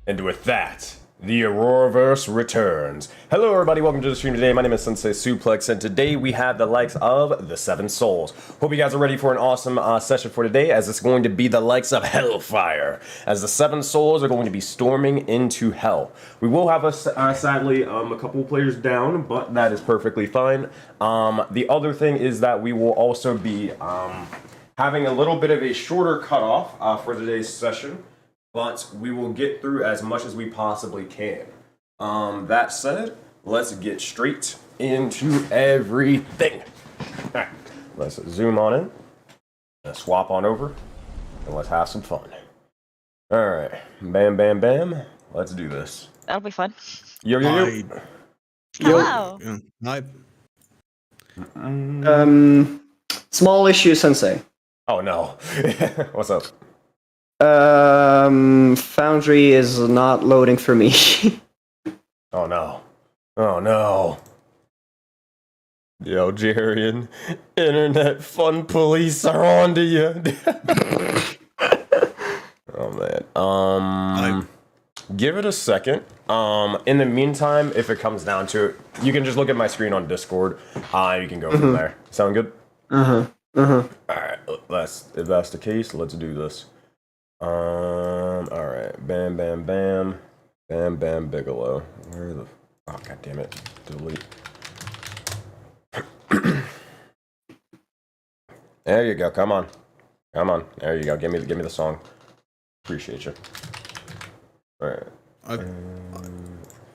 And with that, the Auroraverse returns. Hello everybody, welcome to the stream today. My name is Sensei Suplex, and today we have the likes of the Seven Souls. Hope you guys are ready for an awesome session for today, as it's going to be the likes of Hellfire, as the Seven Souls are going to be storming into Hell. We will have, sadly, a couple players down, but that is perfectly fine. The other thing is that we will also be having a little bit of a shorter cutoff for today's session. But we will get through as much as we possibly can. That said, let's get straight into everything. Alright, let's zoom on in. Let's swap on over. And let's have some fun. Alright, bam, bam, bam. Let's do this. That'll be fun. Yo, yo, yo. Hello. Hi. Small issue, Sensei. Oh no. What's up? Foundry is not loading for me. Oh no. Oh no. Yo, Jarian, internet fun police are on to you. Oh man. Give it a second. In the meantime, if it comes down to it, you can just look at my screen on Discord. You can go from there. Sound good? Alright, if that's the case, let's do this. Alright, bam, bam, bam. Bam, bam, Bigelow. Where the... Oh, god damn it. Delete. There you go, come on. Come on, there you go, give me the song. Appreciate you. Alright.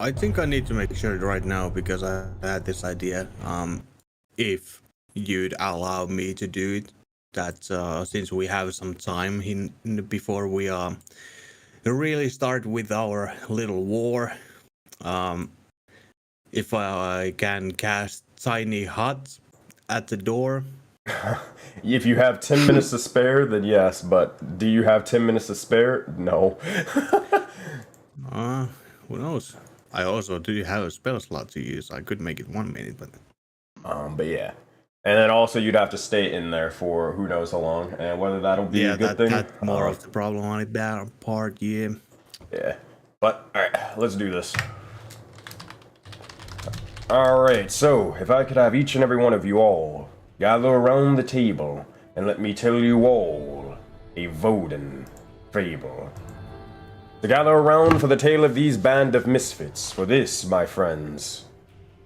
I think I need to make sure right now, because I had this idea, if you'd allow me to do it, that since we have some time before we really start with our little war, if I can cast tiny hut at the door. If you have 10 minutes to spare, then yes, but do you have 10 minutes to spare? No. Who knows? I also do have a spell slot to use. I could make it 1 minute, but yeah. And then also you'd have to stay in there for who knows how long, and whether that'll be a good thing. That's more of the problematic part, yeah. Yeah. But, alright, let's do this. Alright, so, if I could have each and every one of you all gather around the table, and let me tell you all a Voden fable. To gather around for the tale of these band of misfits, for this, my friends,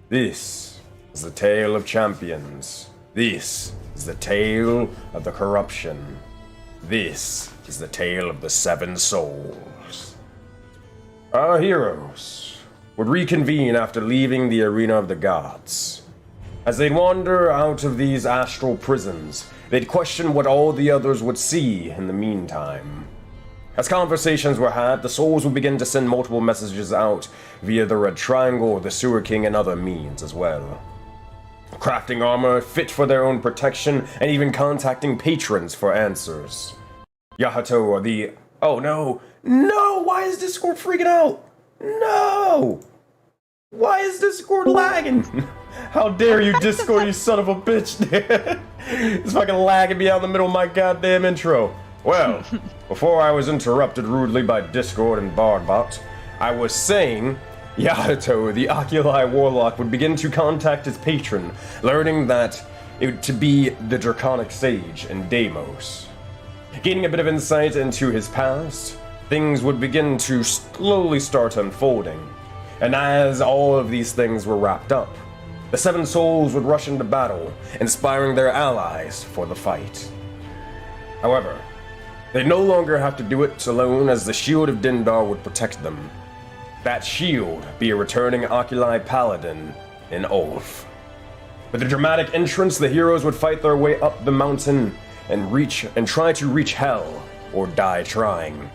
this is the tale of champions. This is the tale of the corruption. This is the tale of the Seven Souls. Our heroes would reconvene after leaving the arena of the gods. As they'd wander out of these astral prisons, they'd question what all the others would see in the meantime. As conversations were had, the souls would begin to send multiple messages out via the Red Triangle, the Sewer King, and other means as well. Crafting armor fit for their own protection, and even contacting patrons for answers. Yahato or the... Oh no! No! Why is Discord freaking out? No! Why is Discord lagging? How dare you, Discord, you son of a bitch! It's fucking lagging me out in the middle of my goddamn intro. Well, before I was interrupted rudely by Discord and Bardbot, I was saying... Yahato, the Oculi Warlock, would begin to contact his patron, learning that it to be the Draconic Sage in Deimos. Gaining a bit of insight into his past, things would begin to slowly start unfolding. And as all of these things were wrapped up, the Seven Souls would rush into battle, inspiring their allies for the fight. However, they no longer have to do it alone, as the Shield of Dindar would protect them. That shield be a returning Oculi Paladin in Ulf. With a dramatic entrance, the heroes would fight their way up the mountain and try to reach Hell, or die trying.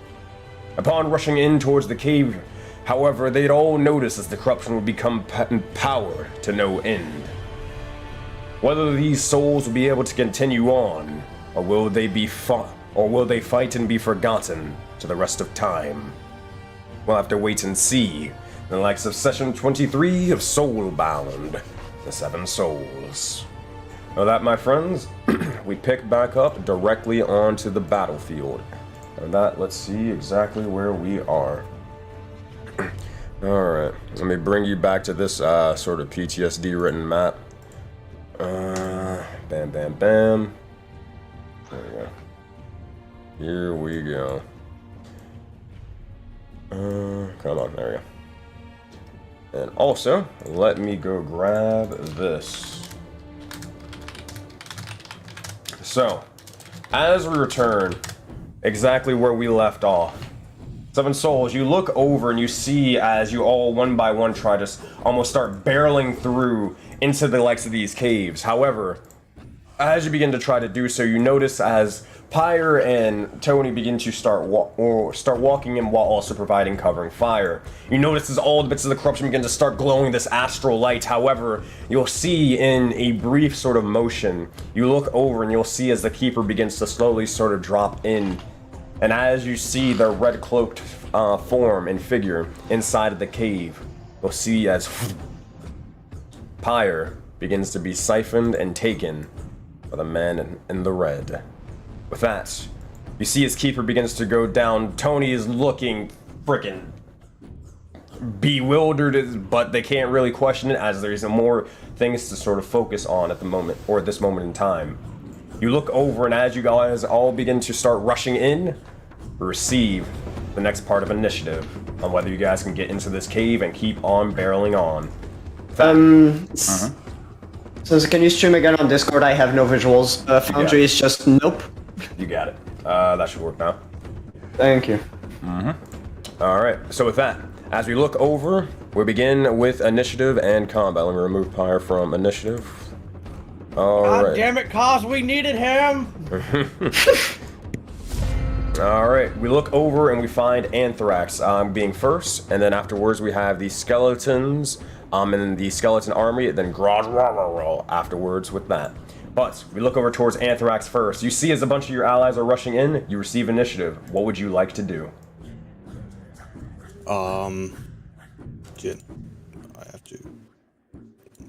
Upon rushing in towards the cave, however, they'd all notice as the corruption would become empowered to no end. Whether these souls will be able to continue on, or will they fight and be forgotten to the rest of time? We'll have to wait and see. The likes of Session 23 of Soulbound, the Seven Souls. Now that, my friends, we pick back up directly onto the battlefield. And that, let's see exactly where we are. Alright, let me bring you back to this sort of PTSD written map. Bam, bam, bam. There we go. Here we go. Come on, there we go. And also, let me go grab this. So, as we return, exactly where we left off. Seven Souls, you look over and you see as you all one by one try to almost start barreling through into the likes of these caves. However, as you begin to try to do so, you notice as Pyre and Tony begin to start walking in while also providing covering fire. You notice as all the bits of the corruption begin to start glowing this astral light. However, you'll see in a brief sort of motion, you look over and you'll see as the Keeper begins to slowly sort of drop in. And as you see their red cloaked form and figure inside of the cave, you'll see as Pyre begins to be siphoned and taken by the man in the red. With that, you see his Keeper begins to go down. Tony is looking freaking bewildered, but they can't really question it as there's more things to sort of focus on at the moment, or at this moment in time. You look over, and as you guys all begin to start rushing in, receive the next part of initiative on whether you guys can get into this cave and keep on barreling on. So can you stream again on Discord? I have no visuals. Foundry is just nope. You got it. That should work now. Thank you. Alright, so with that, as we look over, we begin with initiative and combat. Let me remove Pyre from initiative. Alright. God damn it, cause we needed him! Alright, we look over and we find Anthrax being first, and then afterwards we have the skeletons and the skeleton army, and then Grod afterwards with that. But we look over towards Anthrax first. You see as a bunch of your allies are rushing in, you receive initiative. What would you like to do? Shit. I have to.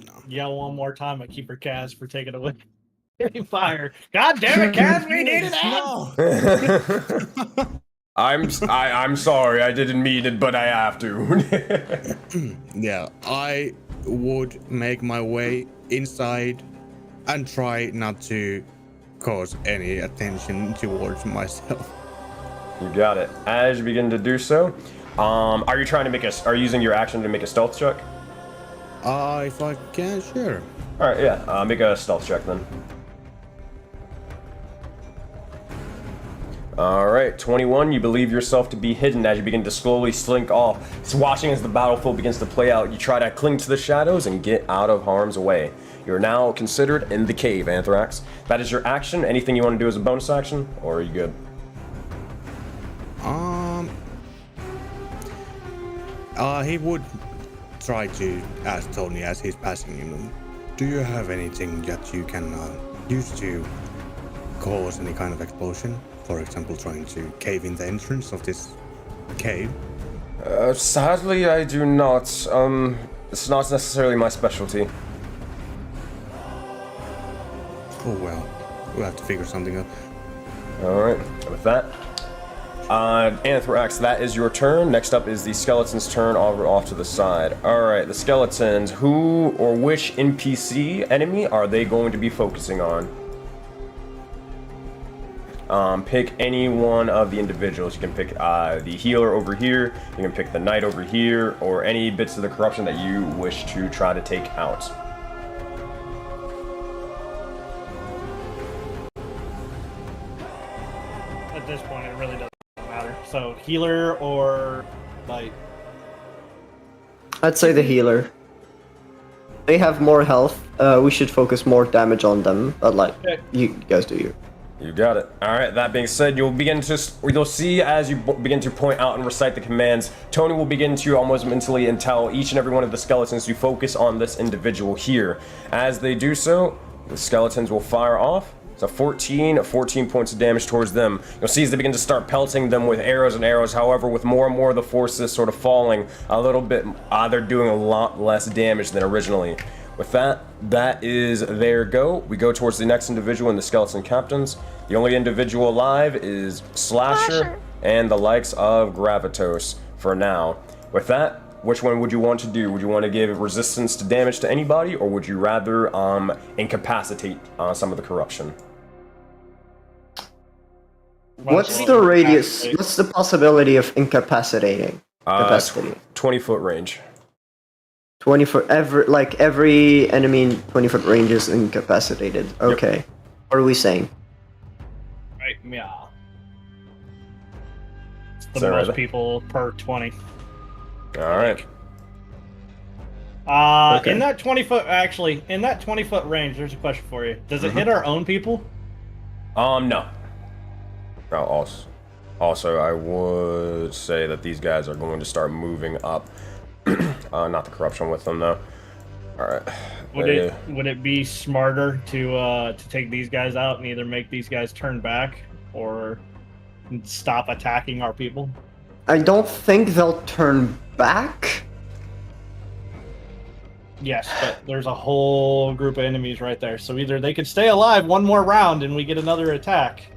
No. Yell one more time at Keeper Kaz for taking away fire. God damn it, Kaz, we needed that! No! I'm sorry, I didn't mean it, but I have to. Yeah, I would make my way inside and try not to cause any attention towards myself. You got it. As you begin to do so, are you trying to make are you using your action to make a stealth check? If I can, sure. Alright, yeah, make a stealth check then. Alright, 21, you believe yourself to be hidden as you begin to slowly slink off. It's watching as the battlefield begins to play out. You try to cling to the shadows and get out of harm's way. You're now considered in the cave, Anthrax. That is your action. Anything you want to do as a bonus action, or are you good? He would try to ask Tony as he's passing him, do you have anything that you can use to cause any kind of explosion? For example, trying to cave in the entrance of this cave? Sadly, I do not. It's not necessarily my specialty. Oh well, we'll have to figure something out. Alright, with that, Anthrax, that is your turn. Next up is the skeleton's turn off to the side. Alright, the skeletons, who or which NPC enemy are they going to be focusing on? Pick any one of the individuals. You can pick the healer over here, you can pick the knight over here, or any bits of the corruption that you wish to try to take out. At this point, it really doesn't matter. So, healer or knight? I'd say the healer. They have more health. We should focus more damage on them. But like, you guys do you. You got it. Alright, that being said, you'll see as you begin to point out and recite the commands, Tony will begin to almost mentally tell each and every one of the skeletons to focus on this individual here. As they do so, the skeletons will fire off. So 14 points of damage towards them. You'll see as they begin to start pelting them with arrows and arrows. However, with more and more of the forces sort of falling a little bit, they're doing a lot less damage than originally. With that, that is their go. We go towards the next individual in the skeleton captains. The only individual alive is Slasher and the likes of Gravitos for now. With that, which one would you want to do? Would you want to give resistance to damage to anybody, or would you rather incapacitate some of the corruption? What's the radius? What's the possibility of incapacitating? 20-foot range. 20 foot. Every enemy in 20-foot range is incapacitated. Okay. Yep. What are we saying? Right, yeah. It's the most people per 20. Alright. Okay. In that 20-foot range, there's a question for you. Does it hit our own people? No. Also, I would say that these guys are going to start moving up. Not the corruption with them, though. Alright. Would it be smarter to take these guys out and either make these guys turn back or stop attacking our people? I don't think they'll turn back. Yes, but there's a whole group of enemies right there. So either they could stay alive one more round and we get another attack,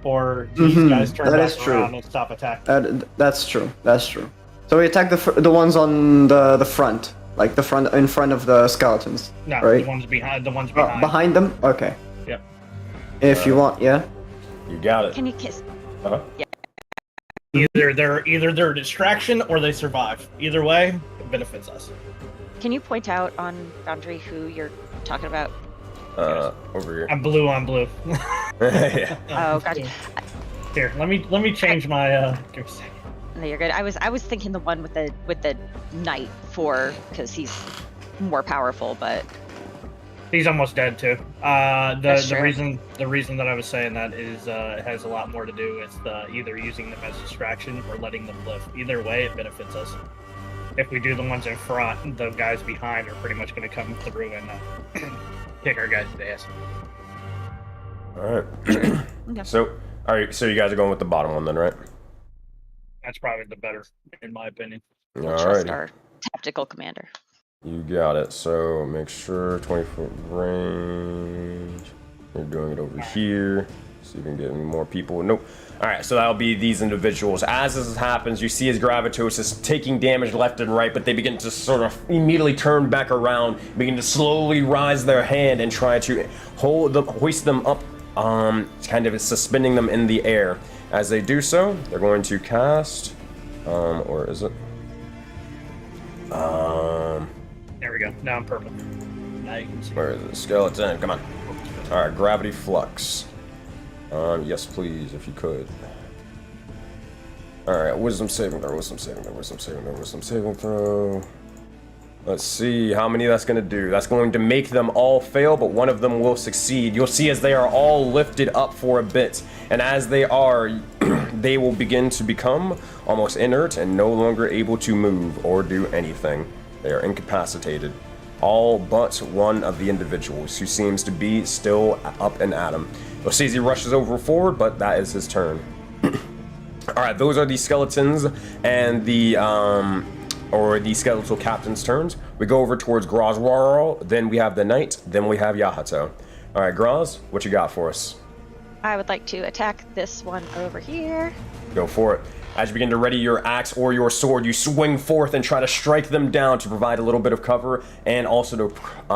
or these guys turn back around and stop attacking. That's true. That's true. So we attack the ones on the front, like the front in front of the skeletons. No, right? the ones behind. The ones behind. Behind them. Okay. Yep. If you want, yeah. You got it. Can you kiss? Uh-huh. Yeah. Either they're a distraction or they survive. Either way, it benefits us. Can you point out on Boundary who you're talking about? Over here. I'm blue on blue. Yeah. Oh, gotcha. Here, let me change my. No, you're good. I was thinking the one with the knight because he's more powerful, but he's almost dead too. The reason that I was saying that is it has a lot more to do with either using them as distraction or letting them live. Either way, it benefits us. If we do the ones in front, the guys behind are pretty much going to come through and kick our guys' ass. All right. Okay. So you guys are going with the bottom one then, right? That's probably the better, in my opinion. We'll trust our tactical commander. You got it. So make sure 20-foot range. You're doing it over here. See if you can get any more people. Nope. All right, so that'll be these individuals. As this happens, you see as Gravitos is taking damage left and right, but they begin to sort of immediately turn back around, begin to slowly rise their hand and try to hoist them up, kind of suspending them in the air. As they do so, they're going to cast, or is it? There we go. Now I'm purple. Now you can see. Where is it? Skeleton, come on. All right, Gravity Flux. Yes, please, if you could. All right, Wisdom saving throw, Wisdom saving throw, Wisdom saving throw, Wisdom saving throw. Let's see how many that's going to do. That's going to make them all fail, but one of them will succeed. You'll see as they are all lifted up for a bit, and as they are, they will begin to become almost inert and no longer able to move or do anything. They are incapacitated. All but one of the individuals, who seems to be still up and at him. You'll see as he rushes over forward, but that is his turn. Alright, those are the skeletons and the skeletal captain's turns. We go over towards Grozwarl, then we have the knight, then we have Yahato. Alright, Groz, what you got for us? I would like to attack this one over here. Go for it. As you begin to ready your axe or your sword, you swing forth and try to strike them down to provide a little bit of cover and also to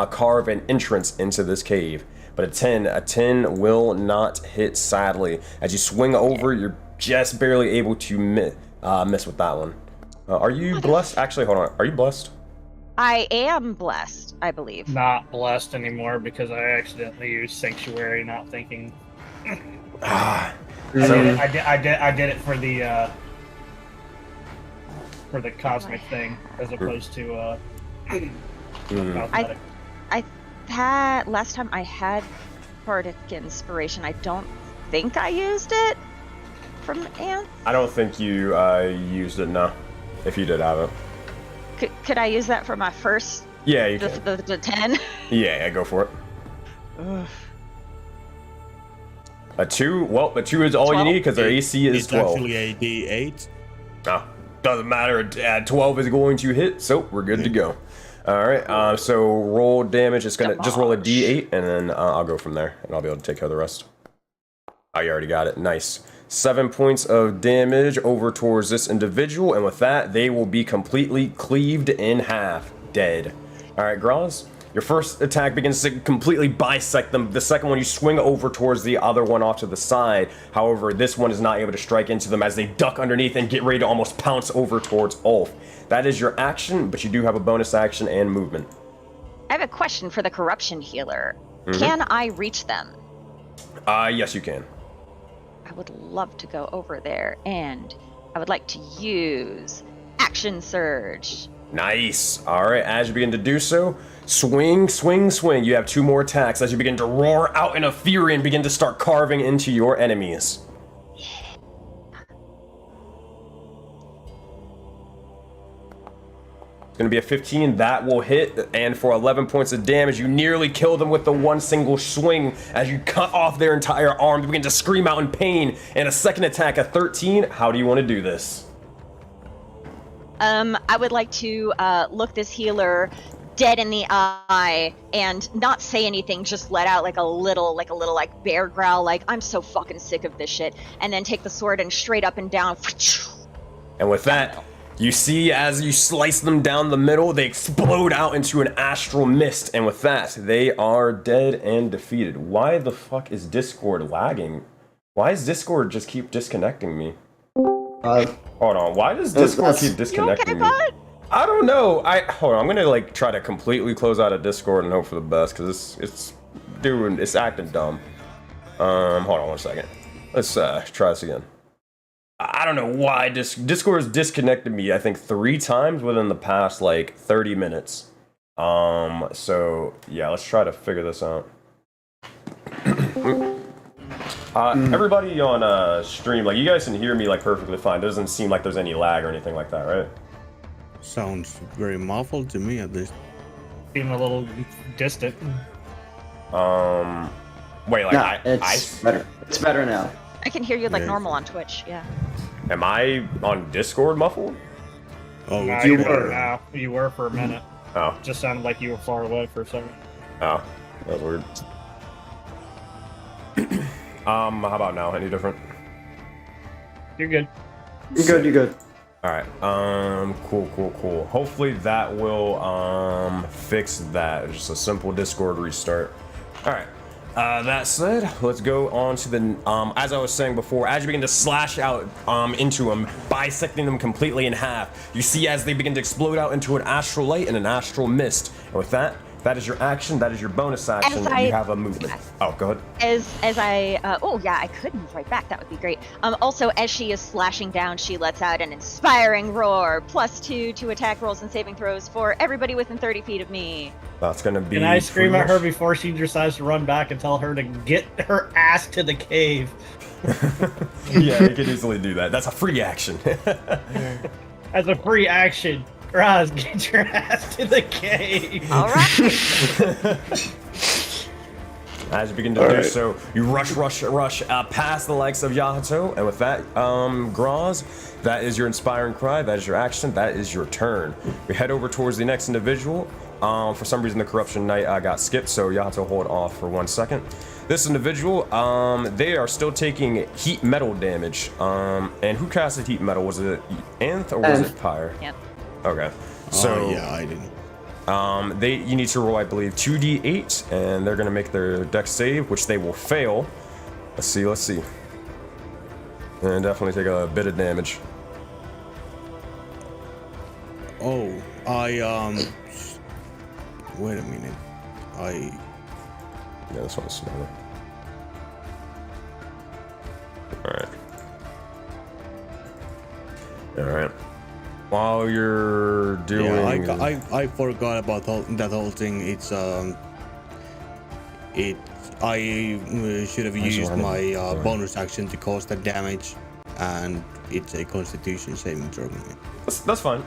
carve an entrance into this cave. But a 10 will not hit, sadly. As you swing over, you're just barely able to miss with that one. Are you blessed? Actually, hold on. Are you blessed? I am blessed, I believe. Not blessed anymore because I accidentally used Sanctuary, not thinking. I did it for the cosmic thing as opposed to I had last time I had Bardic Inspiration. I don't think I used it from Ants. I don't think you used it, no. If you did have it. Could I use that for my first? Yeah, you can. The 10. Yeah, go for it. A 2? Well, a 2 is all 12? You need because their AC is 12. It's actually a D8. Oh, doesn't matter. 12 is going to hit, so we're good to go. All right. So roll damage. It's gonna just roll a D8, and then I'll go from there, and I'll be able to take care of the rest. Oh, you already got it. Nice. 7 points of damage over towards this individual, and with that, they will be completely cleaved in half, dead. All right, Graz, your first attack begins to completely bisect them. The second one, you swing over towards the other one off to the side. However, this one is not able to strike into them as they duck underneath and get ready to almost pounce over towards Ulf. That is your action, but you do have a bonus action and movement. I have a question for the corruption healer. Can I reach them? Yes, you can. I would love to go over there, and I would like to use Action Surge. Nice. All right, as you begin to do so, swing, swing, swing. You have 2 more attacks as you begin to roar out in a fury and begin to start carving into your enemies. Going to be a 15 that will hit, and for 11 points of damage you nearly kill them with the one single swing as you cut off their entire arm. They begin to scream out in pain, and a second attack, a 13. How do you want to do this? I would like to look this healer dead in the eye and not say anything, just let out like a little bear growl, like I'm so fucking sick of this shit, and then take the sword and straight up and down. And with that, you see as you slice them down the middle, they explode out into an astral mist, and with that, they are dead and defeated. Why the fuck is Discord lagging? Why does Discord just keep disconnecting me? Hold on, why does Discord keep disconnecting me? Bud? I don't know. Hold on, I'm gonna like try to completely close out of Discord and hope for the best, because it's acting dumb. Hold on 1 second. Let's try this again. I don't know why Discord has disconnected me, I think 3 times within the past like 30 minutes. So yeah, let's try to figure this out. Everybody on stream, like you guys can hear me like perfectly fine. It doesn't seem like there's any lag or anything like that, right? Sounds very muffled to me at least. Seem a little distant. Wait, like Nah, it's better. It's better now. I can hear you like normal on Twitch, yeah. Am I on Discord muffled? Oh, Nah, you you're were. better now. You were for a minute. Oh, Just sounded like you were far away for a second. oh, that was weird. How about now? Any different? You're good. You're good. You're good. All right. Cool. Hopefully that will fix that. Just a simple Discord restart. All right. That said, let's go on to the as I was saying before, as you begin to slash out into them, bisecting them completely in half, you see as they begin to explode out into an astral light and an astral mist. And with that, that is your action. That is your bonus action. You have a movement. Oh, go ahead. As I I could move right back. That would be great. Also, as she is slashing down, she lets out an inspiring roar. +2 to attack rolls and saving throws for everybody within 30 feet of me. That's gonna be. Can I scream at her before she decides to run back and tell her to get her ass to the cave? Yeah, you could easily do that. That's a free action. As a free action, Roz, get your ass to the cave. All right. As you begin to do so, you rush past the likes of Yahato, and with that, Graz, that is your inspiring cry, that is your action, that is your turn. We head over towards the next individual. For some reason, the Corruption Knight got skipped, so Yahato hold off for 1 second. This individual, they are still taking heat metal damage. And who casted heat metal? Was it Anth or was it Pyre? Yep. Okay. So yeah, I didn't. you need to roll, I believe, 2d8, and they're gonna make their dex save, which they will fail. Let's see. And definitely take a bit of damage. Oh, wait a minute. Yeah, this one's smaller. Alright. While you're doing... Yeah, I forgot about that whole thing. It's, I should have used my bonus action to cause that damage, and it's a Constitution saving throw. That's fine.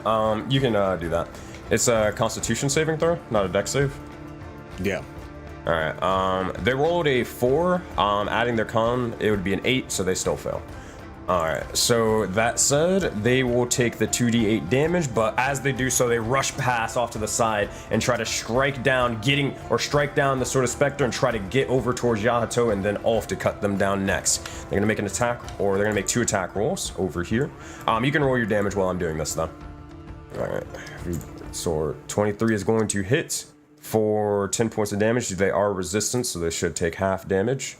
You can do that. It's a Constitution saving throw, not a dex save. Yeah. Alright, they rolled a 4, adding their con, it would be an 8, so they still fail. Alright, so that said, they will take the 2d8 damage, but as they do so, they rush past off to the side and try to strike down the sort of specter and try to get over towards Yahato and then off to cut them down next. They're gonna make an attack, or they're gonna make 2 attack rolls over here. You can roll your damage while I'm doing this though. Alright, so 23 is going to hit for 10 points of damage. They are resistant, so they should take half damage.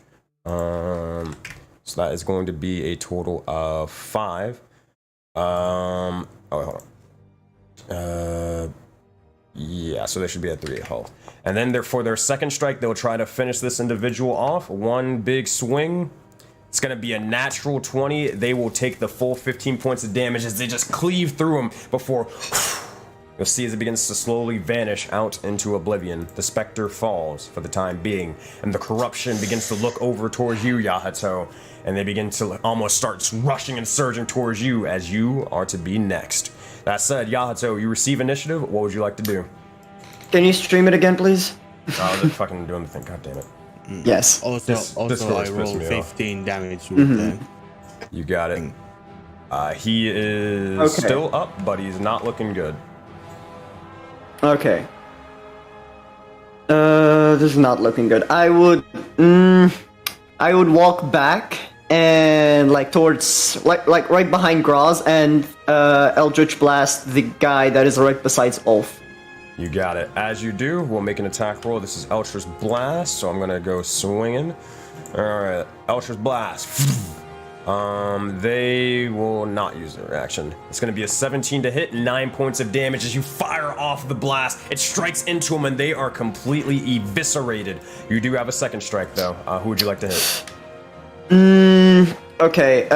So that is going to be a total of 5. Oh, hold on. Yeah, so they should be at 3 health. And then for their second strike, they'll try to finish this individual off. One big swing. It's going to be a natural 20. They will take the full 15 points of damage as they just cleave through them before... You'll see as it begins to slowly vanish out into oblivion. The specter falls for the time being, and the corruption begins to look over towards you, Yahato, and they begin to almost start rushing and surging towards you as you are to be next. That said, Yahato, you receive initiative. What would you like to do? Can you stream it again, please? Oh, they're fucking doing the thing. God damn it. Yes. Also, This I rolled 15 damage with them. You got it. He is still up, but he's not looking good. Okay. This is not looking good. I would walk back and towards right behind Graz and Eldritch Blast the guy that is right besides Ulf. You got it. As you do, we'll make an attack roll. This is Eldritch Blast, so I'm gonna go swinging. Alright, Eldritch Blast. They will not use their action. It's going to be a 17 to hit, 9 points of damage as you fire off the blast. It strikes into them and they are completely eviscerated. You do have a second strike though. Who would you like to hit? Okay,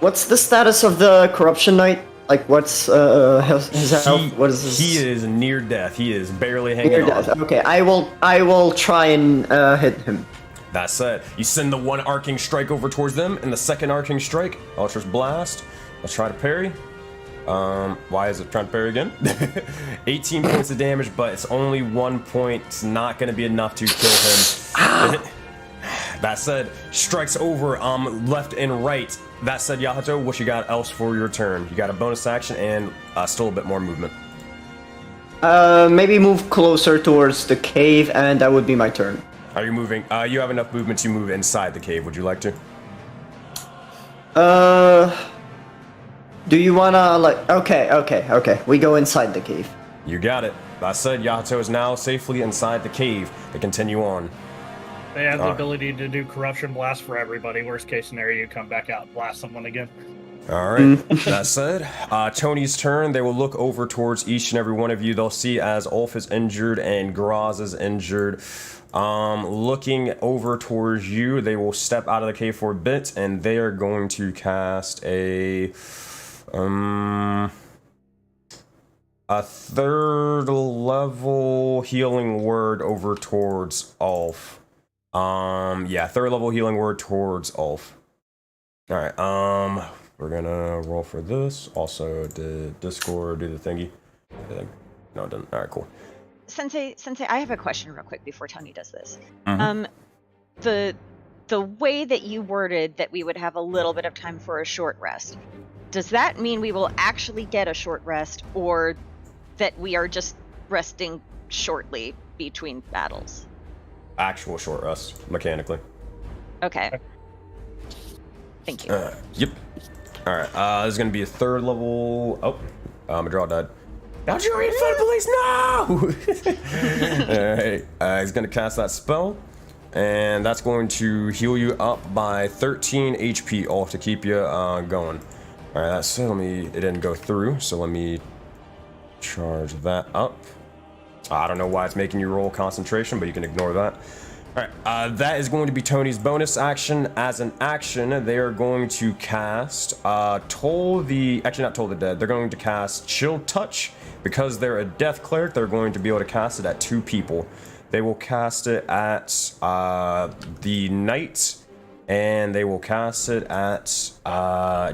what's the status of the Corruption Knight? What's his health? What is his... He is near death. He is barely hanging on. Near death. Okay, I will try and hit him. That said, you send the one arcing strike over towards them, and the second arcing strike, Eldritch Blast. Let's try to parry. Why is it trying to parry again? 18 points of damage, but it's only 1 point. It's not going to be enough to kill him. That said, strikes over left and right. That said, Yahato, what you got else for your turn? You got a bonus action and still a bit more movement. Maybe move closer towards the cave, and that would be my turn. Are you moving? You have enough movement to move inside the cave. Would you like to? Do you wanna Okay. We go inside the cave. You got it. That said, Yahato is now safely inside the cave. They continue on. They have the ability to do Corruption Blast for everybody. Worst case scenario, you come back out and blast someone again. Alright, that said, Tony's turn. They will look over towards each and every one of you. They'll see as Ulf is injured and Graz is injured. Looking over towards you, they will step out of the cave for a bit, and they are going to cast a third level healing word over towards Ulf. Yeah, third level healing word towards Ulf. Alright, we're gonna roll for this. Also, did Discord do the thingy? No, it didn't. Alright, cool. Sensei, I have a question real quick before Tony does this. Mm-hmm. The way that you worded that we would have a little bit of time for a short rest, does that mean we will actually get a short rest, or that we are just resting shortly between battles? Actual short rest, mechanically. Okay. Thank you. Yep. Alright, this is gonna be a third level. Oh, my draw died. Algerian Foot Police, no! Alright, he's gonna cast that spell, and that's going to heal you up by 13 HP off to keep you going. Alright, that's it. It didn't go through, so let me charge that up. I don't know why it's making you roll concentration, but you can ignore that. Alright, that is going to be Tony's bonus action. As an action, they are going to cast actually not Toll the Dead, they're going to cast Chill Touch. Because they're a death cleric, they're going to be able to cast it at 2 people. They will cast it at the knight, and they will cast it at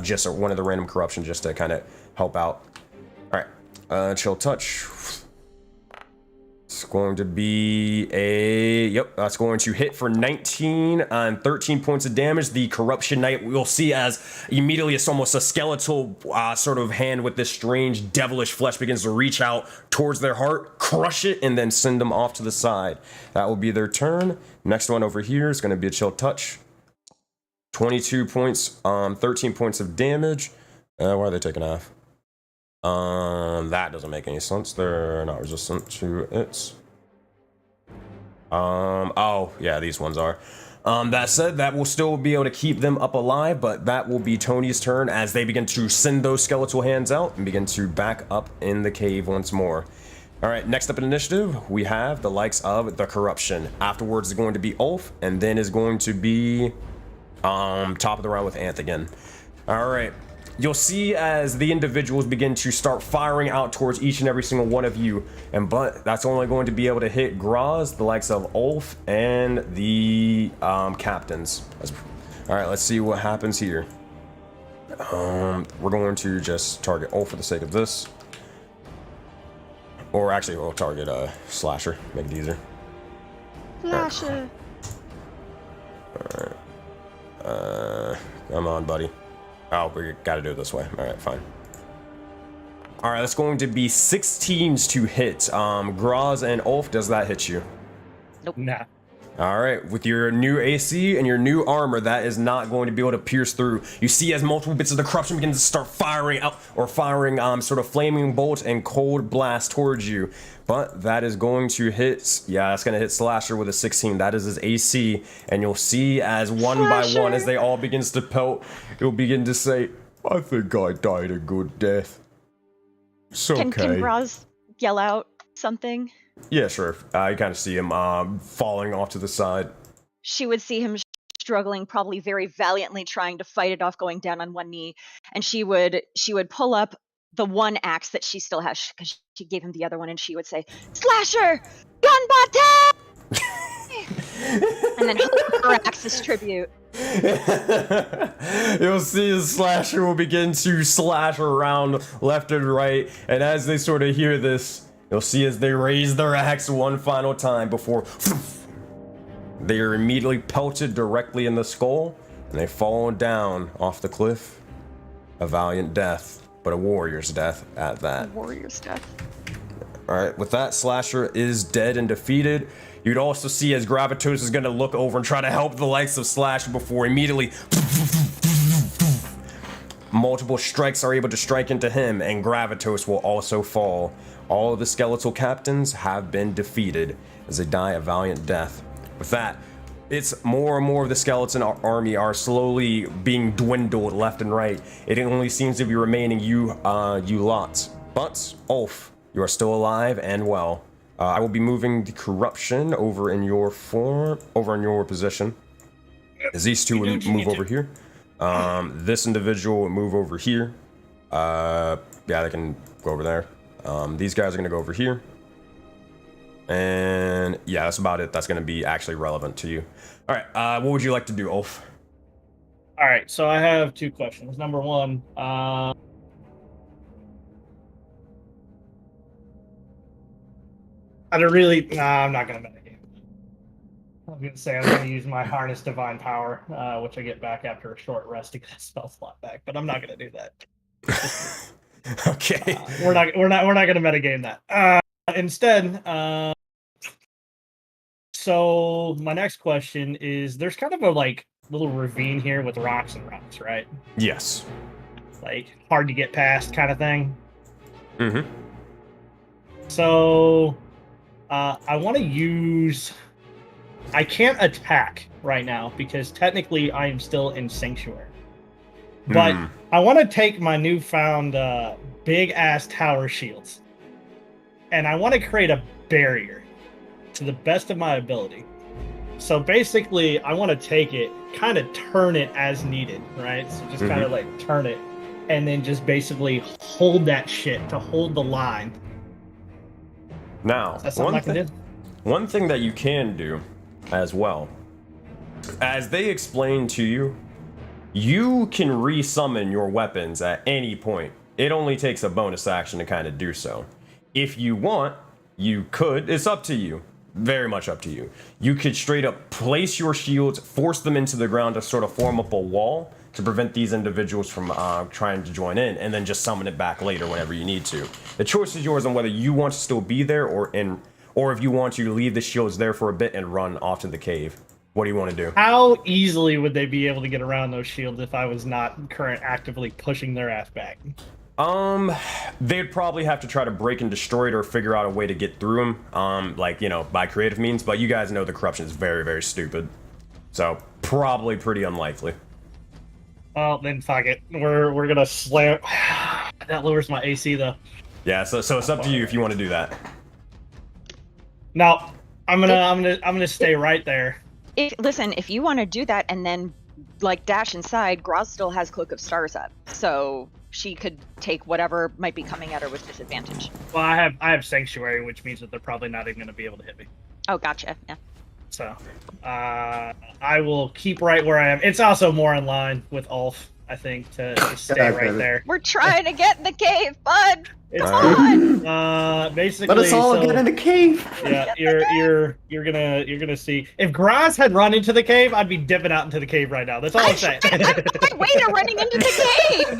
just one of the random corruption just to kind of help out. Alright, Chill Touch. It's going to be a, yep, that's going to hit for 19 and 13 points of damage. The Corruption Knight we'll see as immediately it's almost a skeletal sort of hand with this strange devilish flesh begins to reach out towards their heart, crush it, and then send them off to the side. That will be their turn. Next one over here is going to be a Chill Touch. 22 points, 13 points of damage. Why are they taking off? That doesn't make any sense. They're not resistant to it. Oh, yeah, these ones are. That said, that will still be able to keep them up alive, but that will be Tony's turn as they begin to send those skeletal hands out and begin to back up in the cave once more. All right, next up in initiative, we have the likes of the Corruption. Afterwards is going to be Ulf, and then is going to be top of the round with Anth again. All right. You'll see as the individuals begin to start firing out towards each and every single one of you, but that's only going to be able to hit Graz, the likes of Ulf, and the captains. All right, let's see what happens here. We're going to just target Ulf for the sake of this, or actually, we'll target Slasher, make it easier. Slasher. All right. Come on, buddy. Oh, we gotta do it this way. All right, fine. All right, that's going to be 16s to hit. Graz and Ulf, does that hit you? Nope. Nah. All right, with your new AC and your new armor, that is not going to be able to pierce through. You see as multiple bits of the Corruption begin to start firing out, or firing sort of flaming bolt and cold blast towards you. But that is going to hit, yeah, that's going to hit Slasher with a 16. That is his AC. And you'll see as one by one, as they all begins to pelt, he'll begin to say, I think I died a good death. It's okay. Can Graz yell out something? Yeah, sure. You kind of see him falling off to the side. She would see him struggling, probably very valiantly trying to fight it off, going down on one knee, and she would pull up the one axe that she still has because she gave him the other one, and she would say, "Slasher, gun button!" and then her axe's tribute. You'll see his Slasher will begin to slash around left and right, and as they sort of hear this, you'll see as they raise their axe one final time before they are immediately pelted directly in the skull, and they fall down off the cliff. A valiant death, but a warrior's death at that. Warrior's death. Alright, with that, Slasher is dead and defeated. You'd also see as Gravitos is going to look over and try to help the likes of Slasher before immediately multiple strikes are able to strike into him, and Gravitos will also fall. All of the skeletal captains have been defeated as they die a valiant death. With that, it's more and more of the skeleton army are slowly being dwindled left and right. It only seems to be remaining you lot. But, Ulf, you are still alive and well. I will be moving the Corruption over in your position. As these two will move over here. This individual will move over here. Yeah, they can go over there. These guys are going to go over here. And yeah, that's about it. That's going to be actually relevant to you. All right, what would you like to do, Ulf? All right, so I have two questions. Number one, I'm not going to metagame. I was going to say I'm going to use my Harness Divine Power, which I get back after a short rest to get a spell slot back, but I'm not going to do that. Okay. We're not going to metagame that. Instead, so my next question is: there's kind of a little ravine here with rocks and rocks, right? Yes. Like hard to get past kind of thing. Mm-hmm. So I want to use. I can't attack right now because technically I am still in Sanctuary. But I want to take my newfound big ass tower shields, and I want to create a barrier to the best of my ability. So basically, I want to take it, kind of turn it as needed, right? So just kind of like turn it, and then just basically hold that shit to hold the line. Now, one thing that you can do as well, as they explain to you, you can resummon your weapons at any point. It only takes a bonus action to kind of do so. If you want, you could, it's up to you, very much up to you. You could straight up place your shields, force them into the ground to sort of form up a wall to prevent these individuals from trying to join in, and then just summon it back later whenever you need to. The choice is yours on whether you want to still be there or if you want to leave the shields there for a bit and run off to the cave. What do you want to do? How easily would they be able to get around those shields if I was not actively pushing their ass back? They'd probably have to try to break and destroy it or figure out a way to get through them, like, you know, by creative means, but you guys know the corruption is very, very stupid. So, probably pretty unlikely. Well, then fuck it. We're gonna slam. That lowers my AC though. Yeah, so it's up to you if you want to do that. No, I'm gonna stay right there. Listen, if you want to do that and then like dash inside, Groz still has Cloak of Stars up, so she could take whatever might be coming at her with disadvantage. Well, I have Sanctuary, which means that they're probably not even gonna be able to hit me. Oh, gotcha. Yeah. So, I will keep right where I am. It's also more in line with Ulf, I think, to stay right there. We're trying to get in the cave, bud. It's fun. Basically, Let us all get in the cave. Yeah, you're gonna see. If Graz had run into the cave, I'd be dipping out into the cave right now. That's all I'm saying. I'm on my way to running into the cave.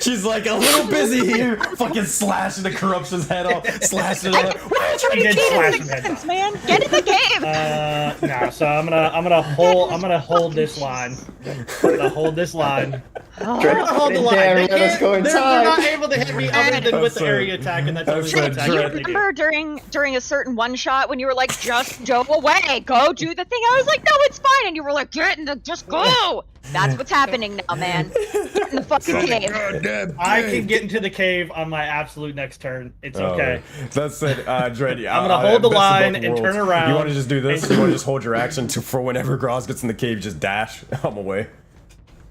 She's like a little busy here, fucking slashing the corruption's head off, slashing it. We're trying to get in 6 seconds, man. Get in the cave. No. So I'm gonna hold this line. I'm gonna hold this line. I'm gonna hold the line. They're not able to hit me other than with the area attack, and that's only the attack. You remember during a certain one shot when you were like, just go away, go do the thing. I was like, no, it's fine, and you were like, just go. That's what's happening now, man. Get in the fucking cave. I can get into the cave on my absolute next turn. It's okay. That's it, Dreddy. I'm gonna hold the line and turn around. You want to just do this? You want to just hold your action for whenever Groz gets in the cave, just dash I'm away.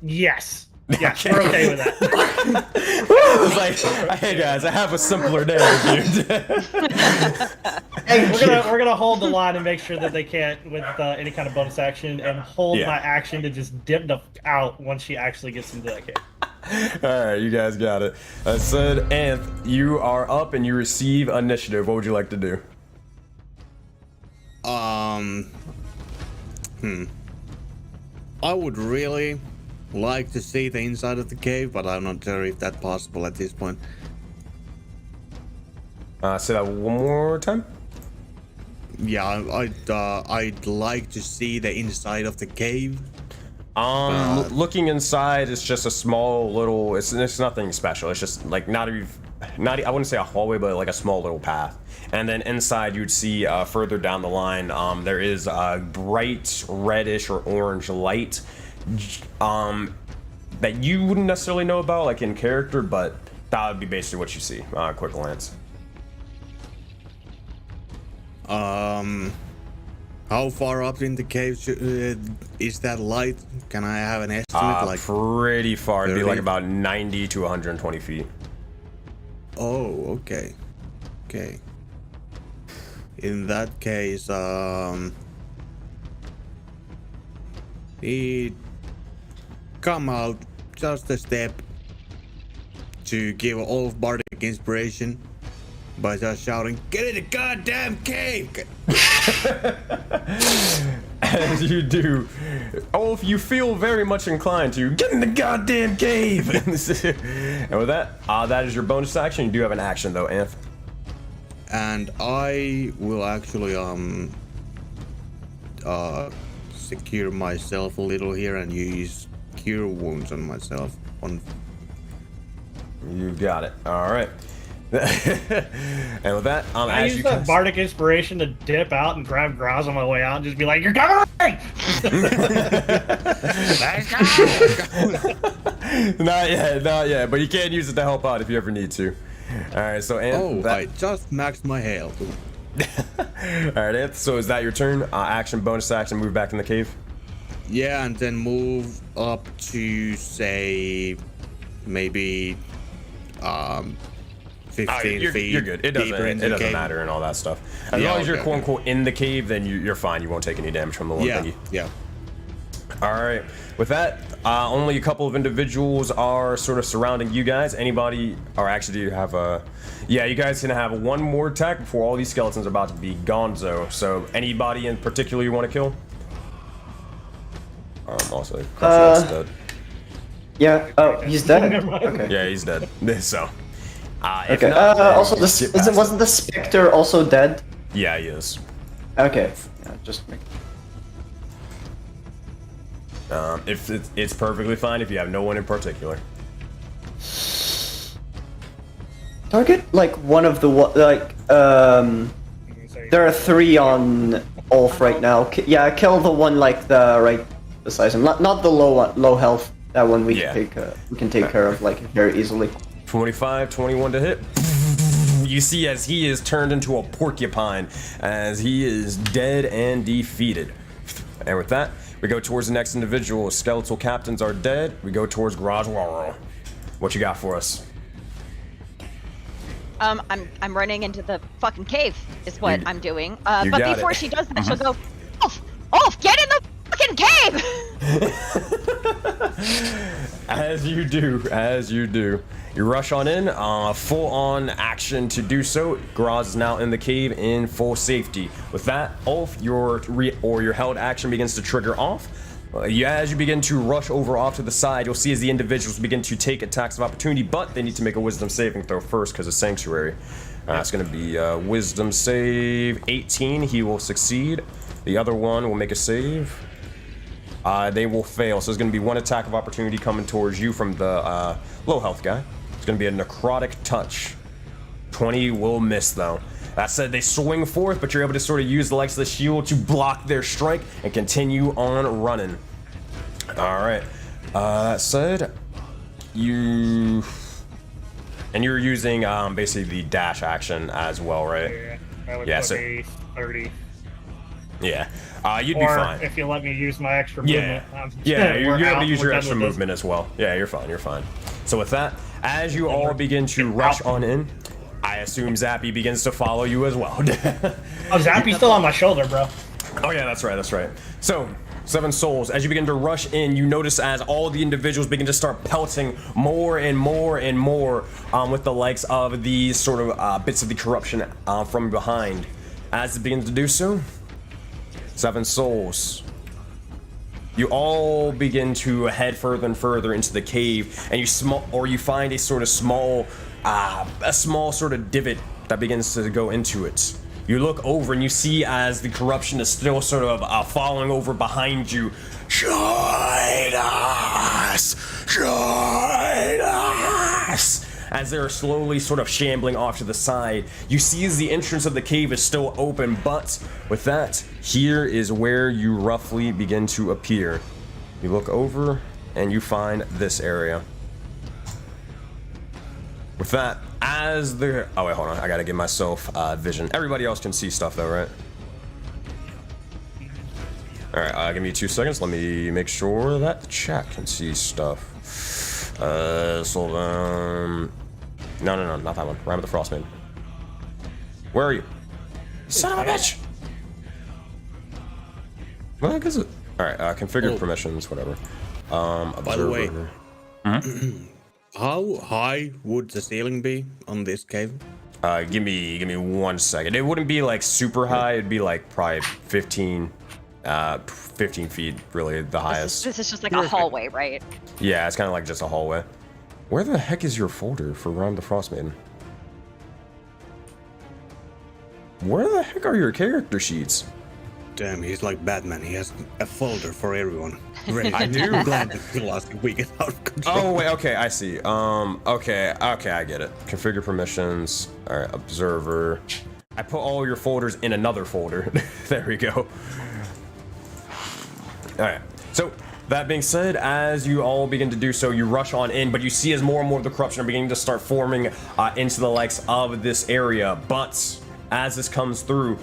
Yes. Yeah, we're okay with that. It's like, hey guys, I have a simpler day, dude. We're gonna hold the line and make sure that they can't with any kind of bonus action, and hold my action to just dip the out once she actually gets into that cave. All right, you guys got it. I said, Anth, you are up and you receive initiative. What would you like to do? I would really like to see the inside of the cave, but I'm not sure if that's possible at this point. Say that one more time. Yeah, I'd like to see the inside of the cave. Looking inside, it's just a small little. It's nothing special. It's just like not. I wouldn't say a hallway, but like a small little path. And then inside, you'd see further down the line, there is a bright reddish or orange light. That you wouldn't necessarily know about, like in character, but that would be basically what you see. Quick glance. How far up in the cave is that light? Can I have an estimate? Like pretty far. It'd be 30? like about 90 to 120 feet. Oh, okay. Okay. In that case, it come out just a step to give all of bardic inspiration by just shouting, "Get in the goddamn cave!" As you do, if you feel very much inclined to get in the goddamn cave. And with that, that is your bonus action. You do have an action though, Anth. And I will actually secure myself a little here and use cure wounds on myself. You got it. All right. And with that, I as use you that cast... bardic inspiration to dip out and grab Graz on my way out and just be like, "You're coming away!" Not yet. But you can use it to help out if you ever need to. All right. So, Anth, I just maxed my health. All right, Anth. So is that your turn? Action, bonus action, move back in the cave. Yeah, and then move up to say maybe 15 feet. You're good. It doesn't matter and all that stuff. As long as you're quote unquote in the cave, then you're fine. You won't take any damage from the one thingy. Yeah. All right. With that, only a couple of individuals are sort of surrounding you guys. Anybody, or actually, do you have a? Yeah, you guys can have one more attack before all these skeletons are about to be gonzo. So, anybody in particular you want to kill? Also, that's dead. Yeah. Oh, he's dead. Okay. Yeah, he's dead. So. Okay. Also, wasn't the Spectre also dead? Yeah, he is. Okay. Yeah, just make. If it's perfectly fine if you have no one in particular. Target like one of the there are 3 on Ulf right now. Yeah, kill the one like the right beside him. Not the low health. That one we can take care of like very easily. 25, 21 to hit. You see as he is turned into a porcupine, as he is dead and defeated. And with that, we go towards the next individual. Skeletal captains are dead. We go towards Grozwaro. What you got for us? I'm running into the fucking cave is what I'm doing. But before she does that, she'll go, Ulf, get in the fucking cave! As you do. You rush on in, full on action to do so. Graz is now in the cave in full safety. With that, Ulf, your held action begins to trigger off. As you begin to rush over off to the side, you'll see as the individuals begin to take attacks of opportunity, but they need to make a wisdom saving throw first because of Sanctuary. It's going to be wisdom save 18. He will succeed. The other one will make a save. They will fail, so there's going to be one attack of opportunity coming towards you from the low health guy. It's going to be a necrotic touch. 20 will miss though. That said, they swing forth, but you're able to sort of use the likes of the shield to block their strike and continue on running. All right. That said, you're using basically the dash action as well, right? Yeah. That would Yeah. be 30. Yeah. You'd Or be fine. if you let me use my extra Yeah. movement. You're able to use your We're extra done with movement as well. Yeah, you're fine. So with that, as you all begin to rush on in, I assume Zappy begins to follow you as well. Oh, Zappy's still on my shoulder, bro. Oh yeah, that's right. So, 7 souls, as you begin to rush in, you notice as all the individuals begin to start pelting more and more and more with the likes of these sort of bits of the corruption from behind. As it begins to do so, 7 souls, you all begin to head further and further into the cave, and you find a sort of small sort of divot that begins to go into it. You look over and you see as the corruption is still sort of falling over behind you. Join us! As they're slowly sort of shambling off to the side, you see as the entrance of the cave is still open, but with that, here is where you roughly begin to appear. You look over and you find this area. With that, as the... Oh wait, hold on, I gotta give myself vision. Everybody else can see stuff though, right? Alright, give me 2 seconds. Let me make sure that the chat can see stuff. No, not that one. Rhyme with the Frostmaiden. Where are you? Son of a bitch! What the heck is it? Alright, configure permissions, whatever. By the way, Hmm? how high would the ceiling be on this cave? Give me 1 second. It wouldn't be like super high. It'd be like probably 15 feet, really the highest. This is just like a hallway, right? Yeah, it's kind of like just a hallway. Where the heck is your folder for Rhyme the Frostmaiden? Where the heck are your character sheets? Damn, he's like Batman. He has a folder for everyone. Ready. I do. Glad that the last week is out of control. Oh wait, okay, I see. Okay, I get it. Configure permissions. All right, observer. I put all your folders in another folder. There we go. All right. So that being said, as you all begin to do so, you rush on in, but you see as more and more of the corruption are beginning to start forming into the likes of this area. But as this comes through,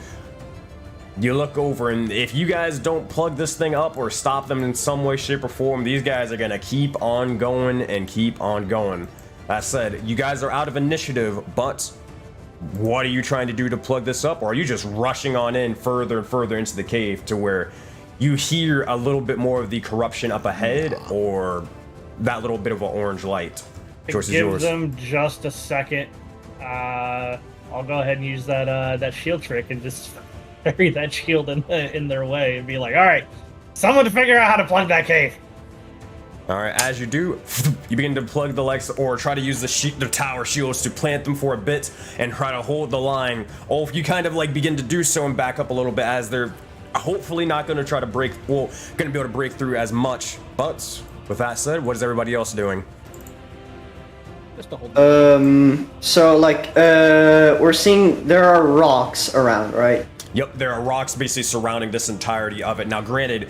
you look over, and if you guys don't plug this thing up or stop them in some way, shape, or form, these guys are gonna keep on going and keep on going. That said, you guys are out of initiative, but what are you trying to do to plug this up? Or are you just rushing on in further and further into the cave to where you hear a little bit more of the corruption up ahead, or that little bit of an orange light. Choice is Give yours. them just a second. I'll go ahead and use that shield trick and just bury that shield in their way and be like, all right, someone to figure out how to plug that cave. All right, as you do, you begin to plug the legs or try to use the tower shields to plant them for a bit and try to hold the line. You kind of like begin to do so and back up a little bit as they're hopefully not going to try to going to be able to break through as much. But with that said, what is everybody else doing? Just to hold So like, we're seeing there are rocks around, right? Yep, there are rocks basically surrounding this entirety of it. Now, granted,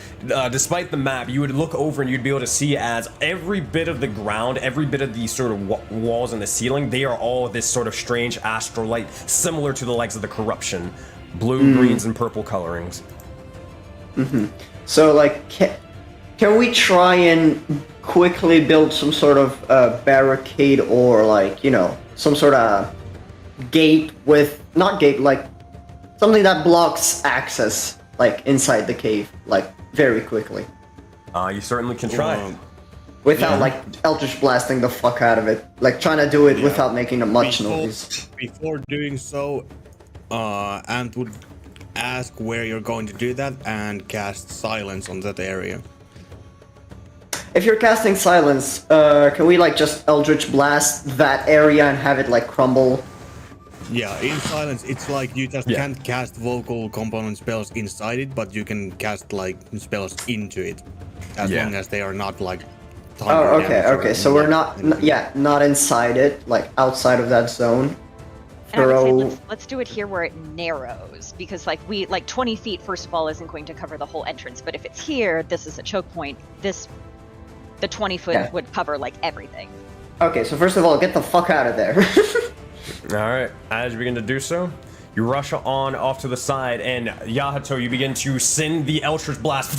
despite the map, you would look over and you'd be able to see as every bit of the ground, every bit of the sort of walls and the ceiling, they are all this sort of strange astral light, similar to the likes of the corruption. Blue, greens, and purple colorings. So like, can we try and quickly build some sort of barricade or like, you know, some sort of gate with, not gate, like something that blocks access, like inside the cave, like very quickly. You certainly can try. Without like Eldritch blasting the fuck out of it, like trying to do it without making a much noise. Before doing so, Ant would ask where you're going to do that and cast silence on that area. If you're casting silence, can we like just Eldritch blast that area and have it like crumble? Yeah, in silence, it's like you just can't cast vocal component spells inside it, but you can cast like spells into it, as long as they are not like. Oh, okay. So we're not inside it, like outside of that zone. And I would say let's do it here where it narrows, because like 20 feet first of all isn't going to cover the whole entrance, but if it's here, this is a choke point. The 20 foot would cover like everything. Okay, so first of all, get the fuck out of there. Alright, as you begin to do so, you rush on off to the side, and Yahato, you begin to send the Eldritch Blast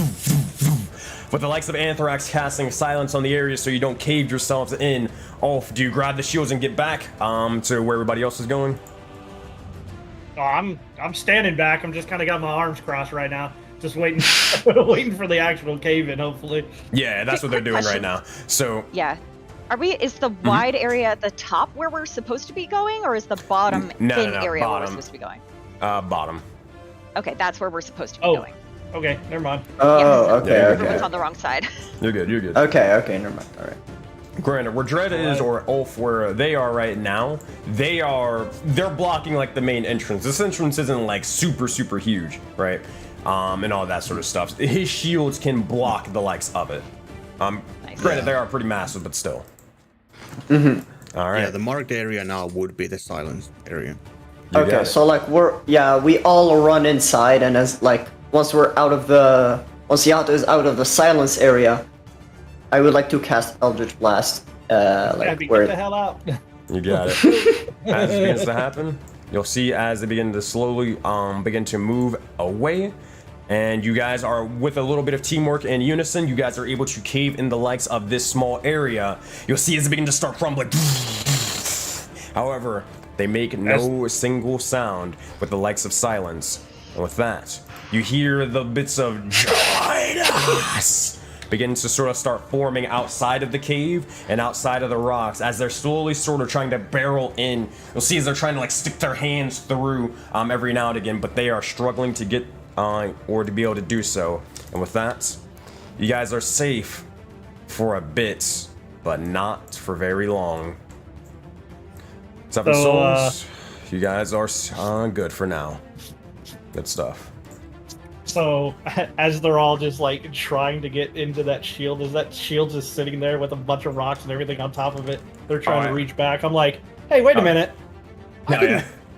with the likes of Anthrax casting silence on the area so you don't cave yourselves in. Do you grab the shields and get back to where everybody else is going? Oh, I'm standing back. I'm just kind of got my arms crossed right now. Just waiting waiting for the actual cave in, hopefully. Yeah, that's what they're doing right now. So yeah. Is the wide area at the top where we're supposed to be going, or is the bottom thin area where we're supposed to be going? Bottom. Okay, that's where we're supposed to be going. Okay, never mind. Okay. Everyone's on the wrong side. You're good. Okay, never mind. All right. Granted, where Dread is, or Ulf, where they are right now, they're blocking like the main entrance. This entrance isn't like super huge, right? And all that sort of stuff. His shields can block the likes of it. Nice. Granted, they are pretty massive, but still. All right. Yeah, the marked area now would be the silence area. Okay, so like we all run inside, and as like once Yato is out of the silence area, I would like to cast Eldritch Blast. Get the hell out. You got it. As it begins to happen, you'll see as they begin to slowly begin to move away, and you guys are, with a little bit of teamwork and unison, you guys are able to cave in the likes of this small area. You'll see as they begin to start crumbling. However, they make no single sound with the likes of silence. And with that, you hear the bits of join us begin to sort of start forming outside of the cave and outside of the rocks as they're slowly sort of trying to barrel in. You'll see as they're trying to like stick their hands through every now and again, but they are struggling to get or to be able to do so. And with that, you guys are safe for a bit, but not for very long. Seven souls, you guys are good for now. Good stuff. So, as they're all just like trying to get into that shield, is that shield just sitting there with a bunch of rocks and everything on top of it? They're trying to reach back. I'm like, hey, wait a minute.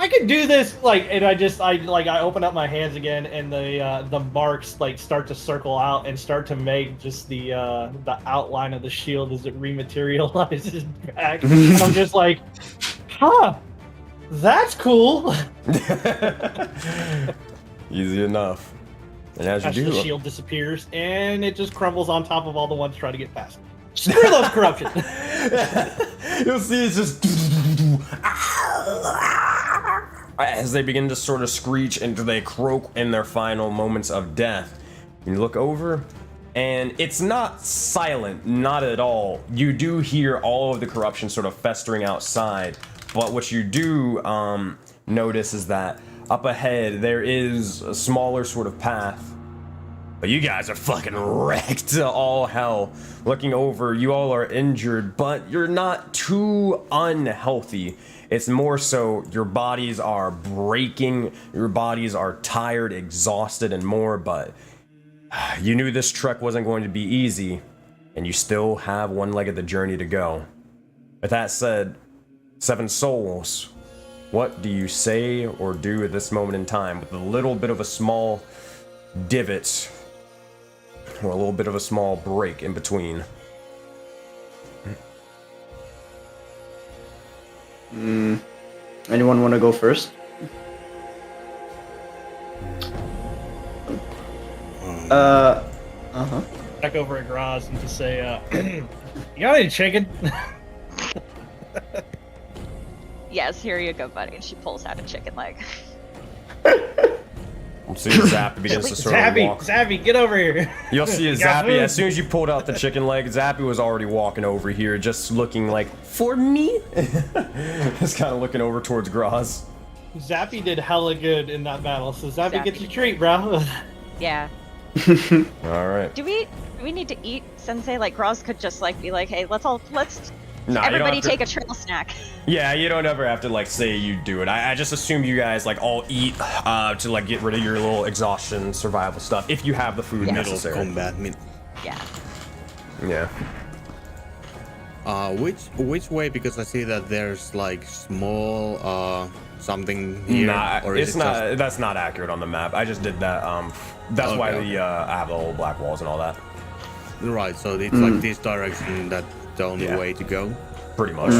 I can do this, like, and I open up my hands again, and the marks like start to circle out and start to make just the outline of the shield as it rematerializes back. And I'm just like, that's cool. Easy enough. And as you do, the shield disappears, and it just crumbles on top of all the ones trying to get past. Screw those corruption. You'll see it's just as they begin to sort of screech and they croak in their final moments of death. You look over, and it's not silent, not at all. You do hear all of the corruption sort of festering outside, but what you do notice is that up ahead there is a smaller sort of path. But you guys are fucking wrecked to all hell. Looking over, you all are injured, but you're not too unhealthy. It's more so your bodies are breaking, your bodies are tired, exhausted, and more, but you knew this trek wasn't going to be easy, and you still have one leg of the journey to go. With that said, Seven Souls, what do you say or do at this moment in time with a little bit of a small divot or a little bit of a small break in between? Anyone want to go first? Back over at Graz and just say, you got any chicken? Yes, here you go, buddy. And she pulls out a chicken leg. I'm seeing Zappy begins to sort of walk. Zappy, get over here. You'll see Zappy, as soon as you pulled out the chicken leg, Zappy was already walking over here, just looking like, for me? Just kind of looking over towards Graz. Zappy did hella good in that battle, so Zappy gets your treat, bro. Yeah. Alright. Do we need to eat, Sensei? Like, Graz could just, like, be like, hey, let's Nah, everybody take a trail snack. Yeah, you don't ever have to, like, say you do it. I just assume you guys, like, all eat to, like, get rid of your little exhaustion, survival stuff, if you have the food necessary. Combat. Yeah. Yeah. Which way? Because I see that there's, like, small, something here. Nah, or it's is it not. just... That's not accurate on the map. I just did that. That's why I have the whole black walls and all that. Right, so it's like this direction that the only way to go. Pretty much.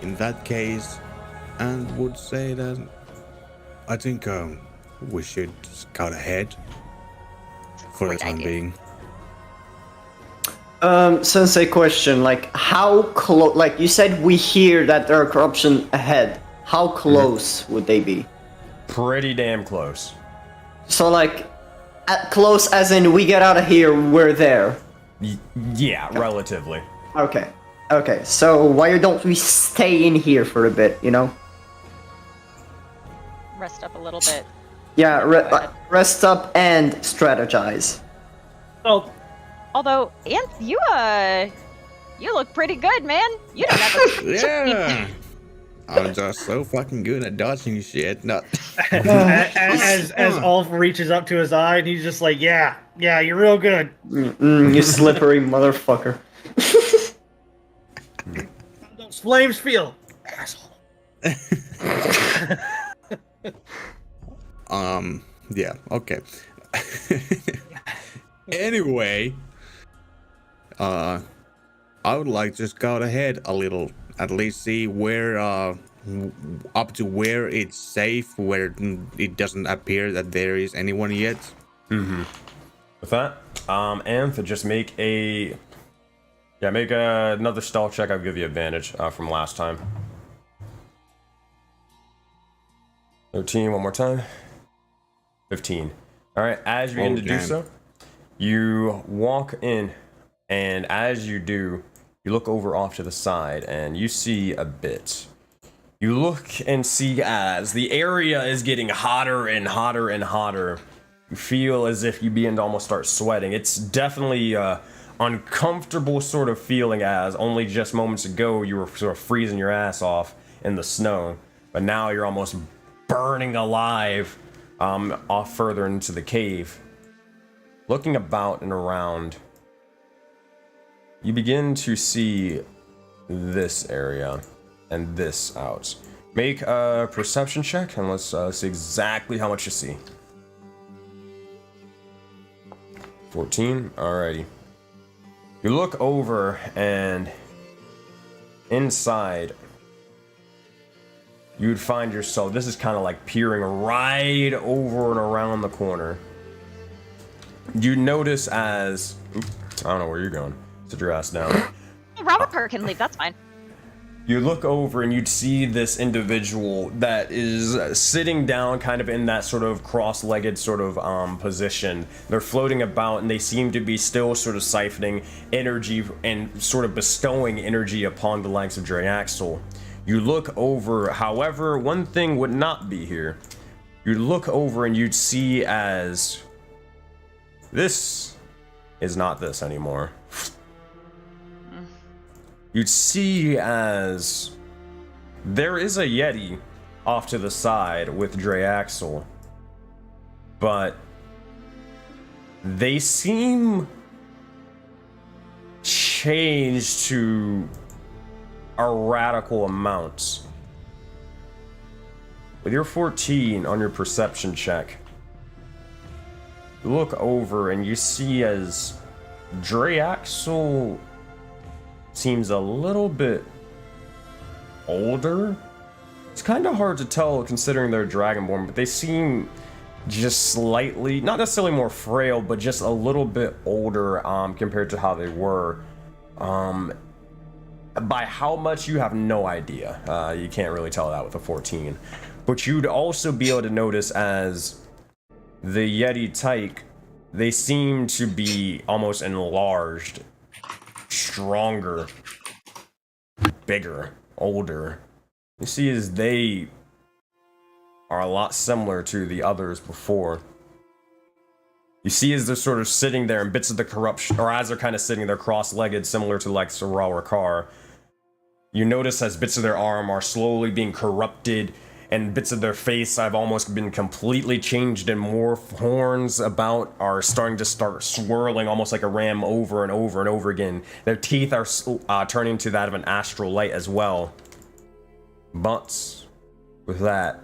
In that case, and would say that I think we should scout ahead for the time being. Sensei, question, like, how close, like, you said we hear that there are corruption ahead. How close would they be? Pretty damn close. So, like, close as in we get out of here, we're there. Yeah, relatively. Okay. Okay, so why don't we stay in here for a bit, you know? Rest up a little bit. Yeah, rest up and strategize. Oh, Although, you look pretty good, man. You don't have a Yeah, I'm just so fucking good at dodging shit. Not as Ulf reaches up to his eye and he's just like, yeah, you're real good. You slippery motherfucker. Those flames feel, asshole. Yeah, okay. Anyway, I would like to scout ahead a little, at least see where, up to where it's safe, where it doesn't appear that there is anyone yet. With that, Anth, just make another stealth check. I'll give you advantage from last time. 13, one more time. 15. All right, as you begin to do so, you walk in, and as you do, you look over off to the side, and you see a bit. You look and see as the area is getting hotter and hotter and hotter. You feel as if you begin to almost start sweating. It's definitely uncomfortable sort of feeling, as only just moments ago you were sort of freezing your ass off in the snow, but now you're almost burning alive off further into the cave. Looking about and around, you begin to see this area and this out. Make a perception check and let's see exactly how much you see. 14, alrighty. You look over and inside you'd find yourself, this is kind of like peering right over and around the corner. You notice as, I don't know where you're going, sit your ass down. Robert Parker can leave, that's fine. You look over and you'd see this individual that is sitting down kind of in that sort of cross-legged sort of position. They're floating about and they seem to be still sort of siphoning energy and sort of bestowing energy upon the likes of Draxel. You look over, however, one thing would not be here. You look over and you'd see as this is not this anymore. You'd see as there is a Yeti off to the side with Draxel, but they seem changed to a radical amount. With your 14 on your perception check, you look over and you see as Draxel seems a little bit older. It's kind of hard to tell considering they're Dragonborn, but they seem just slightly, not necessarily more frail, but just a little bit older compared to how they were. By how much, you have no idea. You can't really tell that with a 14. But you'd also be able to notice as the Yeti tyke, they seem to be almost enlarged, stronger, bigger, older. You see as they are a lot similar to the others before. You see as they're sort of sitting there and bits of the corruption, or as they're kind of sitting there cross-legged, similar to like Auroraverse, you notice as bits of their arm are slowly being corrupted, and bits of their face have almost been completely changed, and more horns about are starting to start swirling almost like a ram over and over and over again. Their teeth are turning to that of an astral light as well. But with that,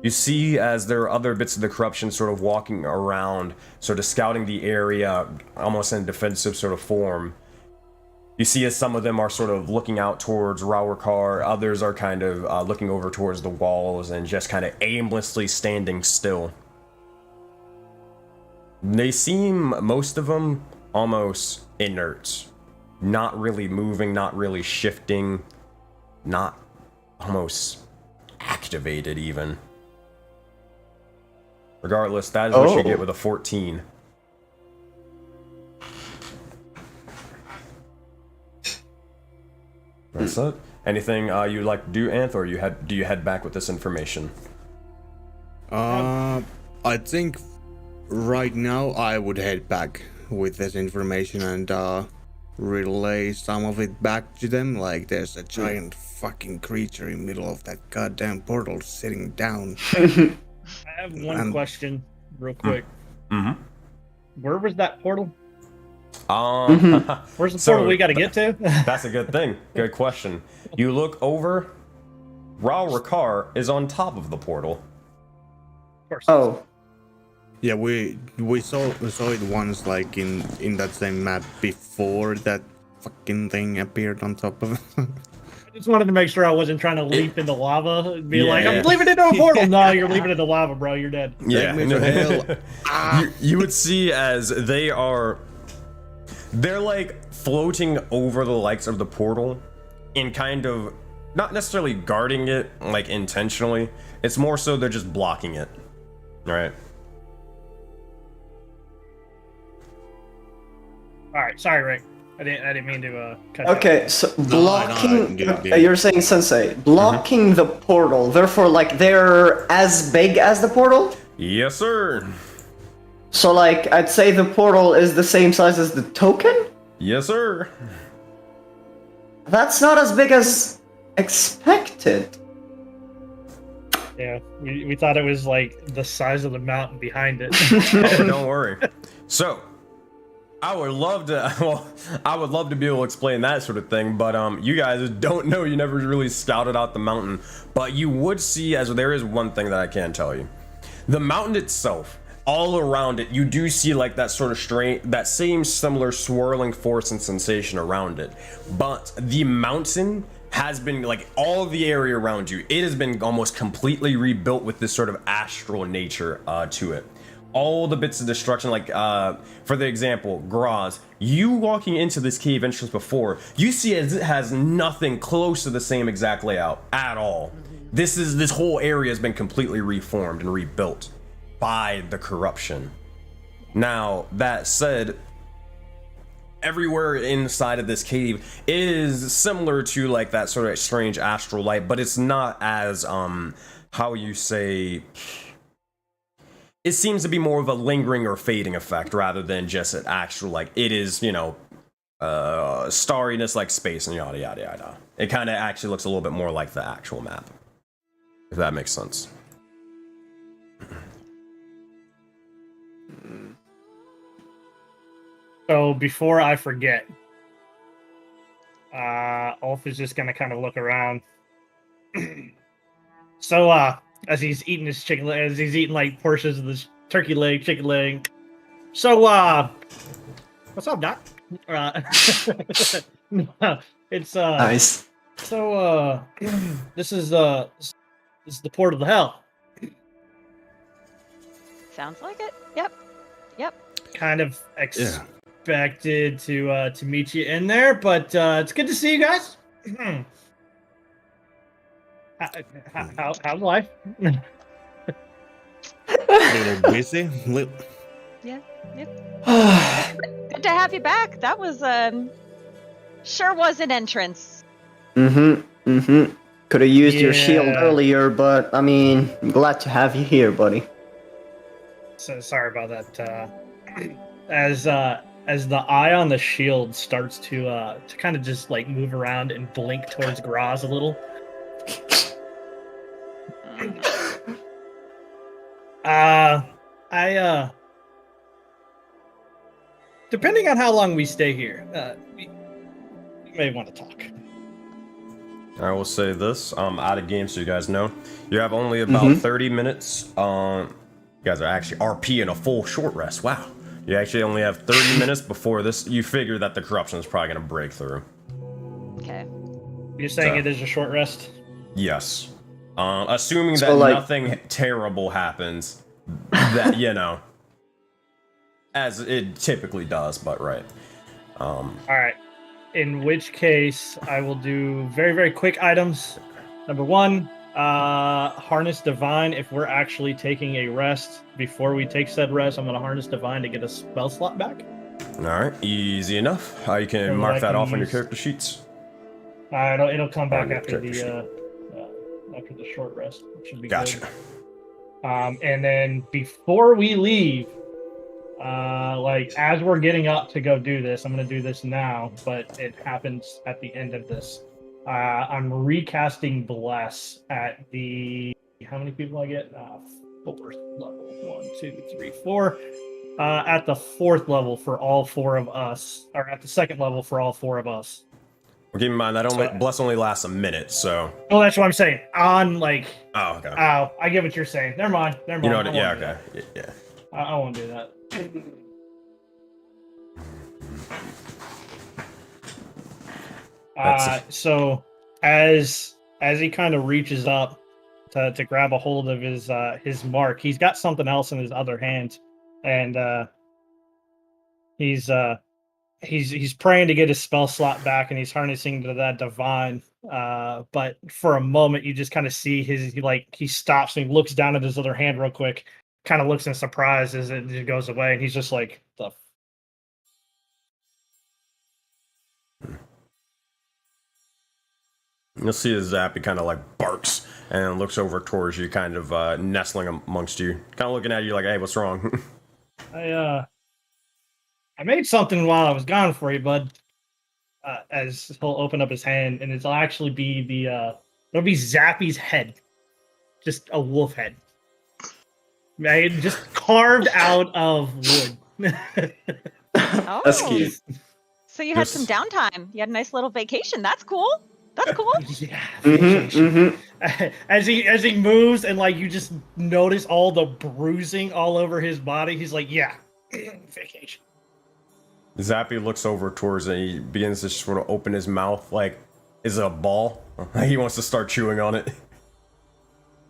you see as there are other bits of the corruption sort of walking around, sort of scouting the area almost in a defensive sort of form. You see as some of them are sort of looking out towards Auroraverse, others are kind of looking over towards the walls and just kind of aimlessly standing still. They seem, most of them, almost inert. Not really moving, not really shifting, not almost activated even. Regardless, that is what you get with a 14. That's it. Anything you'd like to do, Anth, or do you head back with this information? I think right now I would head back with this information and relay some of it back to them. Like there's a giant fucking creature in the middle of that goddamn portal sitting down. I have one question real quick. Mm-hmm. Where was that portal? Where's the portal we got to get to? That's a good thing. Good question. You look over, Auroraverse is on top of the portal. Of course. Oh. Yeah, we saw it once, like in that same map before that fucking thing appeared on top of it. I just wanted to make sure I wasn't trying to leap into lava and be like, Yeah. I'm leaping into a portal. No, you're leaping into lava, bro. You're dead. Yeah, Take me to hell. you would see as they're like floating over the likes of the portal and kind of not necessarily guarding it like intentionally. It's more so they're just blocking it. Right. All right, sorry, Rick. I didn't mean to cut you Okay, off. so blocking. good. You're saying, Sensei, blocking the portal. Therefore, like they're as big as the portal. Yes, sir. So, like, I'd say the portal is the same size as the token. Yes, sir. That's not as big as expected. Yeah, we thought it was like the size of the mountain behind it. Oh, don't worry. So, I would love to be able to explain that sort of thing, but you guys don't know. You never really scouted out the mountain, but you would see, as there is one thing that I can tell you, the mountain itself. All around it, you do see like that sort of that same similar swirling force and sensation around it. But the mountain has been, like, all of the area around you, it has been almost completely rebuilt with this sort of astral nature to it. all the bits of destruction, like for the example, Graz, you walking into this cave entrance before, you see it has nothing close to the same exact layout at all. This whole area has been completely reformed and rebuilt by the corruption. Now, that said, everywhere inside of this cave is similar to like that sort of strange astral light, but it's not as how you say, it seems to be more of a lingering or fading effect rather than just an actual, like, it is, you know, starriness like space and yada yada yada. It kind of actually looks a little bit more like the actual map, if that makes sense. So before I forget, Ulf is just gonna kind of look around. So as he's eating his chicken, as he's eating like portions of this turkey leg, chicken leg. So what's up, Doc? It's Nice. So this is the port of the hell. Sounds like it. Yep. Kind of expected to meet you in there, but it's good to see you guys. How's life? A little busy. Yeah. Yep. Good to have you back. That was sure was an entrance. Could have used your shield Yeah. earlier, but I mean, I'm glad to have you here, buddy. So sorry about that. As the eye on the shield starts to kind of just like move around and blink towards Graz a little. Depending on how long we stay here, we may want to talk. I will say this, out of game, so you guys know, you have only about 30 minutes. You guys are actually RPing a full short rest. Wow. You actually only have 30 minutes before this. You figure that the corruption is probably going to break through. Okay. You're saying So- it is a short rest? Yes. Assuming So, that like- nothing terrible happens, that, you know, as it typically does, but right. All right. In which case, I will do very, very quick items. Number one, harness divine. If we're actually taking a rest before we take said rest, I'm going to harness divine to get a spell slot back. All right, easy enough. You can So mark I that can off on your use- character sheets. It'll come back On your after character after the short rest. It should be Gotcha. good. And then before we leave, like as we're getting up to go do this, I'm going to do this now, but it happens at the end of this. I'm recasting Bless at the, how many people I get? 4th level. 1, 2, 3, 4. At the 4th level for all 4 of us, or at the 2nd level for all 4 of us. Well, keep in mind that bless only lasts a minute, so. Oh, that's what I'm saying. On like, Oh, okay. oh, I get what you're saying. Never mind. You know what? I Yeah, won't do okay. that. Yeah. I won't do that. So as he kind of reaches up to grab a hold of his mark, he's got something else in his other hand, and he's praying to get his spell slot back, and he's harnessing to that divine. But for a moment, you just kind of see he stops and he looks down at his other hand real quick, kind of looks in surprise as it goes away, and he's just like, the. You'll see the Zappy kind of like barks and looks over towards you, kind of nestling amongst you, kind of looking at you like, "Hey, what's wrong?" I made something while I was gone for you, bud. As he'll open up his hand, and it'll actually be it'll be Zappy's head, just a wolf head, right? Just carved out of wood. Oh, That's cute. So you had Yes. some downtime. You had a nice little vacation. That's cool. That's cool. Yeah. As he moves, and like you just notice all the bruising all over his body. He's like, yeah, vacation. Zappy looks over towards it and he begins to sort of open his mouth like, is it a ball? He wants to start chewing on it.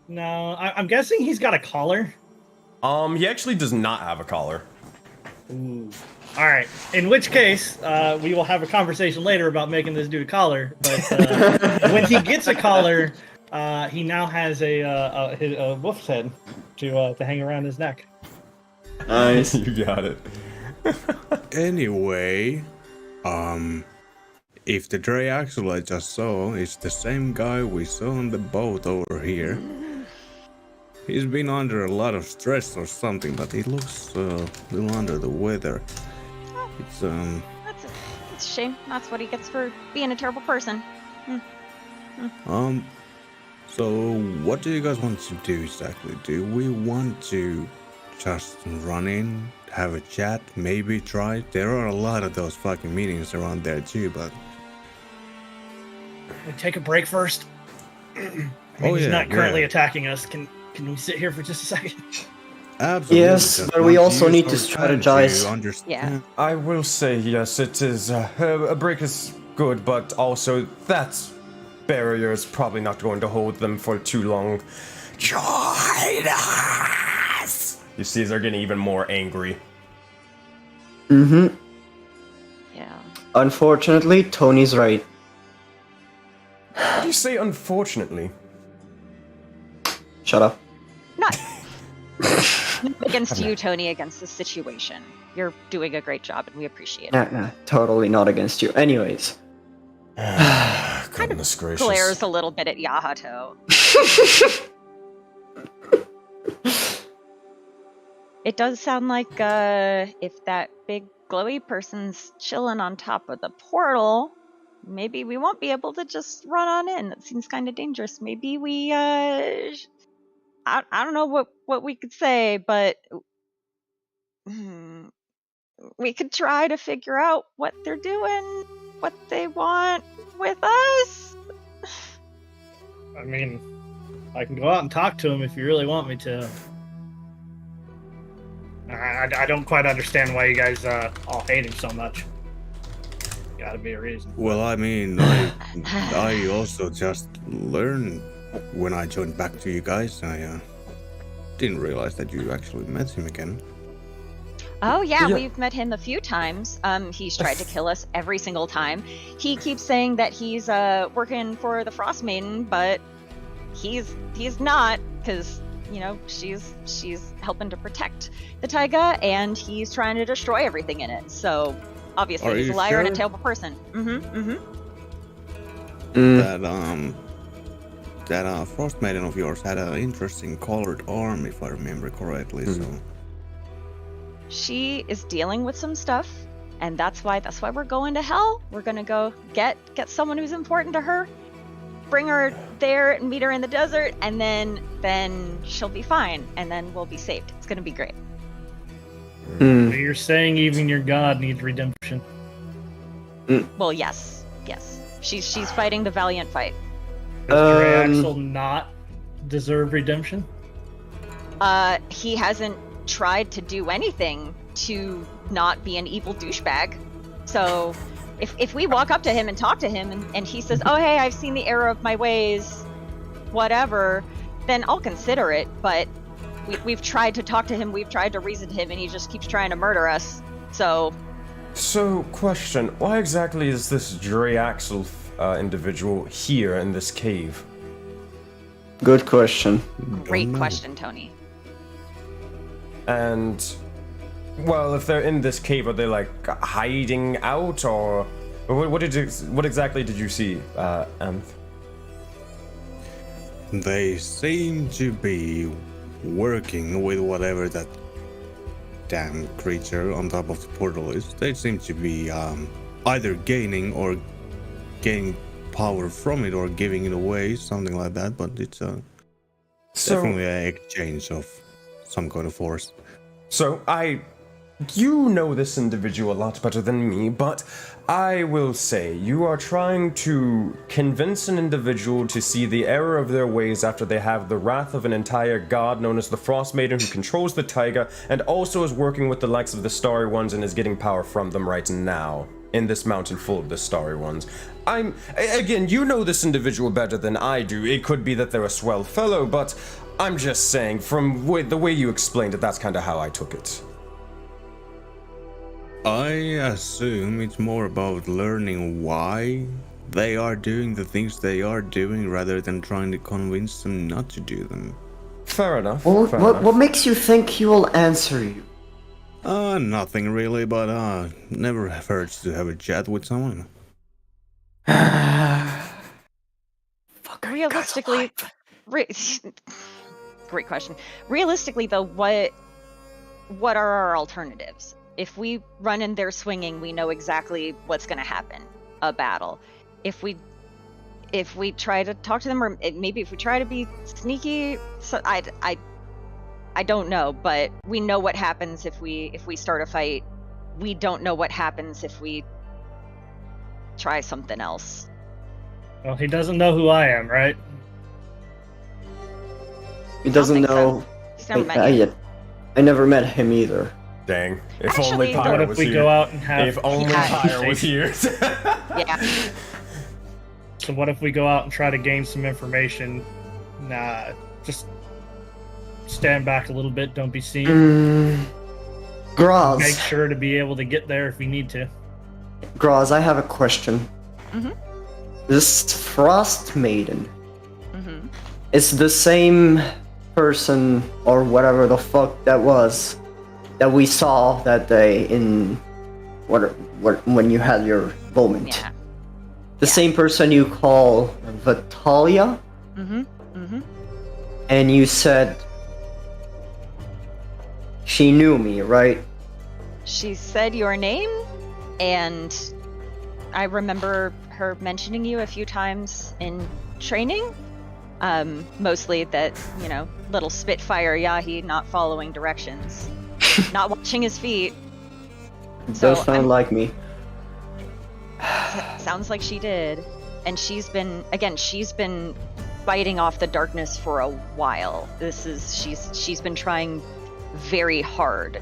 No, I'm guessing he's got a collar. He actually does not have a collar. Ooh. All right. In which case, we will have a conversation later about making this dude a collar. But when he gets a collar, he now has a wolf's head to hang around his neck. Nice. You got it. Anyway, if the Draxel I just saw is the same guy we saw on the boat over here, he's been under a lot of stress or something, but he looks a little under the weather. It's It's a shame. That's what he gets for being a terrible person. So what do you guys want to do exactly? Do we want to just run in, have a chat, maybe try? There are a lot of those fucking meetings around there too, but... We take a break first. He's not currently attacking us. Can we sit here for just a second? Absolutely. Yes, but we also need to strategize. Yeah. I will say, yes, it is, a break is good, but also that barrier is probably not going to hold them for too long. Join us! You see, they're getting even more angry. Mm-hmm. Yeah. Unfortunately, Tony's right. What do you say, unfortunately? Shut up. Not against you, Tony, against the situation. You're doing a great job, and we appreciate it. Nah, totally not against you. Anyways. Goodness gracious. Glares a little bit at Yahato. It does sound like if that big glowy person's chilling on top of the portal, maybe we won't be able to just run on in. It seems kind of dangerous. Maybe we I don't know what we could say, but we could try to figure out what they're doing, what they want with us. I mean, I can go out and talk to him if you really want me to. I don't quite understand why you guys all hate him so much. Gotta be a reason. Well, I mean, I also just learned when I joined back to you guys. I didn't realize that you actually met him again. Oh yeah, we've met him a few times. He's tried to kill us every single time. He keeps saying that he's working for the Frost Maiden, but he's not, because she's helping to protect the taiga, and he's trying to destroy everything in it. So obviously he's a liar and a terrible person. That Frost Maiden of yours had an interesting colored arm, if I remember correctly. So she is dealing with some stuff, and that's why we're going to Hell. We're gonna go get someone who's important to her, bring her there and meet her in the desert, and then she'll be fine, and then we'll be saved. It's gonna be great. So you're saying even your god needs redemption? Well, yes. She's fighting the valiant fight. Does Draxel not deserve redemption? He hasn't tried to do anything to not be an evil douchebag. So if we walk up to him and talk to him and he says, oh hey, I've seen the error of my ways, whatever, then I'll consider it. But we've tried to talk to him, we've tried to reason to him, and he just keeps trying to murder us. So question, why exactly is this Draxel individual here in this cave? Good question. Great question, Tony. And, well, if they're in this cave, are they like hiding out, or what exactly did you see, Anth? They seem to be working with whatever that damn creature on top of the portal is. They seem to be either gaining power from it or giving it away, something like that, but it's definitely an exchange of some kind of force. So, you know this individual a lot better than me, but I will say you are trying to convince an individual to see the error of their ways after they have the wrath of an entire god known as the Frost Maiden, who controls the taiga and also is working with the likes of the Starry Ones and is getting power from them right now in this mountain full of the Starry Ones. Again, you know this individual better than I do. It could be that they're a swell fellow, but I'm just saying, from the way you explained it, that's kind of how I took it. I assume it's more about learning why they are doing the things they are doing rather than trying to convince them not to do them. Fair enough. What makes you think he will answer you? Nothing really, but never hurts to have a chat with someone. Fuck, are Realistically, great question. Realistically, though, what are our alternatives? If we run in there swinging, we know exactly what's going to happen. A battle. If we try to talk to them, or maybe if we try to be sneaky, so I don't know, but we know what happens if we start a fight. We don't know what happens if we try something else. Well, he doesn't know who I am, right? He doesn't know. He's never met you. I never met him either. Dang. If Actually, only What Pyre if was we here. go out and have... If only Pyre was here. Yeah. So what if we go out and try to gain some information? Nah, just stand back a little bit, don't be seen. Graz. Make sure to be able to get there if we need to. Graz, I have a question. Mhm. This Frost Maiden Mhm. is the same person or whatever the fuck that was that we saw that day in when you had your moment. Yeah. The same person you call Vitalia, Mhm. Mhm. and you said she knew me, right? She said your name, and I remember her mentioning you a few times in training. Mostly that, little Spitfire Yahi not following directions, not watching his feet. So Does sound like me. sounds like she did. And she's been fighting off the darkness for a while. She's been trying very hard.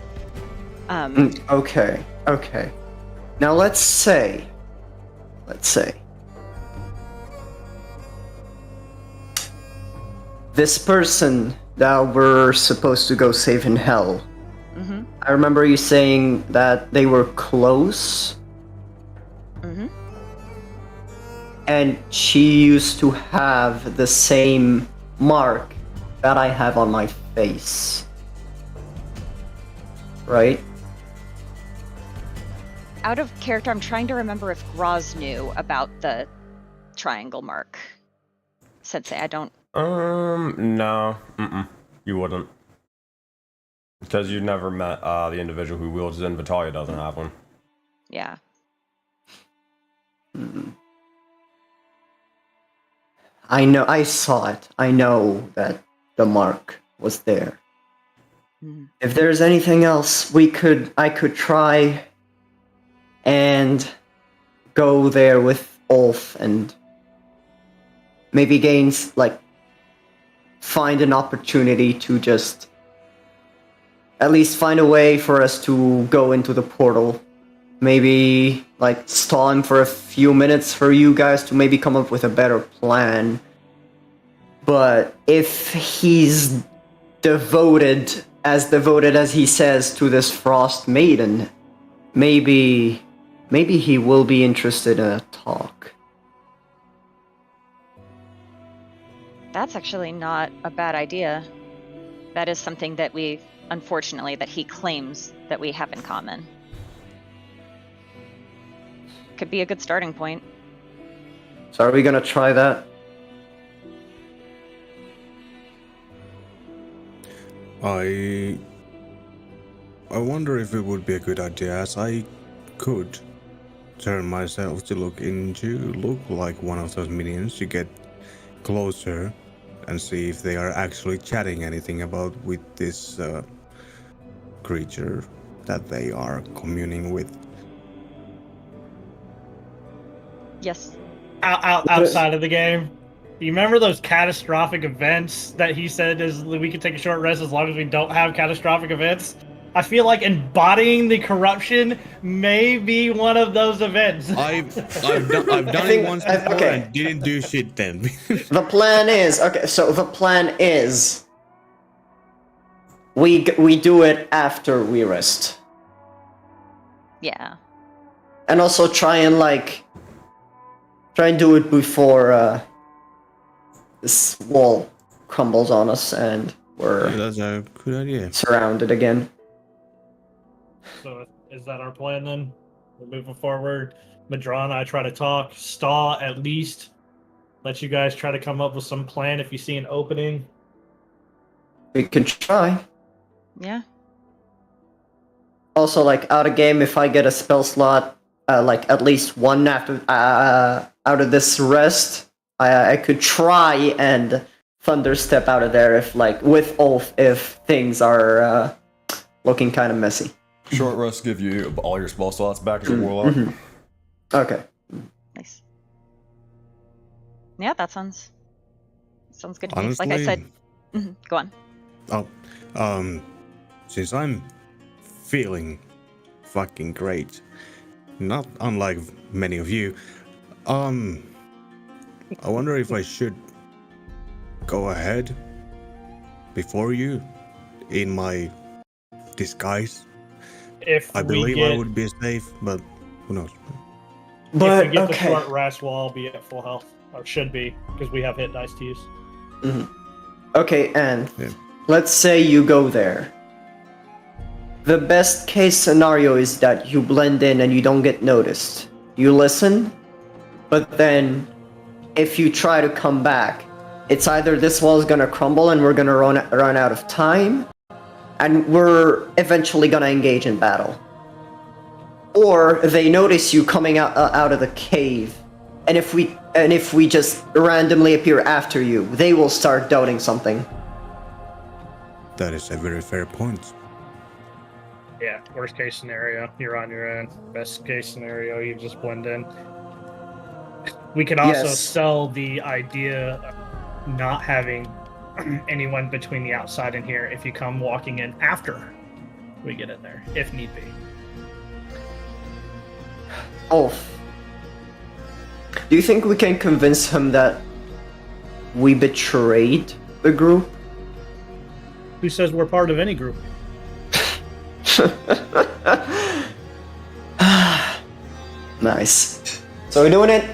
Okay. Now let's say this person that we're supposed to go save in hell. Mm-hmm. I remember you saying that they were close. Mm-hmm. And she used to have the same mark that I have on my face. Right? Out of character, I'm trying to remember if Graz knew about the triangle mark. Sensei, I don't... No. You wouldn't. Because you never met the individual who wields it, and Vitalia doesn't have one. Yeah. I know, I saw it. I know that the mark was there. Mm. If there's anything else I could try and go there with Ulf and maybe find an opportunity to just at least find a way for us to go into the portal. Maybe stall him for a few minutes for you guys to maybe come up with a better plan. But if he's devoted as he says to this Frost Maiden, maybe he will be interested in a talk. That's actually not a bad idea. That is something that that he claims that we have in common. Could be a good starting point. So are we gonna try that? I wonder if it would be a good idea, as I could turn myself to look like one of those minions to get closer and see if they are actually chatting anything about with this creature that they are communing with. Yes. Outside of the game, you remember those catastrophic events that he said we could take a short rest as long as we don't have catastrophic events? I feel like embodying the corruption may be one of those events. I've done it once before and didn't do shit then. The plan is we do it after we rest. Yeah. And also try and do it before this wall crumbles on us and we're That's a good idea. surrounded again. So is that our plan then? We're moving forward. Madron and I try to talk. Staw at least. Let you guys try to come up with some plan if you see an opening. We can try. Yeah. Also, like, out of game, if I get a spell slot, like, at least one after out of this rest, I could try and thunder step out of there if, like, with Ulf, if things are looking kind of messy. Short rest give you all your spell slots back as a warlock. Okay. Nice. Yeah, that sounds good to me. Like I said, go on. Since I'm feeling fucking great, not unlike many of you, I wonder if I should go ahead before you in my disguise. If I we believe get, I would be safe, but who knows? But, if we get okay. the short rest, we'll all be at full health. Or should be, because we have hit dice to use. Okay, and Yeah. let's say you go there. The best case scenario is that you blend in and you don't get noticed. You listen, but then if you try to come back, it's either this wall is gonna crumble and we're gonna run out of time, and we're eventually gonna engage in battle. Or they notice you coming out of the cave, and if we just randomly appear after you, they will start doubting something. That is a very fair point. Yeah, worst case scenario, you're on your own. Best case scenario, you just blend in. We could also Yes. sell the idea of not having anyone between the outside and here if you come walking in after we get in there, if need be. Ulf, do you think we can convince him that we betrayed the group? Who says we're part of any group? Nice. So we're doing it?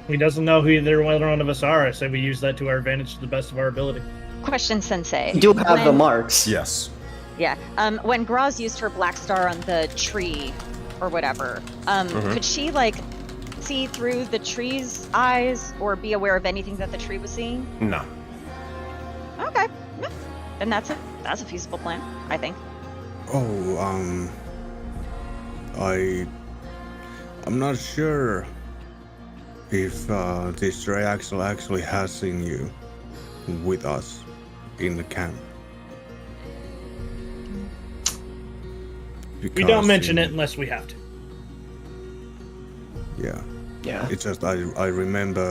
He doesn't know who either one of us are. I say we use that to our advantage to the best of our ability. Question, Sensei. We do have the When- marks. Yes. Yeah. When Graz used her black star on the tree, or whatever, could she like see through the tree's eyes or be aware of anything that the tree was seeing? No. Okay. Yeah. Then that's a feasible plan, I think. Oh, I'm not sure if this Reaxel actually has seen you with us in the camp. We Because don't mention it unless we have to. Yeah, Yeah. it's just I remember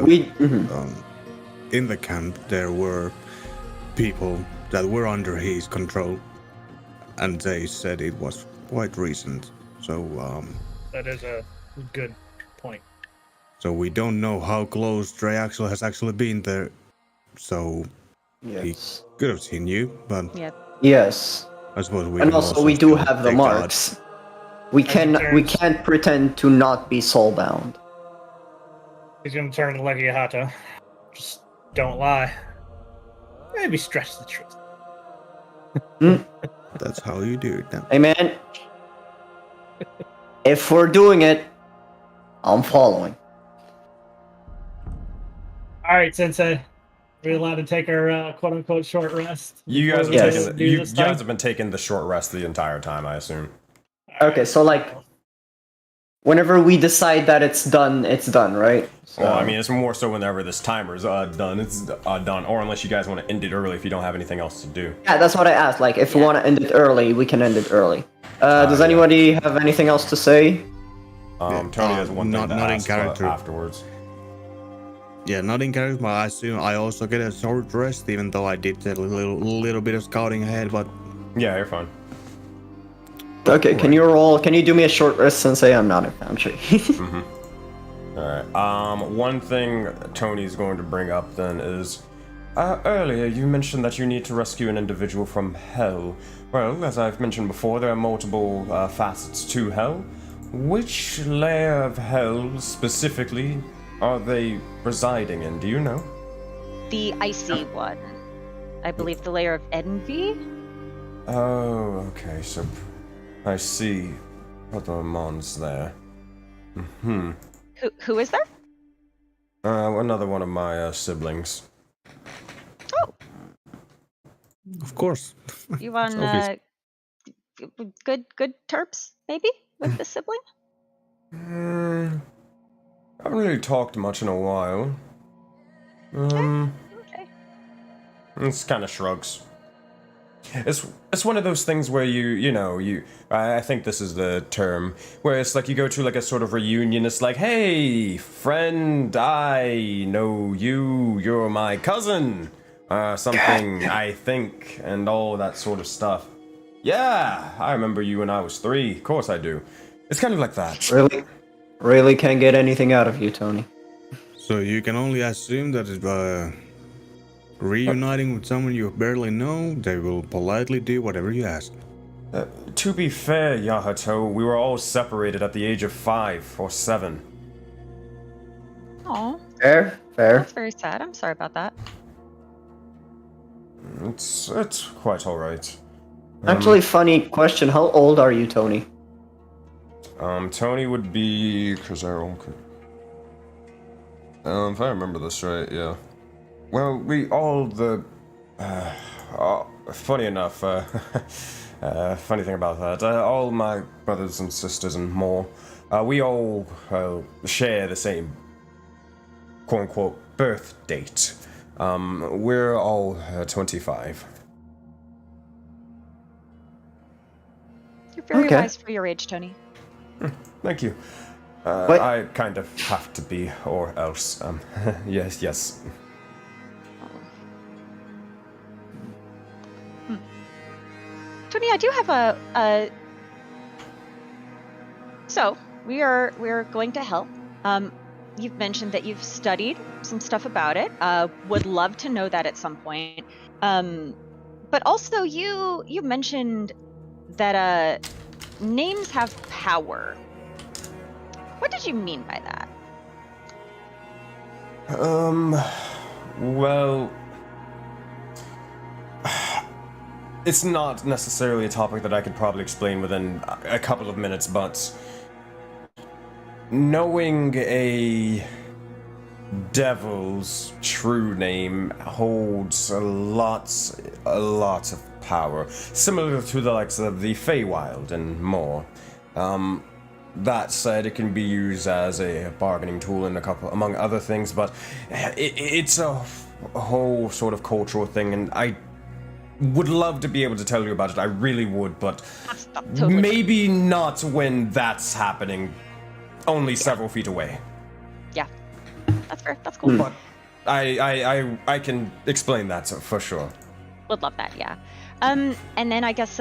in the camp there were people that were under his control, and they said it was quite recent. So That is a good point. so we don't know how close Reaxel has actually been there. So Yes. could have seen you, but Yeah. Yes. I suppose we And can also we do still have the take marks. We can't pretend to not be soulbound. He's gonna turn to Lucky Hata. Just don't lie. Maybe stretch the truth. That's how you do it now. Hey man, if we're doing it, I'm following. Alright, Sensei. Are we allowed to take our quote unquote short rest? You guys, before have we Yes. taken do you this guys thing? have been taking the short rest the entire time, I assume. Okay, so like, whenever we decide that it's done, right? So, Well, I mean, it's more so whenever this timer's done, it's done. Or unless you guys want to end it early if you don't have anything else to do. yeah, that's what I asked. Like, if we Yeah. want to end it early, we can end it early. Does yeah. anybody have anything else to say? Tony has one thing to not in ask character. afterwards. Yeah, not in character, but I assume I also get a short rest, even though I did a little bit of scouting ahead. But Yeah, you're fine. Okay, can you do me a short rest, Sensei? I'm not in Foundry. Alright. One thing Tony's going to bring up then is Earlier you mentioned that you need to rescue an individual from Hell. Well, as I've mentioned before, there are multiple facets to Hell. Which layer of Hell specifically are they residing in? Do you know? The icy one. I believe the layer of envy? Oh, okay, so I see other mons there. Who is there? Another one of my siblings. Oh, Of course. you on obvious. good terps, maybe, with the sibling? I haven't really talked much in a while. Okay. It's kind of shrugs. It's one of those things where I think this is the term, where it's like you go to like a sort of reunion, it's like, hey, friend, I know you're my cousin, something, I think, and all that sort of stuff. Yeah, I remember you when I was 3, of course I do. It's kind of like that. Really can't get anything out of you, Tony. So you can only assume that reuniting with someone you barely know, they will politely do whatever you ask. To be fair, Yahato, we were all separated at the age of 5 or 7. Oh, Fair. that's very sad. I'm sorry about that. It's quite alright. Actually, funny question. How old are you, Tony? Tony would be... if I remember this right, yeah. Well, we all funny enough, funny thing about that, all my brothers and sisters and more, we all share the same quote-unquote birth date. We're all 25. You're very Okay. wise for your age, Tony. Thank you. What? I kind of have to be, or else. Yes. Tony, I do have a. So we're going to Hell. You've mentioned that you've studied some stuff about it. Would love to know that at some point. But also you mentioned that names have power. What did you mean by that? Well, it's not necessarily a topic that I could probably explain within a couple of minutes, but knowing a devil's true name holds a lot of power, similar to the likes of the Feywild and more. That said, it can be used as a bargaining tool in among other things, but it's a whole sort of cultural thing, and I would love to be able to tell you about it. I really would, but Totally. maybe not when that's happening, only several feet away. Yeah, that's fair. That's cool. But I can explain that for sure. Would love that. Yeah. And then I guess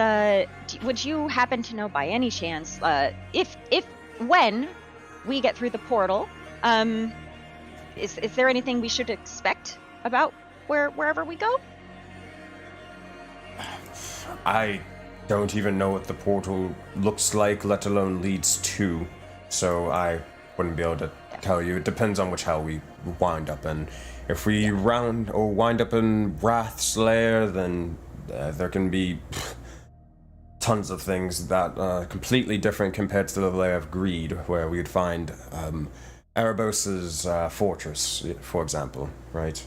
would you happen to know by any chance if when we get through the portal, is there anything we should expect about wherever we go? I don't even know what the portal looks like, let alone leads to, so I wouldn't be able to tell you. It depends on which hell we wind up in. If we wind up in Wrath's lair, then there can be tons of things that are completely different compared to the lair of Greed, where we'd find Erebos's fortress, for example, right?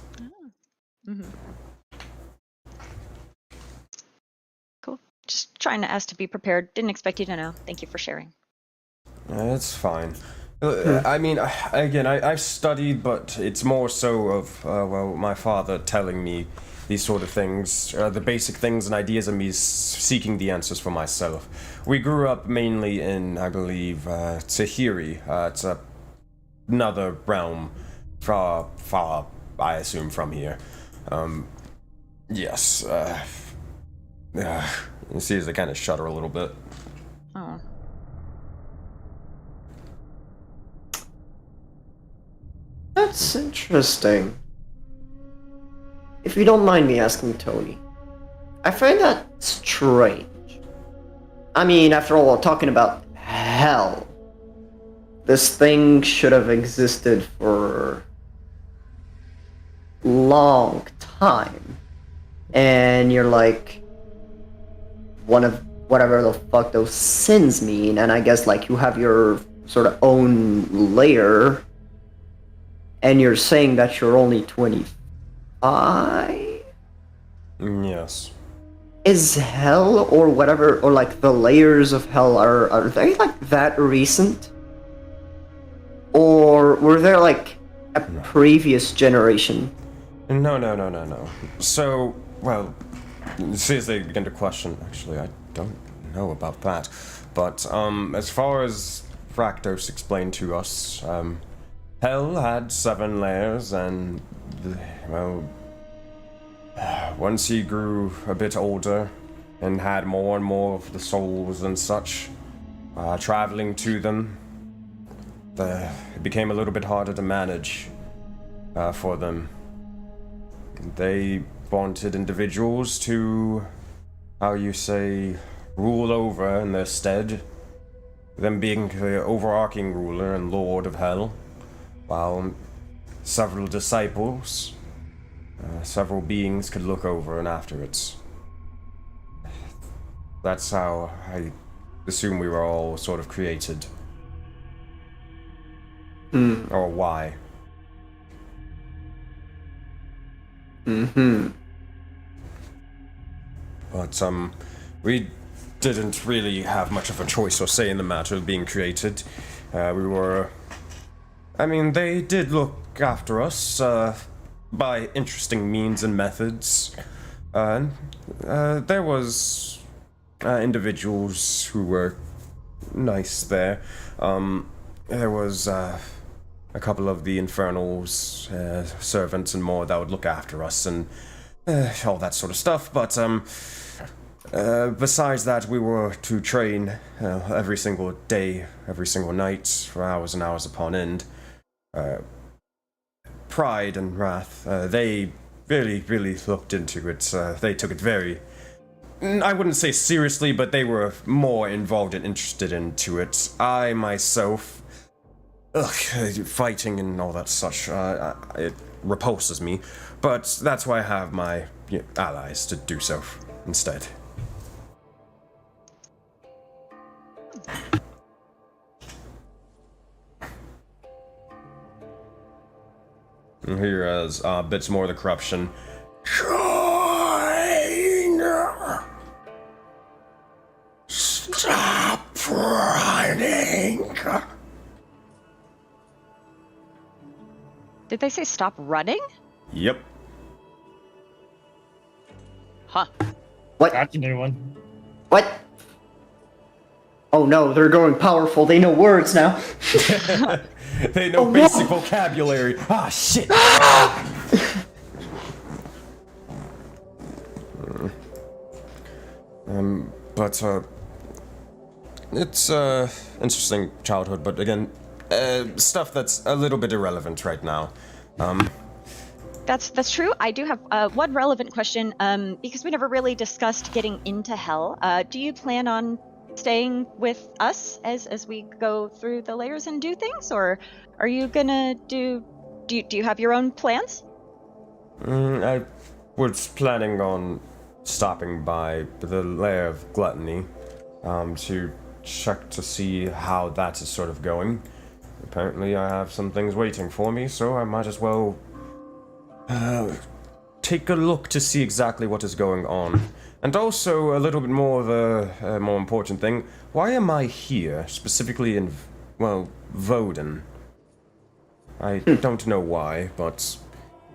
Mm-hmm. Cool. Just trying to ask to be prepared. Didn't expect you to know. Thank you for sharing. It's fine. I mean, again, I've studied, but it's more so of, my father telling me these sort of things, the basic things and ideas, and me seeking the answers for myself. We grew up mainly in, I believe, Tahiri. It's another realm far, I assume, from here. Yes. You see as I kind of shudder a little bit. Oh. That's interesting. if you don't mind me asking, Tony, I find that strange. I mean, after all, we're talking about hell. This thing should have existed for long time. And you're like one of whatever the fuck those sins mean, and I guess like you have your sort of own layer, and you're saying that you're only 25? Yes. Is hell or whatever, or like the layers of hell, are they like that recent? Or were there like a previous generation? No. So, well, see as they begin to question, actually, I don't know about that. But, as far as Fractos explained to us, Hell had 7 layers, and, well, once he grew a bit older and had more and more of the souls and such traveling to them, it became a little bit harder to manage for them. They wanted individuals to, how you say, rule over in their stead, them being the overarching ruler and lord of hell, while several disciples, several beings could look over and after it. That's how I assume we were all sort of created. Or why. But, we didn't really have much of a choice or say in the matter of being created. They did look after us, by interesting means and methods. There was, individuals who were nice there. There was, a couple of the Infernals, servants and more that would look after us and all that sort of stuff, but besides that, we were to train every single day, every single night, for hours and hours upon end. Pride and Wrath, they really looked into it. They took it very, I wouldn't say seriously, but they were more involved and interested into it. I myself, fighting and all that such, it repulses me, but that's why I have my allies to do so instead. And here is bits more of the corruption. China! Stop running! Did they say stop running? Yep. Huh. What? That's a new one. What? Oh no, they're going powerful. They know words now. They know basic vocabulary. Ah, shit. It's interesting childhood, but again, stuff that's a little bit irrelevant right now. That's true. I do have one relevant question, because we never really discussed getting into hell. Do you plan on staying with us as we go through the layers and do things, or are you gonna do you have your own plans? I was planning on stopping by the lair of gluttony to check to see how that is sort of going. Apparently I have some things waiting for me, so I might as well take a look to see exactly what is going on. And also, a little bit more of a more important thing, why am I here, specifically in, well, Voden? I don't know why, but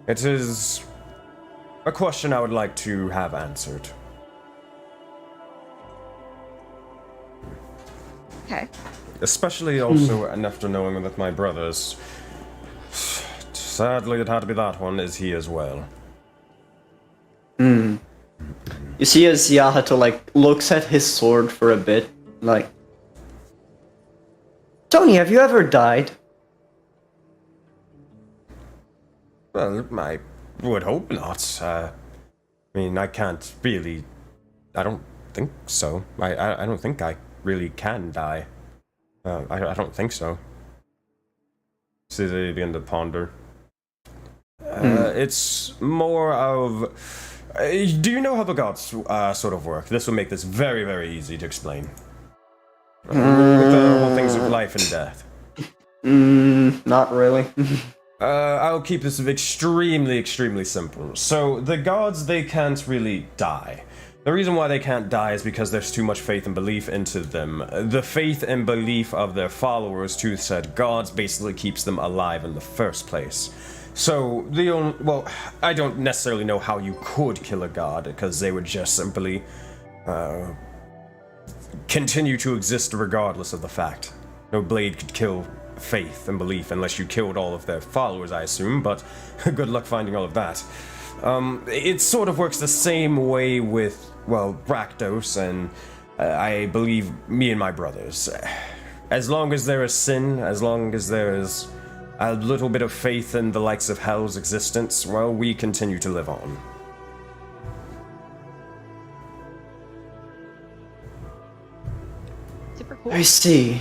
it is a question I would like to have answered. Okay. Especially also after knowing that my brothers, sadly it had to be that one, is he as well. You see as Yahato, like, looks at his sword for a bit, like... Tony, have you ever died? Well, my would hope not. I mean, I can't really. I don't think so. I don't think I really can die. I don't think so. So they begin to ponder. It's more of. Do you know how the gods sort of work? This will make this very, very easy to explain. With the whole things of life and death. Not really. I'll keep this extremely, extremely simple. So, the gods, they can't really die. The reason why they can't die is because there's too much faith and belief into them. The faith and belief of their followers to said gods basically keeps them alive in the first place. So, well, I don't necessarily know how you could kill a god, because they would just simply continue to exist regardless of the fact. No blade could kill faith and belief unless you killed all of their followers, I assume, but good luck finding all of that. It sort of works the same way with, well, Rakdos and I believe me and my brothers. As long as there is sin, as long as there is a little bit of faith in the likes of Hell's existence, well, we continue to live on. Super cool. I see.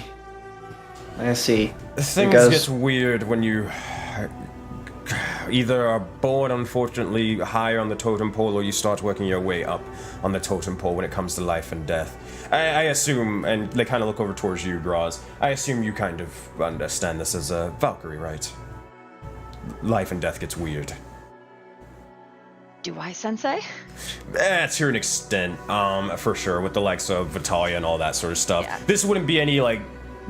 Things get weird when you either are born, unfortunately, higher on the totem pole, or you start working your way up on the totem pole when it comes to life and death. I assume, and they kind of look over towards you, Graz, I assume you kind of understand this as a Valkyrie, right? Life and death gets weird. Do I, Sensei? To an extent, for sure, with the likes of Vitalia and all that sort of stuff. Yeah. This wouldn't be any, like,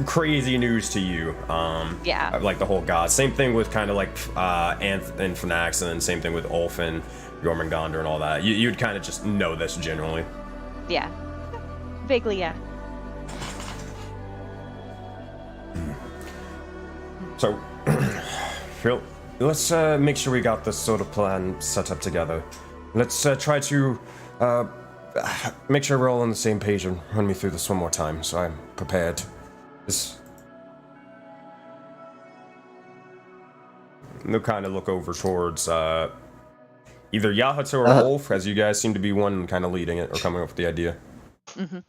crazy news to you. Yeah. Like the whole god. Same thing with kind of like Anth and Phonax, and then same thing with Ulfin, Jormungandr, and all that. You'd kind of just know this generally. Yeah. Vaguely, yeah. So, Phil, let's make sure we got this sort of plan set up together. Let's try to make sure we're all on the same page and run me through this one more time so I'm prepared. They'll kind of look over towards either Yahato or Ulf, as you guys seem to be one kind of leading it or coming up with the idea. Mm-hmm.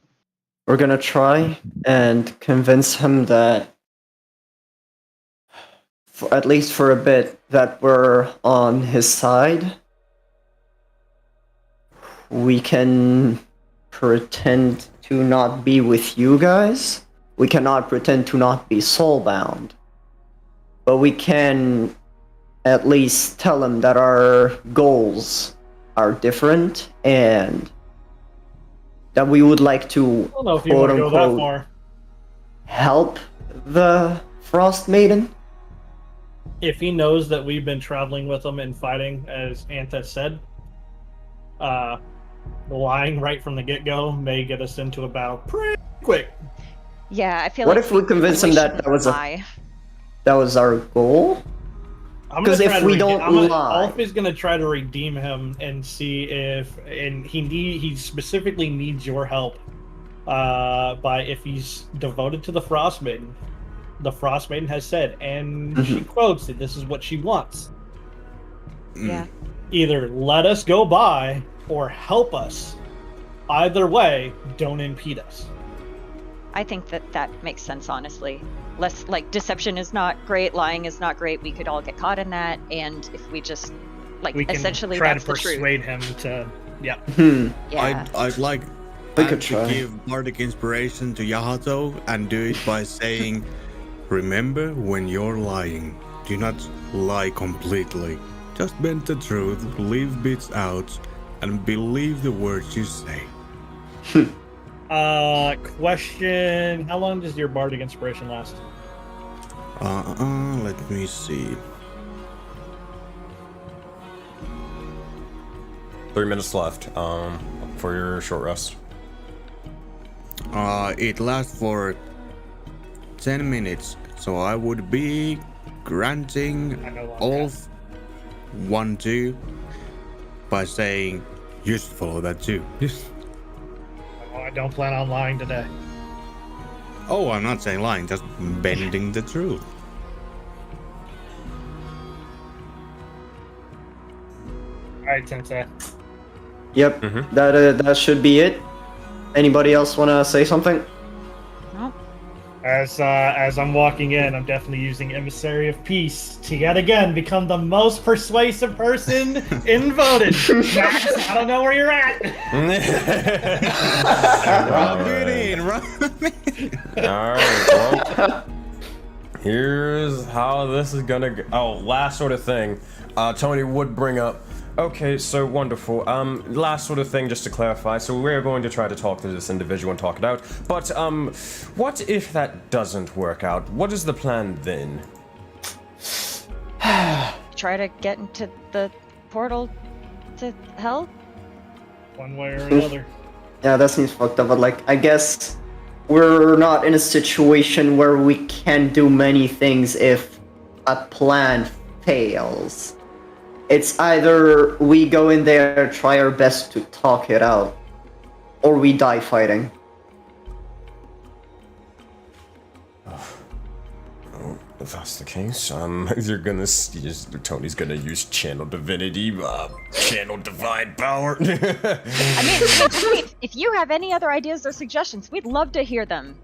We're gonna try and convince him that, at least for a bit, that we're on his side. We can pretend to not be with you guys. We cannot pretend to not be soulbound. But we can at least tell him that our goals are different and that we would like to, I don't know if you want to go that far. help the Frost Maiden. If he knows that we've been traveling with him and fighting, as Antha said, lying right from the get-go may get us into a battle pretty quick. Yeah, I feel What like if we convince him that that was our goal? Because if we don't lie, Ulf is gonna try to redeem him and see if, and he specifically needs your help. By if he's devoted to the Frost Maiden. The Frost Maiden has said, and she quotes that this is what she wants. Yeah. Either let us go by or help us. Either way, don't impede us. I think that makes sense, honestly. Less, like, deception is not great, lying is not great. We could all get caught in that, and if we just, like, We can essentially try that's to the truth. persuade him to, yeah. Yeah. I'd like We could to try. give bardic inspiration to Yahato and do it by saying, remember when you're lying, do not lie completely. Just bend the truth, leave bits out, and believe the words you say. Question, how long does your bardic inspiration last? Let me see. 3 minutes left for your short rest. It lasts for 10 minutes, so I would be granting I no longer Ulf 1-2 by saying, you should follow that too. I don't plan on lying today. Oh, I'm not saying lying, just bending the truth. Alright, Sensei. Yep, that should be it. Anybody else want to say something? Nope. As I'm walking in, I'm definitely using Emissary of Peace to yet again become the most persuasive person in voted. Max, I don't know where you're at. Rub it in, rub it in. Alright, well, here's how this is gonna go. Oh, last sort of thing. Tony would bring up. Okay, so wonderful. Last sort of thing, just to clarify. So we're going to try to talk to this individual and talk it out. But, what if that doesn't work out? What is the plan then? Try to get into the portal to hell? One way or another. Yeah, that seems fucked up, but like, I guess we're not in a situation where we can do many things if a plan fails. It's either we go in there, try our best to talk it out, or we die fighting. If that's the case, you're gonna Tony's gonna use channel divinity, channel divine power. I mean, if you have any other ideas or suggestions, we'd love to hear them.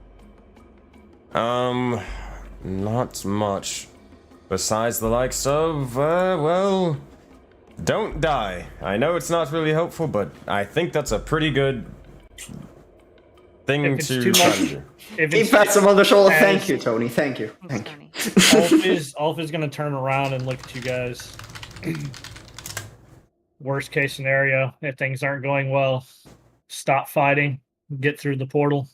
Not much. Besides the likes of, well, don't die. I know it's not really helpful, but I think that's a pretty good thing If it's to too try much- to do. If He it's pats him on the shoulder. as- Thank you, Tony. Thank you. Thanks, Thank you. Tony. Ulf is gonna turn around and look at you guys. Worst case scenario, if things aren't going well, stop fighting, get through the portal.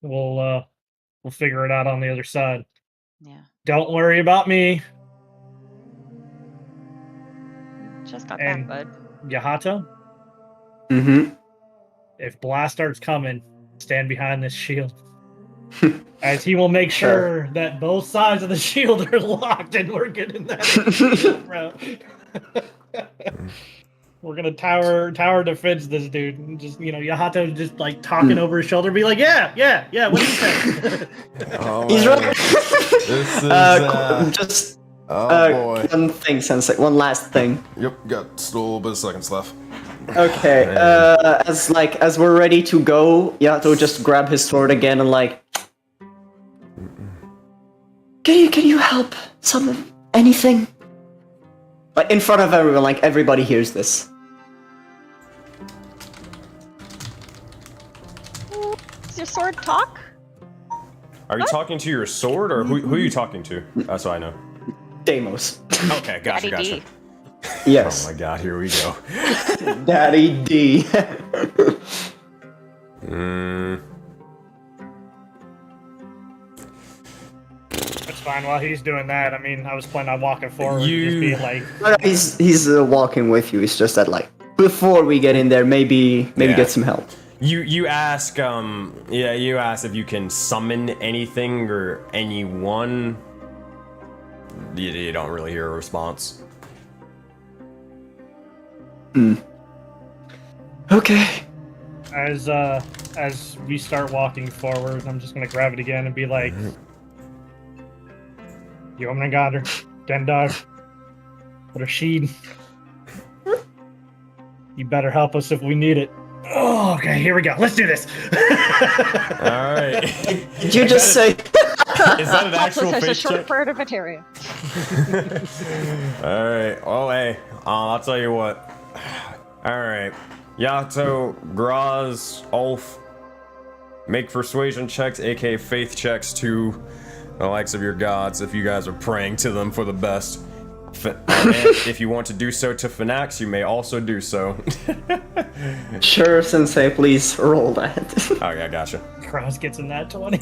We'll figure it out on the other side. Yeah. Don't worry about me, Just got And- back, bud. Yahato. Mm-hmm. If blast starts coming, stand behind this shield. As he will make sure that both sides of the shield are locked and we're getting that bro. We're gonna tower defense this dude. And just Yahato just like talking over his shoulder, be like, yeah, what do you say? Oh, He's man. right. This is, Just oh boy. one thing, Sensei. One last thing. Yep, got still a little bit of seconds left. Okay. As we're ready to go, Yato just grab his sword again and like. Can you help? Anything? Like in front of everyone, like everybody hears this. Does your sword talk? Are you talking to your sword, or who are you talking to? So I know. Deimos. Okay, gotcha, Daddy gotcha. D. Yes. Oh my god, here we go. Daddy D. That's fine. While he's doing that, I mean, I was planning on walking forward, and just being like, No, he's walking with you. It's just that like before we get in there, maybe Yeah. get some help. You ask, you ask if you can summon anything or anyone. You don't really hear a response. Okay. as we start walking forward, I'm just gonna grab it again and be like, Yomnagadr, Dendar, Rashid, you better help us if we need it. Oh, okay, here we go. Let's do this. Alright. Did you just say? Is that an actual Also says a fake short check? prayer to Materia. Alright, well, hey, I'll tell you what. Alright. Yato, Graz, Ulf, make persuasion checks, aka faith checks to the likes of your gods if you guys are praying to them for the best. And if you want to do so to Finax, you may also do so. Sure, Sensei, please roll that. Okay, gotcha. Cross gets in that 20.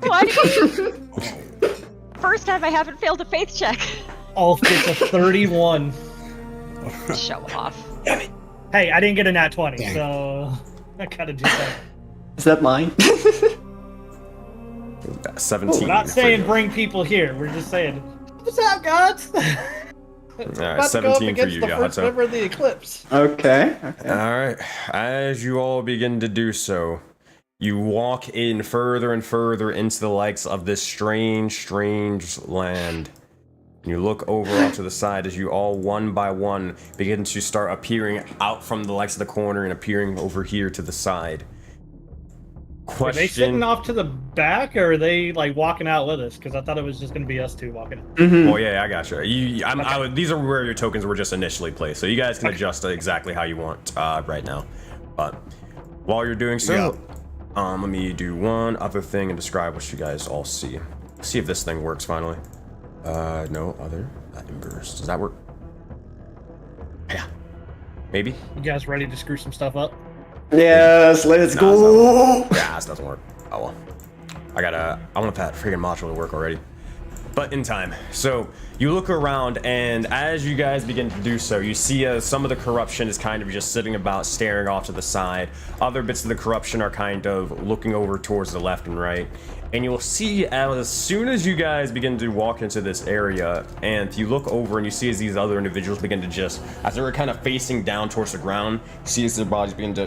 What? First time I haven't failed a faith check. Ulf gets a 31. Show off. Hey, I didn't get a nat 20, so I gotta do that. Is that mine? 17. We're not for saying you. bring people here. We're just saying, what's up, gods? Alright, 17 for you, Yato. member of the eclipse. Okay. Alright, as you all begin to do so, you walk in further and further into the likes of this strange, strange land. You look over off to the side as you all, one by one, begin to start appearing out from the lights of the corner and appearing over here to the side. Are they sitting off to the back, or are they like walking out with us? Because I thought it was just going to be us two walking out. Oh yeah, I got you. These are where your tokens were just initially placed, so you guys can adjust exactly how you want right now. But while you're doing so, let me do one other thing and describe what you guys all see. See if this thing works finally. No other embers. Does that work? Yeah. Maybe. You guys ready to screw some stuff up? Yes, let's go. Yeah, this doesn't work. Oh well. I want that freaking module to work already. But in time. So you look around, and as you guys begin to do so, you see some of the corruption is kind of just sitting about, staring off to the side. Other bits of the corruption are kind of looking over towards the left and right. And you'll see as soon as you guys begin to walk into this area, and you look over and you see as these other individuals begin to just, as they're kind of facing down towards the ground, you see as their bodies begin to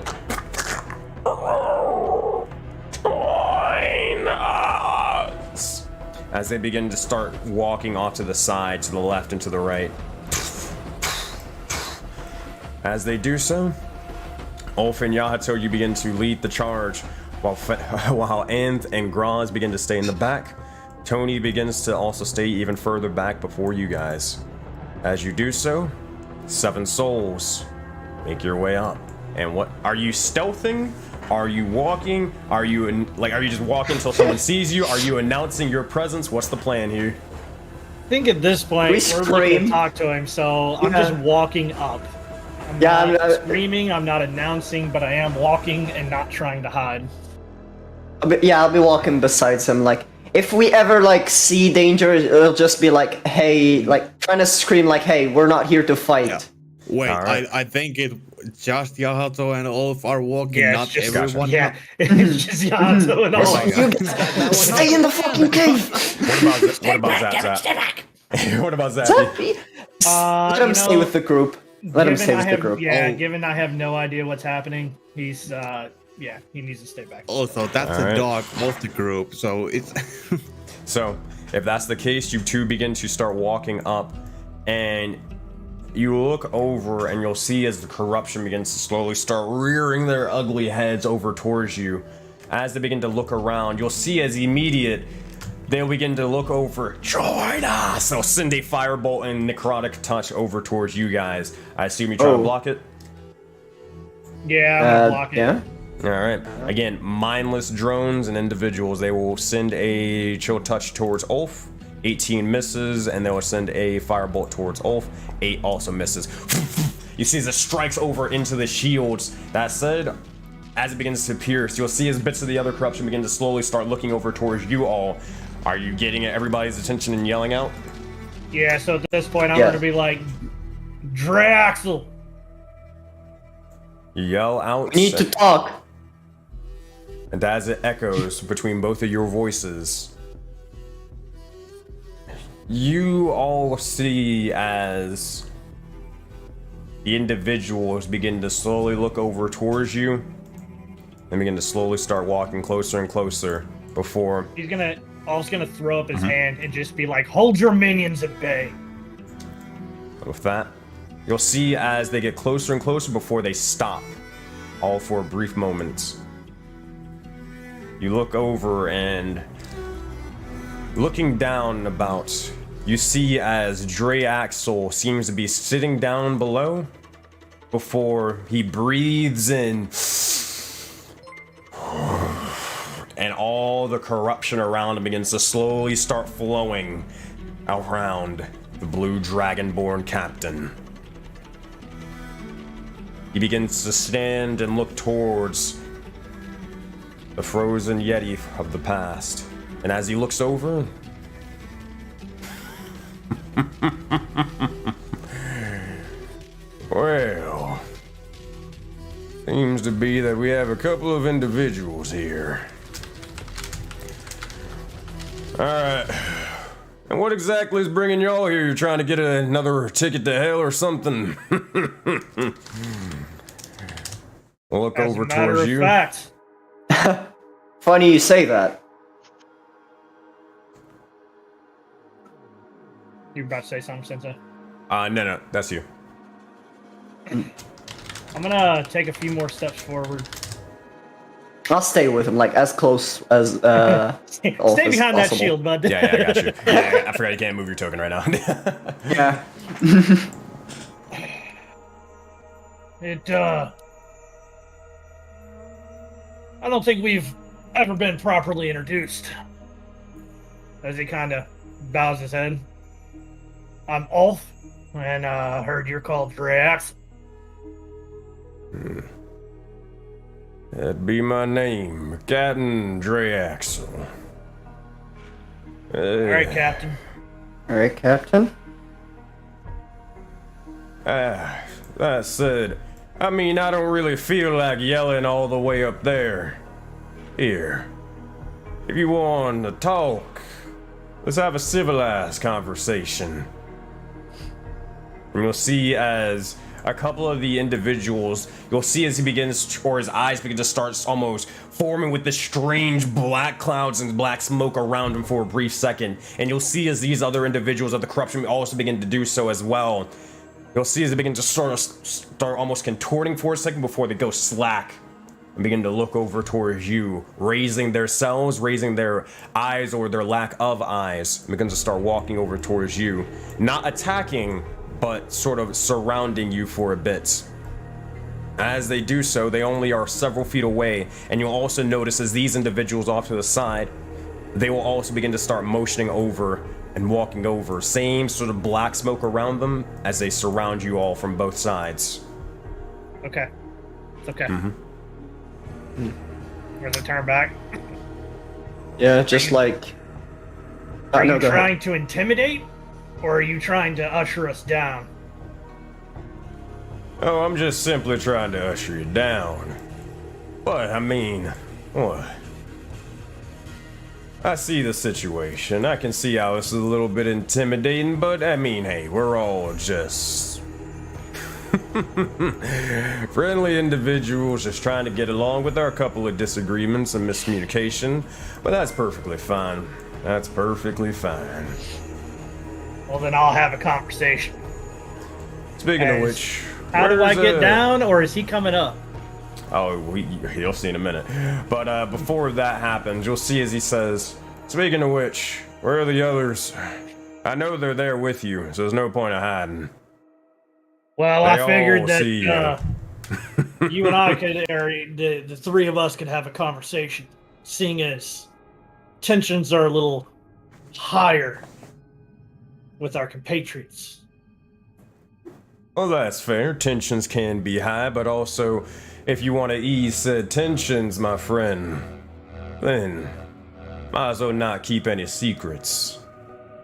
join us. As they begin to start walking off to the side, to the left and to the right. As they do so, Ulf and Yahato, you begin to lead the charge, while Anth and Graz begin to stay in the back. Tony begins to also stay even further back before you guys. As you do so, 7 souls make your way up. And what are you stealthing? Are you walking? Are you just walking until someone sees you? Are you announcing your presence? What's the plan here? I think at this point we're looking to talk to him, so I'm just walking up. I'm not screaming, I'm not announcing, but I am walking and not trying to hide. I'll be walking beside him. Like, if we ever see danger, it'll just be like, hey, trying to scream like, hey, we're not here to fight. Yeah. Wait, right. I think it just Yahato and Olaf are walking, not just, everyone. Yeah, it's just Yahato and Olaf. You guys stay in the fucking cave. What about Zap? What about Zap? Let him stay with the group. Let him stay with the group. Yeah, given I have no idea what's happening, he's he needs to stay back. Also, that's a dog of the group, so it's So, if that's the case, you two begin to start walking up, and you look over and you'll see as the corruption begins to slowly start rearing their ugly heads over towards you. As they begin to look around, you'll see as they'll begin to look over. Join us! They'll send a firebolt and necrotic touch over towards you guys. I assume you try to block it? Yeah, I'm gonna block it. Yeah. Alright. Again, mindless drones and individuals. They will send a chill touch towards Ulf. 18 misses, and they will send a firebolt towards Ulf. 8 also misses. You see as it strikes over into the shields. That said, as it begins to pierce, you'll see as bits of the other corruption begin to slowly start looking over towards you all. Are you getting everybody's attention and yelling out? Yeah, so at this point I'm gonna be like, Draxel! Yell out. We need to talk. And as it echoes between both of your voices, you all see as the individuals begin to slowly look over towards you and begin to slowly start walking closer and closer before... Ulf's gonna throw up his hand and just be like, hold your minions at bay. With that, you'll see as they get closer and closer before they stop, all for a brief moment. You look over and looking down about, you see as Dre Axel seems to be sitting down below before he breathes in and all the corruption around him begins to slowly start flowing around the blue dragonborn captain. He begins to stand and look towards the frozen Yeti of the past. And as he looks over, well, seems to be that we have a couple of individuals here. Alright. And what exactly is bringing y'all here? You're trying to get another ticket to hell or something? We'll look over towards you. Fact. Funny you say that. You were about to say something, Sensei? No, that's you. I'm gonna take a few more steps forward. I'll stay with him, like as close as Stay off as behind that possible. shield, bud. Yeah, I got you. Yeah, I forgot you can't move your token right now. Yeah. I don't think we've ever been properly introduced. As he kind of bows his head. I'm Ulf, and heard you're called Drax. That'd be my name, Captain Dreaxel. Alright, Captain. Alright, Captain. That said, I mean, I don't really feel like yelling all the way up there. Here, if you want to talk, let's have a civilized conversation. And you'll see as a couple of the individuals, you'll see as he begins, or his eyes begin to start almost forming with this strange black clouds and black smoke around him for a brief second. And you'll see as these other individuals of the corruption also begin to do so as well. You'll see as they begin to start almost contorting for a second before they go slack and begin to look over towards you, raising themselves, raising their eyes or their lack of eyes, and begin to start walking over towards you. Not attacking, but sort of surrounding you for a bit. As they do so, they only are several feet away, and you'll also notice as these individuals off to the side, they will also begin to start motioning over and walking over. Same sort of black smoke around them as they surround you all from both sides. Okay. It's okay. Mm-hmm. We're gonna turn back. Yeah, just like. Are you no, go ahead. trying to intimidate, or are you trying to usher us down? Oh, I'm just simply trying to usher you down. But, I mean, what? I see the situation. I can see how this is a little bit intimidating, but I mean, hey, we're all just friendly individuals just trying to get along with our couple of disagreements and miscommunication, but that's perfectly fine. That's perfectly fine. Well, then I'll have a conversation. Speaking of which, How do I where's, get down, or is he coming up? Oh, you'll see in a minute. But before that happens, you'll see as he says, speaking of which, where are the others? I know they're there with you, so there's no point of hiding. Well, They I figured all that see you and I could, or the three of us could have a conversation, seeing as tensions are a little higher with our compatriots. Well, that's fair. Tensions can be high, but also, if you want to ease said tensions, my friend, then might as well not keep any secrets.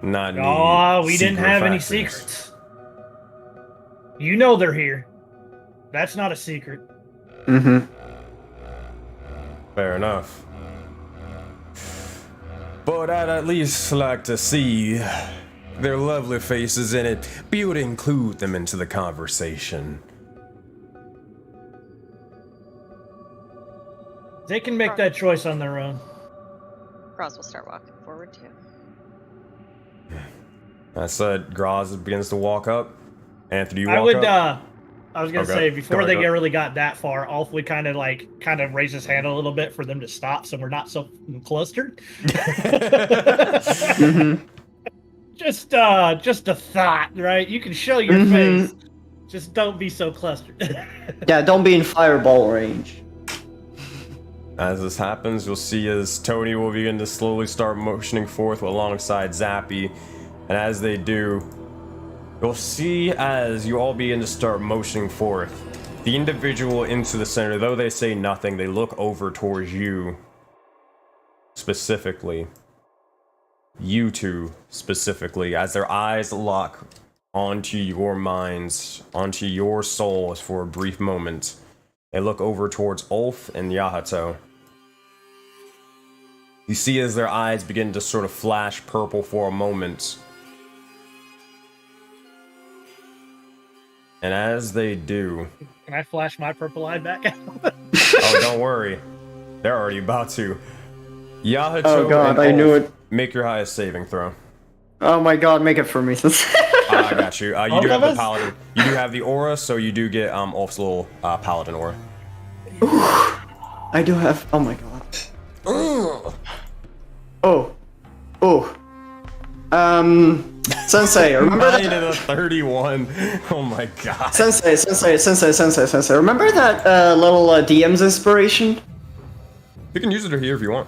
Not Oh, we didn't secret have any factories. secrets. You know they're here. That's not a secret. Mm-hmm. Fair enough. But I'd at least like to see their lovely faces in it. Be able to include them into the conversation. They can make that choice on their own. Cross will start walking forward too. I said Graz begins to walk up. Anthony, you walk I would, up? I was gonna Okay. say before Go they ahead. really got that far, Ulf would kind of raise his hand a little bit for them to stop, so we're not so clustered. Mm-hmm. Just a thought, right? You can show your Mhm. face, just don't be so clustered. Yeah, don't be in fireball range. As this happens, you'll see as Tony will begin to slowly start motioning forth alongside Zappy. And as they do, you'll see as you all begin to start motioning forth, the individual into the center, though they say nothing, they look over towards you. Specifically. You two, specifically, as their eyes lock onto your minds, onto your souls for a brief moment. They look over towards Ulf and Yahato. You see as their eyes begin to sort of flash purple for a moment. And as they do... Can I flash my purple eye back out? Oh, don't worry. They're already about to. Yahato Oh god, and I knew Ulf, it. make your highest saving throw. Oh my god, make it for me. I got you. You do have the Auroraverse? paladin. You do have the aura, so you do get Ulf's little paladin aura. I do have. Oh my god. Oh. Sensei, remember Nine that? and a 31. Oh my god. Sensei. Remember that little DM's inspiration? You can use it here if you want.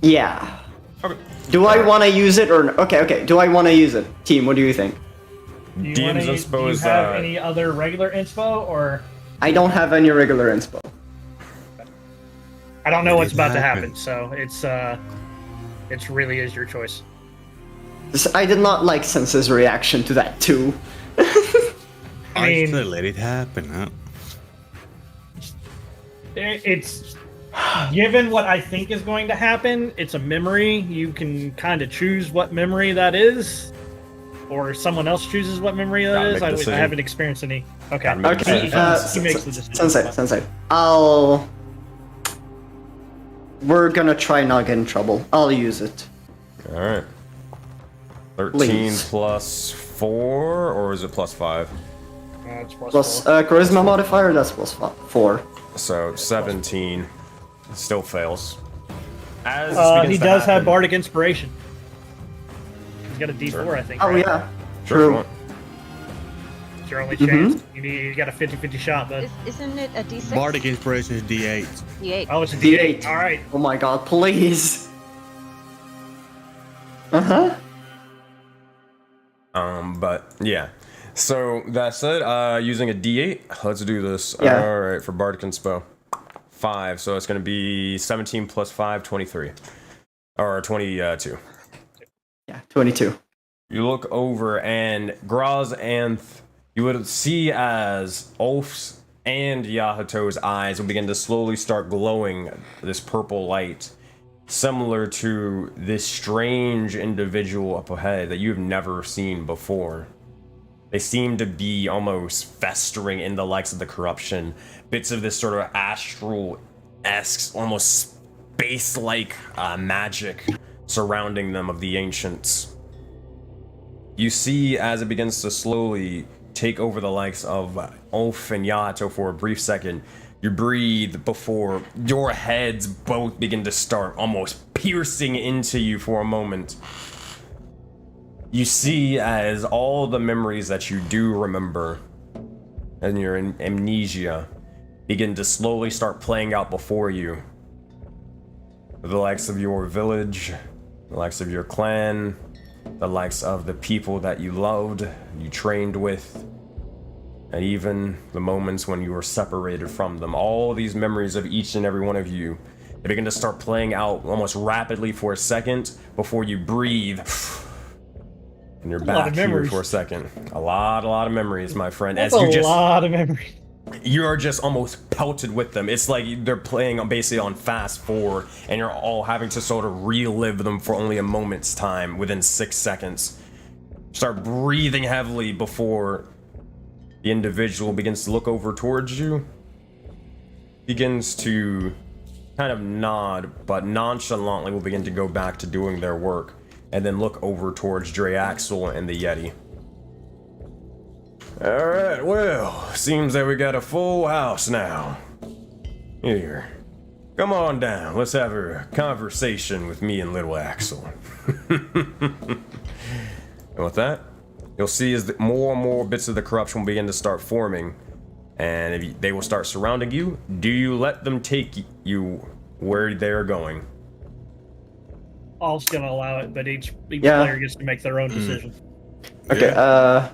Yeah. Okay. Do I want to use it or okay? Do I want to use it, team? What do you think? Do you DM's do inspo you is, have any other regular inspo, or I don't have any regular inspo. I don't know what's It about to happened. happen, so it's really is your choice. I did not like Sensei's reaction to that too. I mean, should let it happen, huh? it's given what I think is going to happen. It's a memory. You can kind of choose what memory that is, or someone else chooses what memory that Gotta is. make a I decision. haven't experienced any. Okay. Gotta make a Okay, decision. He makes the decision. Sensei. We're gonna try not get in trouble. I'll use it. Alright. 13 Please. plus 4, or is it plus 5? It's Plus four. charisma modifier, that's plus 4. So 17 still fails. As this He begins to does have happen- Bardic Inspiration. He's got a D4, I think. Oh right? yeah. Sure, if you True. want. It's your only chance. You got a 50-50 shot, bud. Isn't it a D6? Bardic Inspiration is D8. D8. Oh, it's a D8. D8. All right. Oh my god, please. Uh-huh. But yeah. So that said, using a D8, let's do this. Yeah. Alright, for Bardic Inspo. 5, so it's gonna be 17 plus 5, 23. Or 22. Yeah, 22. You look over and Graz and you would see as Ulf's and Yahato's eyes will begin to slowly start glowing this purple light, similar to this strange individual up ahead that you've never seen before. They seem to be almost festering in the likes of the corruption, bits of this sort of astral-esque, almost space-like magic surrounding them of the ancients. You see as it begins to slowly take over the likes of Ulf and Yato for a brief second, you breathe before your heads both begin to start almost piercing into you for a moment. You see as all the memories that you do remember and your amnesia begin to slowly start playing out before you. The likes of your village, the likes of your clan, the likes of the people that you loved, you trained with, and even the moments when you were separated from them. All these memories of each and every one of you, they begin to start playing out almost rapidly for a second before you breathe. And you're lot back of here memories. for a second. A lot of memories, my friend. That's As you a just lot of memories. you're just almost pelted with them. It's like they're playing on basically on fast forward, and you're all having to sort of relive them for only a moment's time within 6 seconds. Start breathing heavily before the individual begins to look over towards you. Begins to kind of nod, but nonchalantly will begin to go back to doing their work, and then look over towards Draxel and the Yeti. Alright, well, seems that we got a full house now. Here, come on down, let's have a conversation with me and little Axel. And with that, you'll see as more and more bits of the corruption will begin to start forming, and if they will start surrounding you, do you let them take you where they're going? All's gonna allow it, but each Yeah. player gets to make their own decision. Okay,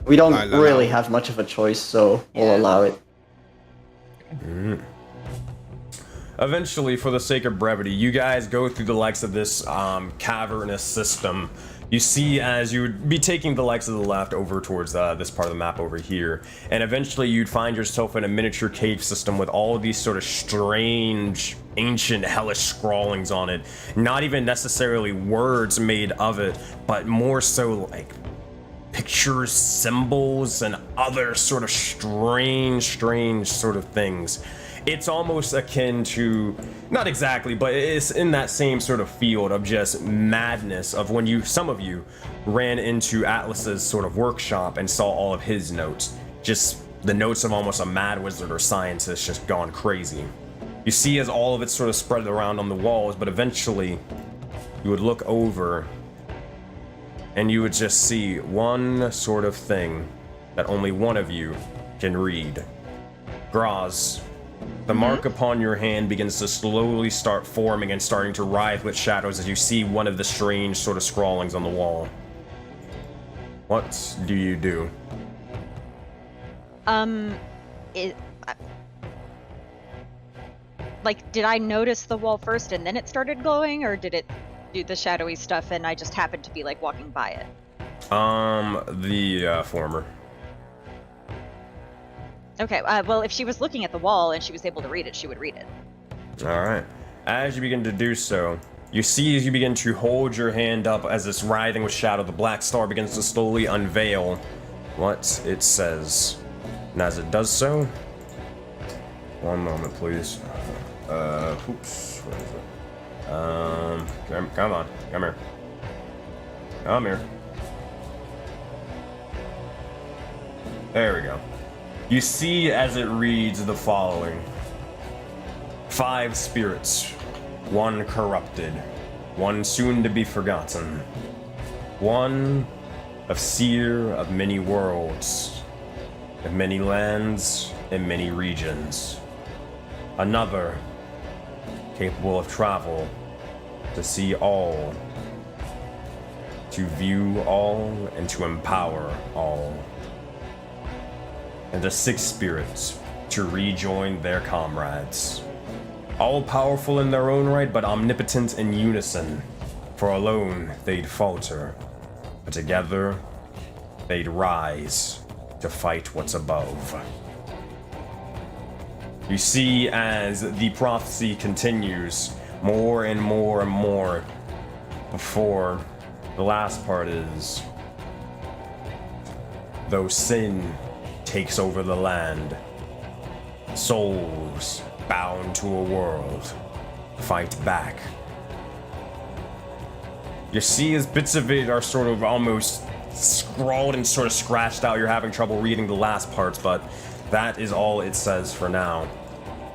we I'll don't allow really it. have much of a choice, so we'll Yeah. allow it. Eventually, for the sake of brevity, you guys go through the likes of this cavernous system. You see as you would be taking the likes of the left over towards this part of the map over here, and eventually you'd find yourself in a miniature cave system with all of these sort of strange, ancient, hellish scrawlings on it. Not even necessarily words made of it, but more so like pictures, symbols, and other sort of strange sort of things. it's almost akin to, not exactly, but it's in that same sort of field of just madness of when some of you ran into Atlas's sort of workshop and saw all of his notes. Just the notes of almost a mad wizard or scientist just gone crazy. You see as all of it sort of spread around on the walls, but eventually you would look over and you would just see one sort of thing that only one of you can read. Graz, the mark upon your hand begins to slowly start forming and starting to writhe with shadows as you see one of the strange sort of scrawlings on the wall. What do you do? Like, did I notice the wall first and then it started glowing, or did it do the shadowy stuff and I just happened to be like walking by it? The former. Okay, well, if she was looking at the wall and she was able to read it, she would read it. Alright. As you begin to do so, you see as you begin to hold your hand up as this writhing with shadow, the black star begins to slowly unveil what it says. And as it does so, one moment please. Oops, what is it? Come on, come here. Come here. There we go. You see as it reads the following. 5 spirits, 1 corrupted, 1 soon to be forgotten, 1 a seer of many worlds, of many lands and many regions, another capable of travel to see all, to view all, and to empower all, and the 6 spirits to rejoin their comrades. All powerful in their own right, but omnipotent in unison. For alone they'd falter, but together they'd rise to fight what's above. You see as the prophecy continues more and more and more before the last part is, though sin takes over the land, souls bound to a world fight back. You see as bits of it are sort of almost scrawled and sort of scratched out. You're having trouble reading the last parts, but that is all it says for now.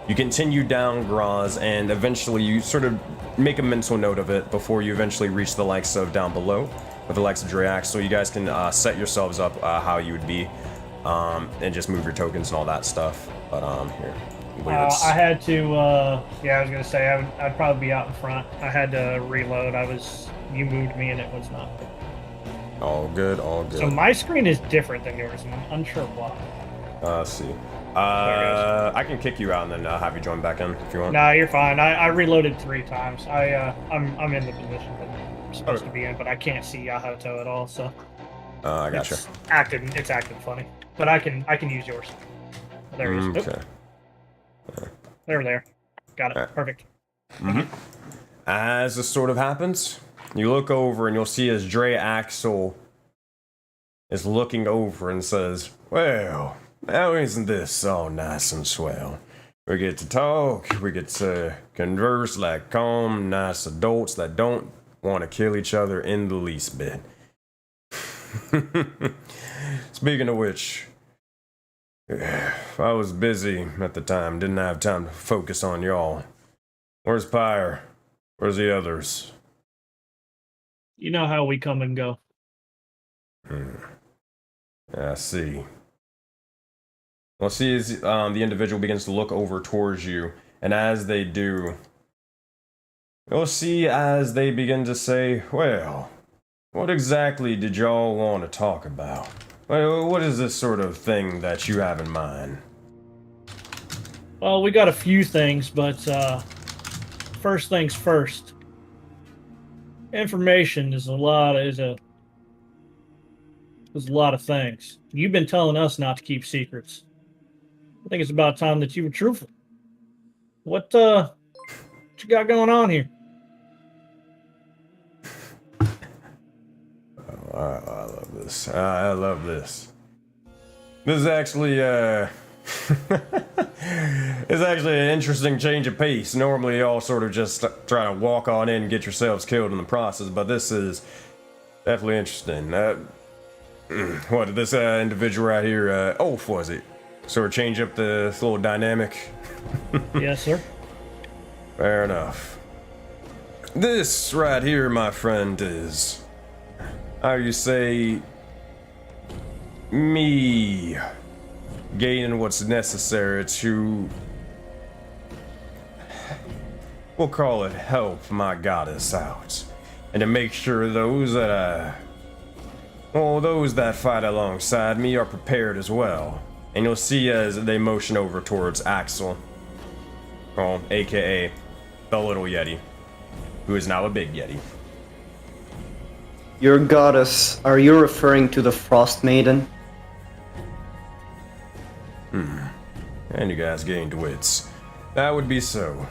You continue down Graz, and eventually you sort of make a mental note of it before you eventually reach the likes of down below, with the likes of Drax, so you guys can set yourselves up how you would be, and just move your tokens and all that stuff. But here, I had to. Yeah, I was gonna say I'd probably be out in front. I had to reload. You moved me, and it was not. All good, all good. So my screen is different than yours, and I'm unsure why. Let's see. I can kick you out and then have you join back in if you want. Nah, you're fine. I reloaded 3 times. I'm in the position that I'm supposed to be in, but I can't see Yahato at all. So. I gotcha. It's acting funny, but I can use yours. There he is. Okay. There. Got it. Right. Perfect. Mm-hmm. As this sort of happens, you look over and you'll see as Dre Axel is looking over and says, "Well, now isn't this all nice and swell? We get to talk, we get to converse like calm, nice adults that don't want to kill each other in the least bit." Speaking of which, I was busy at the time, didn't have time to focus on y'all. Where's Pyre? Where's the others? You know how we come and go. I see. Well, see as the individual begins to look over towards you, and as they do, you'll see as they begin to say, "Well, what exactly did y'all want to talk about? Well, what is this sort of thing that you have in mind?" Well, we got a few things, but first things first. Information is a lot of things. You've been telling us not to keep secrets. I think it's about time that you were truthful. What you got going on here? Oh, I love this. I love this. This is actually It's actually an interesting change of pace. Normally, y'all sort of just try to walk on in and get yourselves killed in the process, but this is definitely interesting. What did this individual right here, Ulf, was it? Sort of change up the little dynamic? Yes, sir. Fair enough. This right here, my friend, is, how you say, me gaining what's necessary to, we'll call it, help my goddess out, and to make sure those that those that fight alongside me are prepared as well. And you'll see as they motion over towards Axel, aka the little Yeti, who is now a big Yeti. Your goddess, are you referring to the Frost Maiden? And you guys gained wits. That would be so.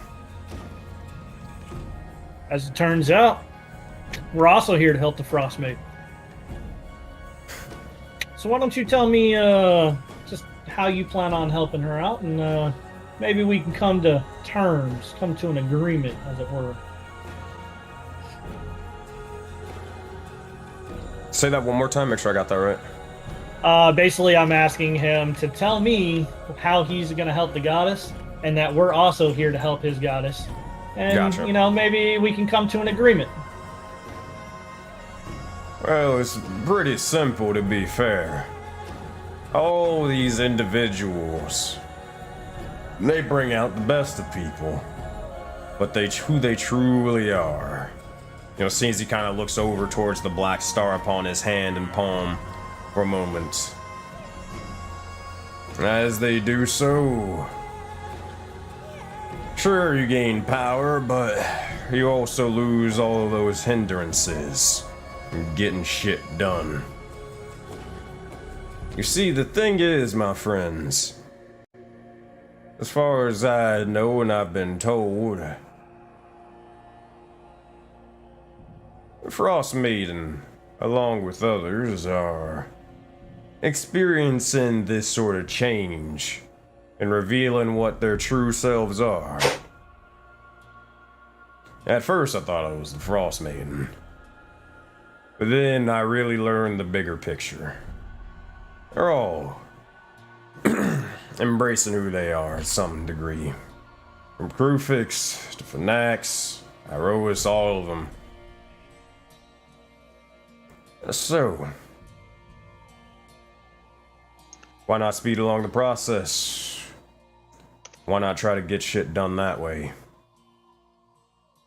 As it turns out, we're also here to help the Frostmate. So why don't you tell me just how you plan on helping her out, and maybe we can come to terms, come to an agreement, as it were. Say that one more time, make sure I got that right. Basically, I'm asking him to tell me how he's going to help the goddess, and that we're also here to help his goddess. And, Gotcha. you know, maybe we can come to an agreement. Well, it's pretty simple, to be fair. All these individuals, they bring out the best of people, but who they truly are. You know, seeing as he kind of looks over towards the black star upon his hand and palm for a moment. As they do so, sure, you gain power, but you also lose all of those hindrances from getting shit done. You see, the thing is, my friends, as far as I know and I've been told, the Frost Maiden, along with others, are experiencing this sort of change and revealing what their true selves are. At first I thought it was the Frost Maiden, but then I really learned the bigger picture. They're all embracing who they are to some degree. From Crewfix to Phonax, Iroas, all of them. So, why not speed along the process? Why not try to get shit done that way?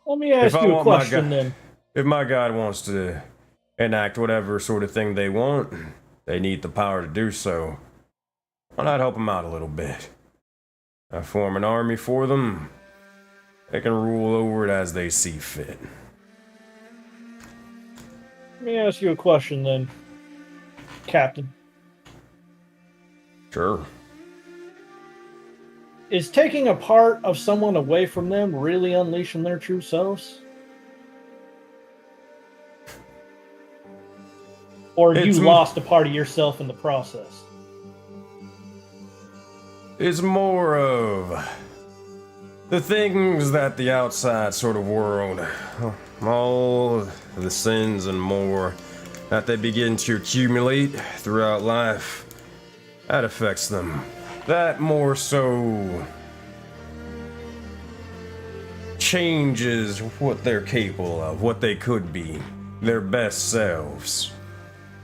Let me ask you a question then. If my god wants to enact whatever sort of thing they want, they need the power to do so. Why not help them out a little bit? I form an army for them. They can rule over it as they see fit. Let me ask you a question then, Captain. Sure. Is taking a part of someone away from them really unleashing their true selves? Or have you lost a part of yourself in the process? It's more of the things that the outside sort of world, all the sins and more that they begin to accumulate throughout life, that affects them. That more so changes what they're capable of, what they could be, their best selves.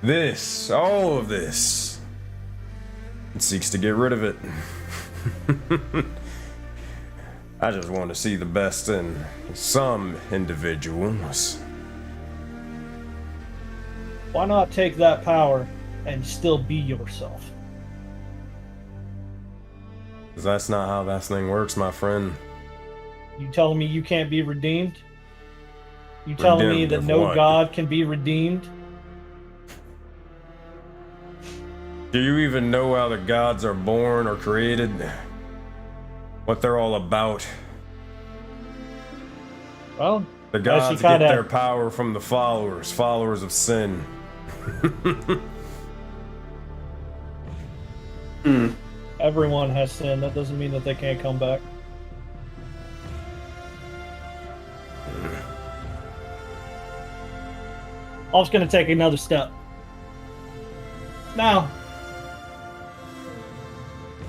This, all of this, it seeks to get rid of it. I just want to see the best in some individuals. Why not take that power and still be yourself? Because that's not how that thing works, my friend. You telling me you can't be redeemed? You telling me that no god can be redeemed? Do you even know how the gods are born or created? What they're all about? Well, the gods get their power from the followers of sin. Everyone has sinned. That doesn't mean that they can't come back. I was going to take another step. Now,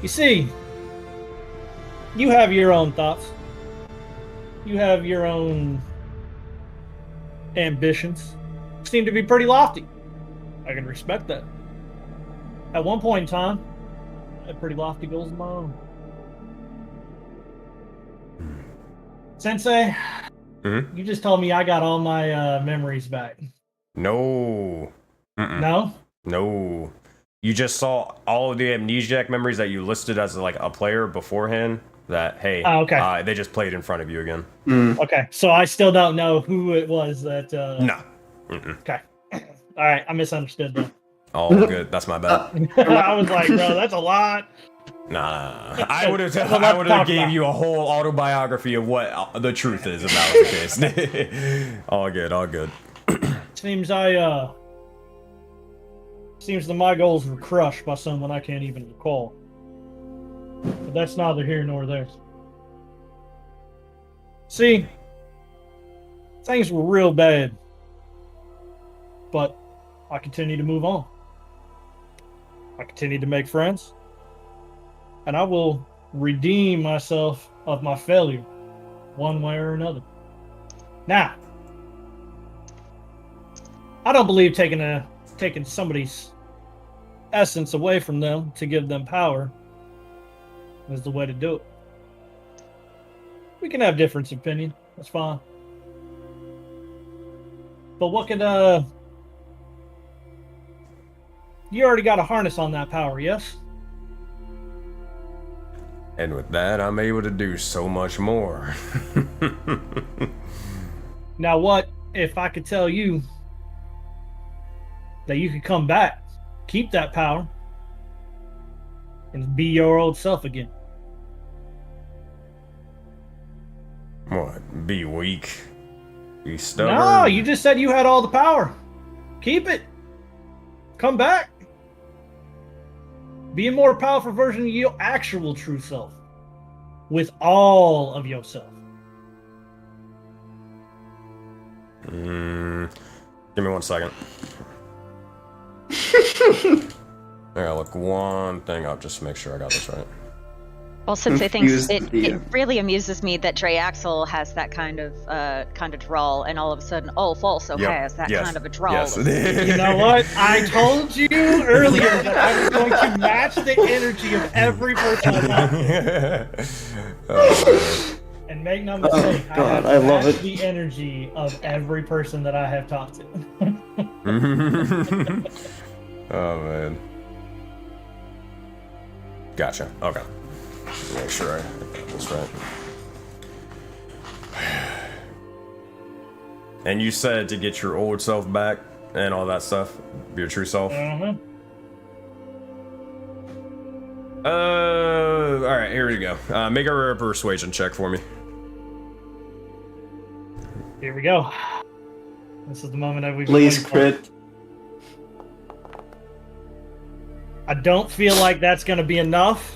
you see, you have your own thoughts. You have your own ambitions. Seem to be pretty lofty. I can respect that. At one point in time, I had pretty lofty goals of my own. Sensei, you just told me I got all my memories back. No. No? No. You just saw all of the amnesiac memories that you listed as like a player beforehand. That hey, okay. They just played in front of you again. Okay, so I still don't know who it was that. No. Okay. All right, I misunderstood that. All good. That's my bad. I was like, bro, that's a lot. Nah. I would have gave you a whole autobiography of what the truth is about the case. All good. All good. Seems that my goals were crushed by someone I can't even recall. But that's neither here nor there. See, things were real bad. But I continue to move on. I continue to make friends. And I will redeem myself of my failure one way or another. Now, I don't believe taking somebody's essence away from them to give them power is the way to do it. We can have difference of opinion. That's fine. But what could you already got a harness on that power, yes? And with that, I'm able to do so much more. Now what if I could tell you that you could come back, keep that power, and be your old self again? What? Be weak? Be stubborn? No, you just said you had all the power. Keep it. Come back. Be a more powerful version of your actual true self. With all of yourself. Give me 1 second. I gotta look one thing up just to make sure I got this right. Well, since I think it really amuses me that Dre Axel has that kind of drawl, and all of a sudden Ulf also has that kind of a drawl. Yes. You know what? I told you earlier that I was going to match the energy of every person I talk to. And make no mistake, I love it. The energy of every person that I have talked to. Oh man. Gotcha. Okay. Make sure I got this right. And you said to get your old self back and all that stuff, your true self. All right, here we go. Make a rare persuasion check for me. Here we go. This is the moment that we've Please crit. I don't feel like that's going to be enough.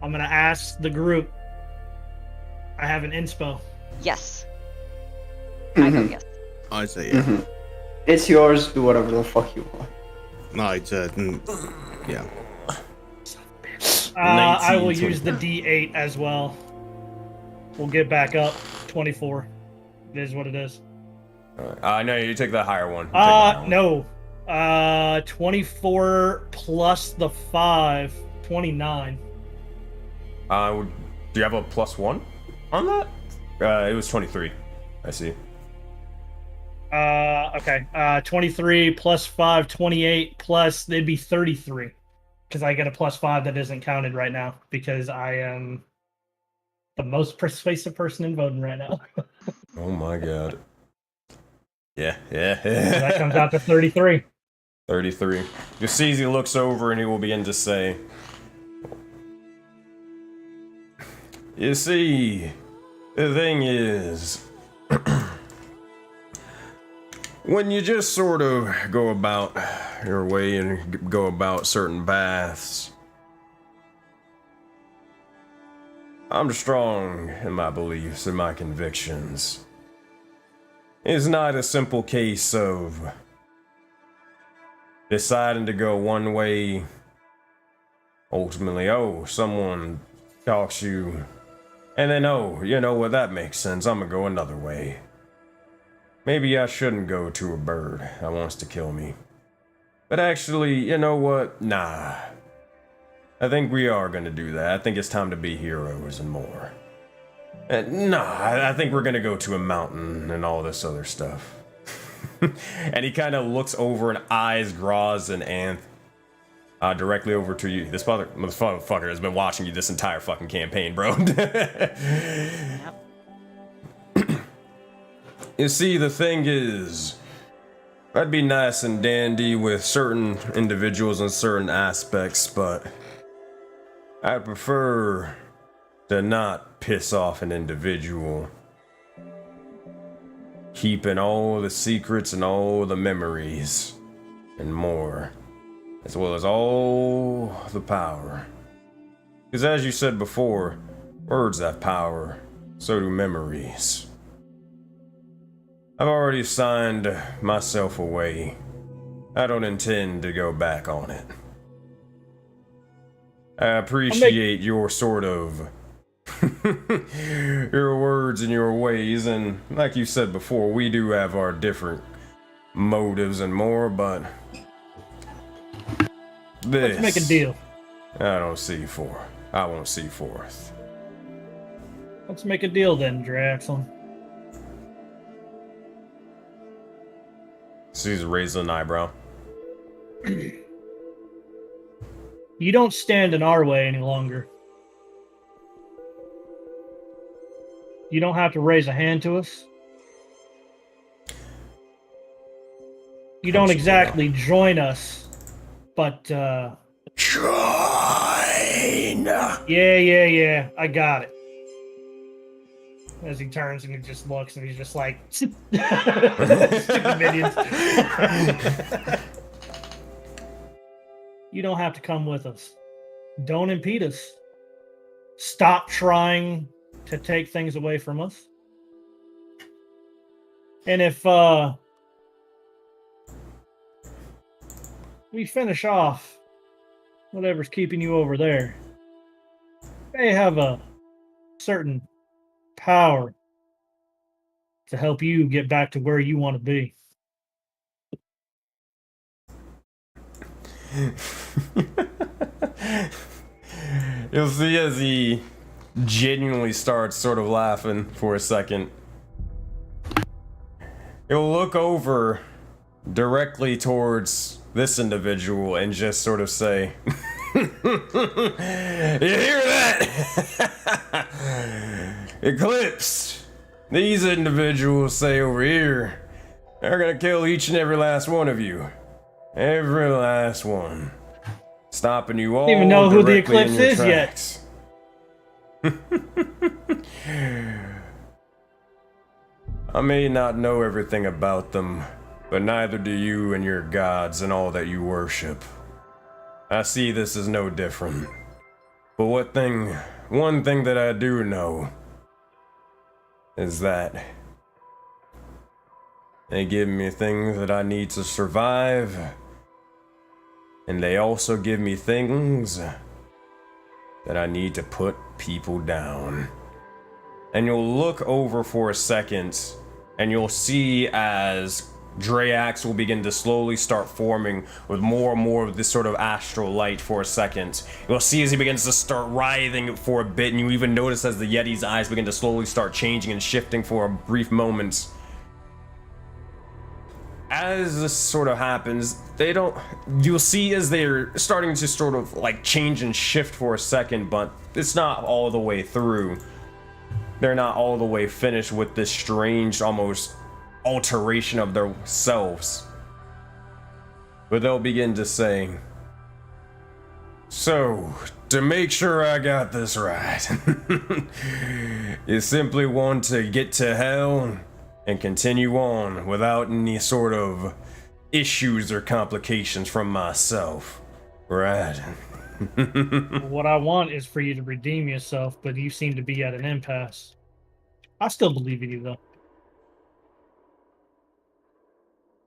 I'm going to ask the group. I have an inspo. Yes. I go yes. I say yeah. It's yours. Do whatever the fuck you want. No, it's yeah. I will use the D8 as well. We'll get back up. 24. It is what it is. No, you take the higher one. No. 24 plus the 5, 29. Do you have a +1 on that? It was 23. I see. Okay. 23 plus 5, 28 plus, it'd be 33. Because I get a +5 that isn't counted right now. Because I am the most persuasive person in voting right now. Oh my god. Yeah. So that comes out to 33. 33. Yusizi looks over and he will begin to say, you see, the thing is, when you just sort of go about your way and go about certain paths, I'm strong in my beliefs and my convictions. It's not a simple case of deciding to go one way, ultimately, oh, someone talks you, and then, oh, you know what, that makes sense, I'm gonna go another way. Maybe I shouldn't go to a bird that wants to kill me. But actually, you know what, nah. I think we are gonna do that. I think it's time to be heroes and more. I think we're gonna go to a mountain and all this other stuff. And he kind of looks over and eyes Graz and Anth directly over to you. This motherfucker has been watching you this entire fucking campaign, bro. Yep. You see, the thing is, I'd be nice and dandy with certain individuals in certain aspects, but I prefer to not piss off an individual, keeping all the secrets and all the memories and more, as well as all the power. Because as you said before, words have power, so do memories. I've already signed myself away. I don't intend to go back on it. I appreciate your sort of your words and your ways, and like you said before, we do have our different motives and more, but this, let's make a deal. I won't see forth. Let's make a deal then, Draxel. She's raising an eyebrow. You don't stand in our way any longer. You don't have to raise a hand to us. You don't exactly join us, but Join! Yeah, I got it. As he turns and he just looks and he's just like, stupid minions. You don't have to come with us. Don't impede us. Stop trying to take things away from us. And if we finish off whatever's keeping you over there, they have a certain power to help you get back to where you want to be. You'll see as he genuinely starts sort of laughing for a second. He'll look over directly towards this individual and just sort of say, "You hear that? Eclipse, these individuals say over here, they're gonna kill each and every last one of you. Every last one. Stopping you all I don't even know who the directly in Eclipse your is tracks." I may not know everything about them, but neither do you and your gods and all that you worship. I see this as no different. But one thing that I do know is that they give me things that I need to survive, and they also give me things that I need to put people down. And you'll look over for a second, and you'll see as Drax will begin to slowly start forming with more and more of this sort of astral light for a second. You'll see as he begins to start writhing for a bit, and you even notice as the Yeti's eyes begin to slowly start changing and shifting for a brief moment. As this sort of happens, you'll see as they're starting to sort of like change and shift for a second, but it's not all the way through. They're not all the way finished with this strange, almost alteration of their selves. But they'll begin to say, "So, to make sure I got this right, you simply want to get to hell and continue on without any sort of issues or complications from myself. Right. What I want is for you to redeem yourself, but you seem to be at an impasse. I still believe in you, though.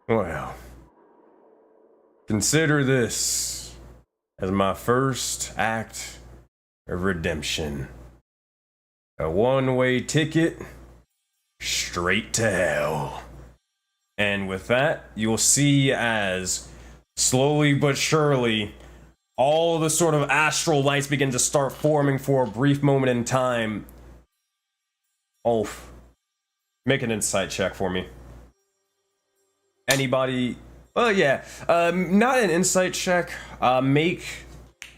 Well, consider this as my first act of redemption. A one-way ticket straight to hell. And with that, you'll see as slowly but surely all the sort of astral lights begin to start forming for a brief moment in time. Ulf, make an insight check for me. Anybody? Well, yeah. Not an insight check. Make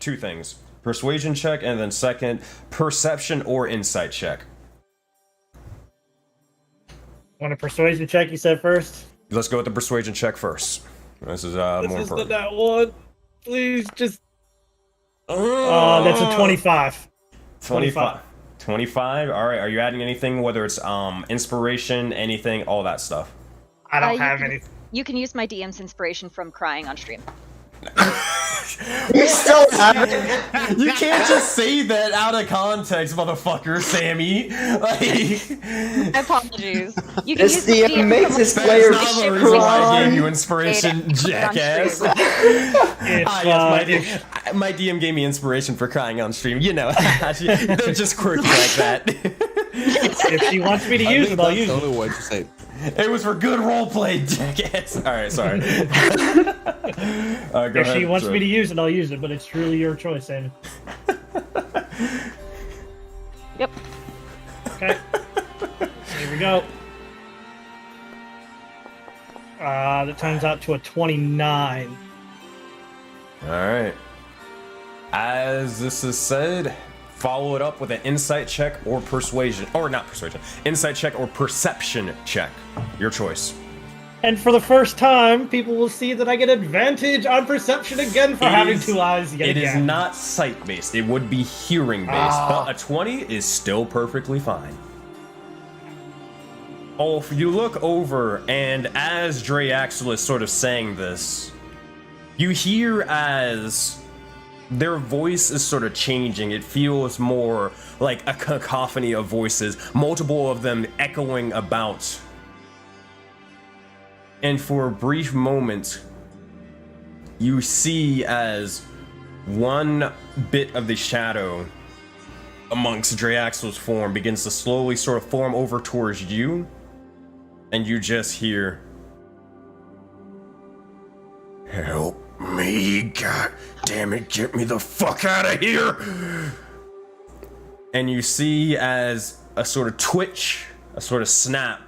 two things. Persuasion check, and then second, perception or insight check. Want a persuasion check, you said first? Let's go with the persuasion check first. This is more important. That one. Please, just... that's a 25. 25. All right. Are you adding anything? Whether it's inspiration, anything, all that stuff. I don't have any. You can use my DM's inspiration from crying on stream. You still have it. You can't just say that out of context, motherfucker, Sammy. Like, Apologies. You can This use the DM makes his player that's not the reason why I cry. gave you inspiration, jackass. If, My DM gave me inspiration for crying on stream. You know, they're just quirky like that. if she wants me to use it, I'll use the it. only way to say. It was for good roleplay, jackass. All right, sorry. Go If ahead, she wants Joe. me to use it, I'll use it, but it's truly your choice, Amy. Yep. Okay. Here we go. That turns out to a 29. All right. As this is said, follow it up with an insight check or persuasion, or not persuasion, insight check or perception check. Your choice. And for the first time, people will see that I get advantage on perception again for having is- two eyes yet It is again. not sight-based. It would be hearing-based, but a 20 is still perfectly fine. Ulf, you look over, and as Draxel is sort of saying this, you hear as their voice is sort of changing. It feels more like a cacophony of voices, multiple of them echoing about. And for a brief moment, you see as one bit of the shadow amongst Draxel's form begins to slowly sort of form over towards you, and you just hear, "Help me, God damn it, get me the fuck out of here!" And you see as a sort of twitch, a sort of snap,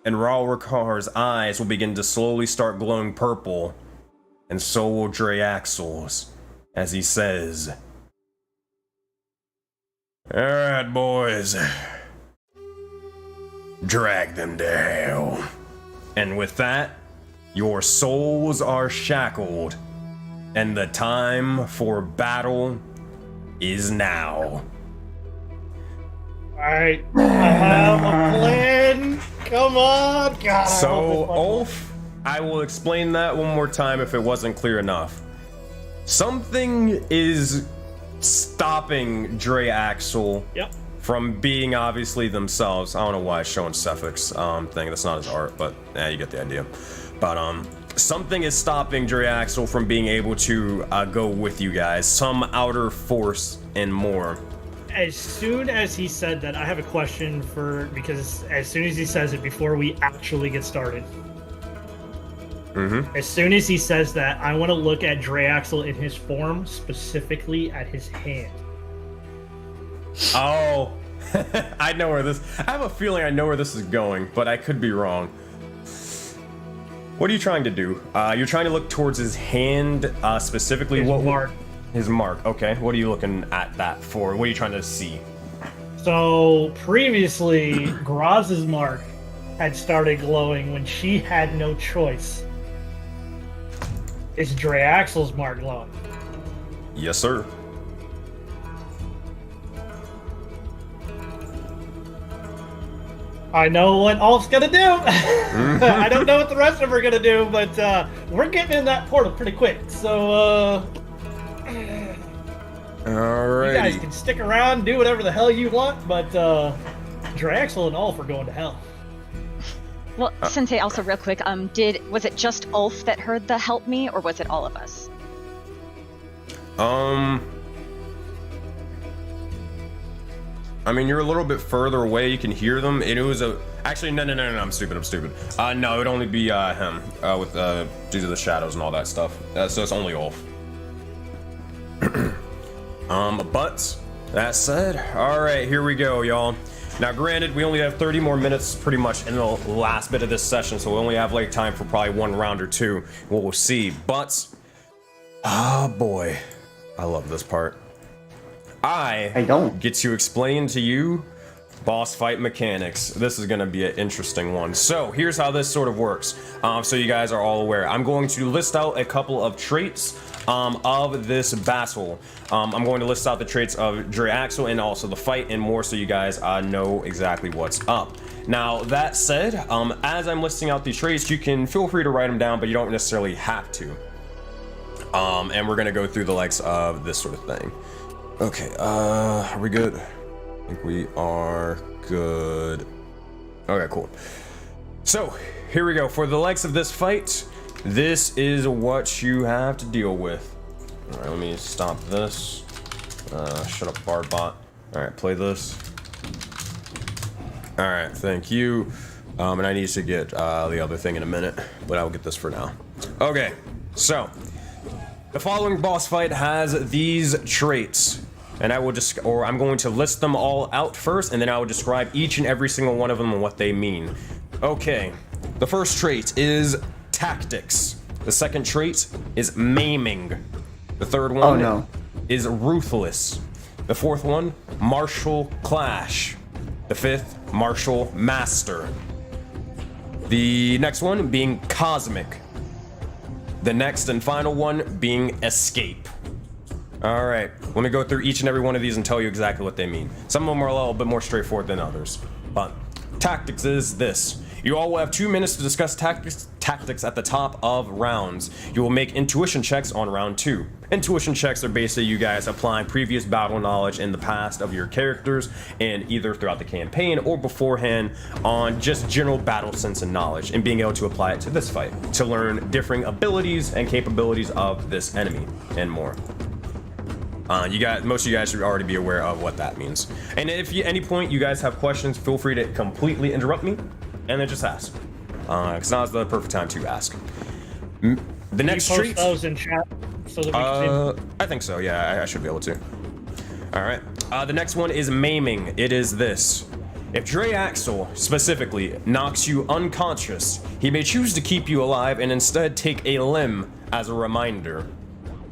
and Ralrakar's eyes will begin to slowly start glowing purple, and so will Draxel's, as he says, "Alright, boys. Drag them to hell." And with that, your souls are shackled, and the time for battle is now. Alright, I have a plan. Come on, God. I hope So, this one- Ulf, I will explain that one more time if it wasn't clear enough. Something is stopping Draxel Yep. from being obviously themselves. I don't know why it's showing Cephic's thing. That's not his art, but you get the idea. But something is stopping Draxel from being able to go with you guys. Some outer force and more. As soon as he said that, I have a question because as soon as he says it, before we actually get started, as soon as he says that, I want to look at Draxel in his form, specifically at his hand. Oh, I know where this. I have a feeling I know where this is going, but I could be wrong. What are you trying to do? You're trying to look towards his hand, specifically. His what mark. His mark. Okay. What are you looking at that for? What are you trying to see? So previously, Graz's mark had started glowing when she had no choice. Is Draxel's mark glowing? Yes, sir. I know what Ulf's gonna do. I don't know what the rest of them are gonna do, but we're getting in that portal pretty quick. So, Alrighty. you guys can stick around, do whatever the hell you want, but Draxel and Ulf are going to hell. Well, Sensei, also real quick, was it just Ulf that heard the help me, or was it all of us? I mean, you're a little bit further away. You can hear them. It was actually no. I'm stupid. No, it would only be him with due to the shadows and all that stuff. So it's only Ulf. But that said, all right, here we go, y'all. Now, granted, we only have 30 more minutes pretty much in the last bit of this session, so we only have like time for probably one round or two. We'll see. But boy, I love this part. I don't get to explain to you boss fight mechanics. This is going to be an interesting one. So here's how this sort of works. So you guys are all aware. I'm going to list out a couple of traits of this battle. I'm going to list out the traits of Draxel and also the fight and more, so you guys know exactly what's up. Now, that said, as I'm listing out these traits, you can feel free to write them down, but you don't necessarily have to. And we're going to go through the likes of this sort of thing. Okay, are we good? I think we are good. Okay, cool. So, here we go. For the likes of this fight, this is what you have to deal with. Alright, let me stop this. Shut up, Barbot. Alright, play this. Alright, thank you. And I need to get the other thing in a minute, but I'll get this for now. Okay, so the following boss fight has these traits. And I'm going to list them all out first, and then I will describe each and every single one of them and what they mean. Okay, the first trait is tactics. The second trait is maiming. The third one is ruthless. The fourth one, martial clash. The fifth, martial master. The next one being cosmic. The next and final one being escape. All right, let me go through each and every one of these and tell you exactly what they mean. Some of them are a little bit more straightforward than others. But tactics is this. You all will have 2 minutes to discuss tactics at the top of rounds. You will make intuition checks on round 2. Intuition checks are basically you guys applying previous battle knowledge in the past of your characters, and either throughout the campaign or beforehand on just general battle sense and knowledge, and being able to apply it to this fight to learn differing abilities and capabilities of this enemy and more. Most of you guys should already be aware of what that means. And if at any point you guys have questions, feel free to completely interrupt me and then just ask. Because now's the perfect time to ask. The next trait. Those in chat so that we can see. I think so. Yeah, I should be able to. All right. The next one is maiming. It is this. If Draxel specifically knocks you unconscious, he may choose to keep you alive and instead take a limb as a reminder.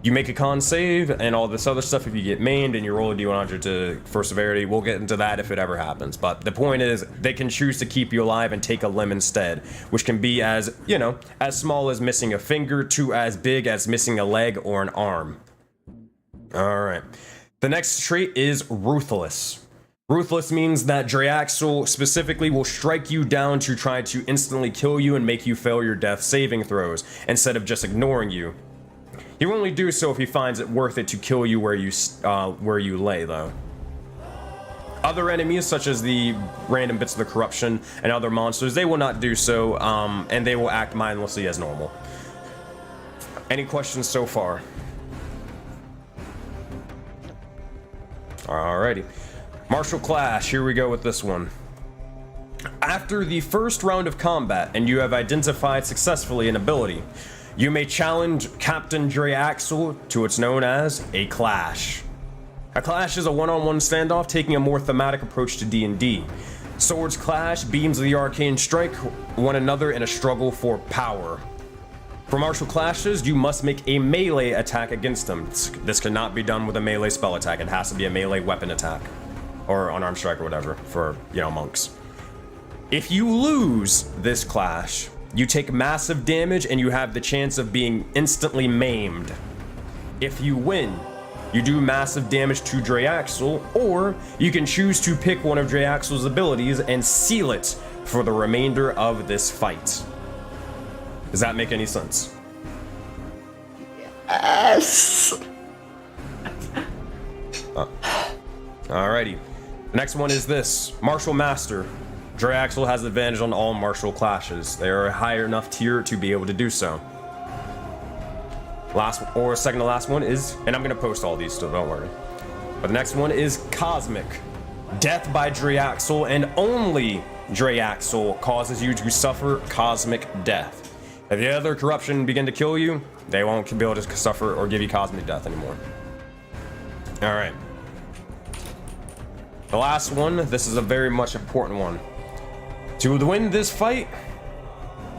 You make a con save and all this other stuff if you get maimed, and you roll a d100 for severity. We'll get into that if it ever happens. But the point is, they can choose to keep you alive and take a limb instead, which can be as, as small as missing a finger to as big as missing a leg or an arm. All right. The next trait is ruthless. Ruthless means that Draxel specifically will strike you down to try to instantly kill you and make you fail your death saving throws instead of just ignoring you. He will only do so if he finds it worth it to kill you where you lay, though. Other enemies, such as the random bits of the corruption and other monsters, they will not do so, and they will act mindlessly as normal. Any questions so far? Alrighty. Martial Clash, here we go with this one. After the first round of combat, and you have identified successfully an ability, you may challenge Captain Draxel to what's known as a clash. A clash is a one-on-one standoff taking a more thematic approach to D&D. Swords clash, beams of the arcane strike one another in a struggle for power. For martial clashes, you must make a melee attack against them. This cannot be done with a melee spell attack. It has to be a melee weapon attack. Or unarmed strike or whatever for, monks. If you lose this clash, you take massive damage and you have the chance of being instantly maimed. If you win, you do massive damage to Draxel, or you can choose to pick one of Draxel's abilities and seal it for the remainder of this fight. Does that make any sense? Yes. Alrighty. The next one is this. Martial Master. Draxel has advantage on all martial clashes. They are a higher enough tier to be able to do so. Second to last one is, and I'm gonna post all these still, don't worry. But the next one is Cosmic. Death by Draxel, and only Draxel causes you to suffer cosmic death. If the other corruption begin to kill you, they won't be able to suffer or give you cosmic death anymore. Alright. The last one, this is a very much important one. To win this fight,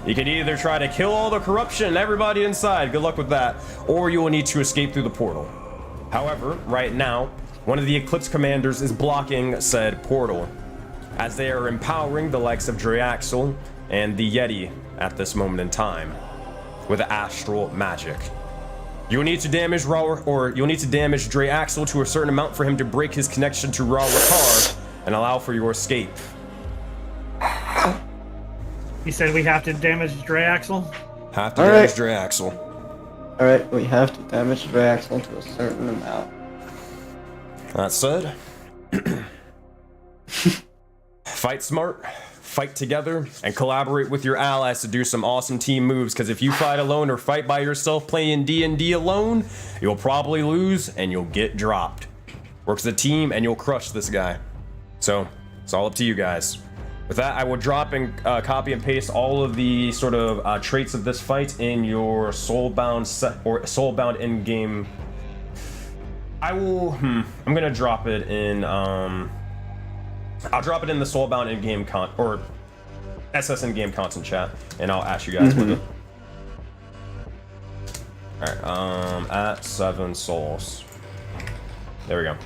you can either try to kill all the corruption and everybody inside, good luck with that, or you will need to escape through the portal. However, right now, one of the Eclipse commanders is blocking said portal, as they are empowering the likes of Draxel and the Yeti at this moment in time with astral magic. You'll need to damage Draxel to a certain amount for him to break his connection to Auroraverse and allow for your escape. You said we have to damage Draxel? Have to damage Draxel. Alright, we have to damage Draxel to a certain amount. That said, fight smart, fight together, and collaborate with your allies to do some awesome team moves, because if you fight alone or fight by yourself playing D&D alone, you'll probably lose and you'll get dropped. Work as a team and you'll crush this guy. So, it's all up to you guys. With that, I will drop and copy and paste all of the sort of traits of this fight in your Soulbound in-game. I will, I'm gonna drop it in, I'll drop it in the Soulbound in-game or SS in-game content chat, and I'll ask you guys with it. Alright, at 7 souls. There we go.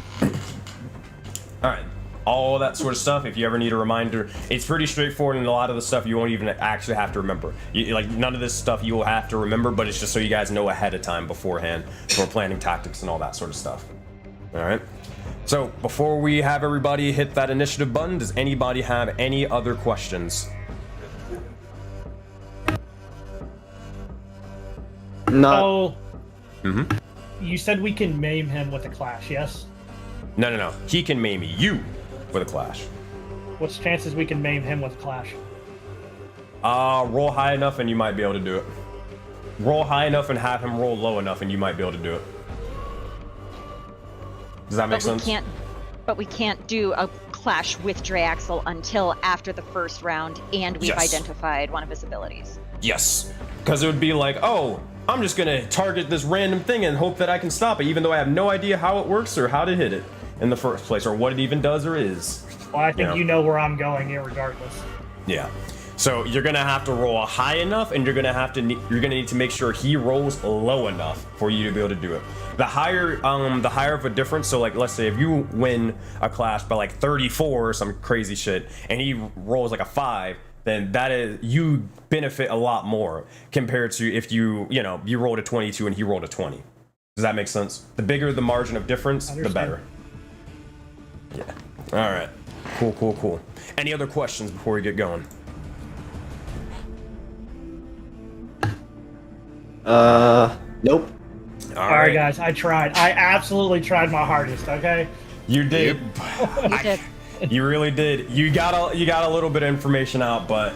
Alright, all that sort of stuff, if you ever need a reminder, it's pretty straightforward, and a lot of the stuff you won't even actually have to remember. Like, none of this stuff you will have to remember, but it's just so you guys know ahead of time beforehand for planning tactics and all that sort of stuff. Alright? So, before we have everybody hit that initiative button, does anybody have any other questions? No. You said we can maim him with a clash, yes? No. He can maim you with a clash. What's the chances we can maim him with a clash? Roll high enough and you might be able to do it. Roll high enough and have him roll low enough and you might be able to do it. Does that make sense? But we can't do a clash with Draxel until after the first round and we've identified one of his abilities. Yes. Because it would be like, oh, I'm just gonna target this random thing and hope that I can stop it, even though I have no idea how it works or how to hit it in the first place, or what it even does or is. Well, I think you know where I'm going here regardless. Yeah. So you're gonna have to roll high enough, and you're gonna need to make sure he rolls low enough for you to be able to do it. The higher of a difference. So like, let's say if you win a clash by like 34 or some crazy shit, and he rolls like a 5, then that is, you benefit a lot more compared to if you rolled a 22 and he rolled a 20. Does that make sense? The bigger the margin of difference, the better. Yeah. All right. Cool. Any other questions before we get going? Nope. All right, guys. I tried. I absolutely tried my hardest. Okay. You did. You did. You really did. You got a little bit of information out, but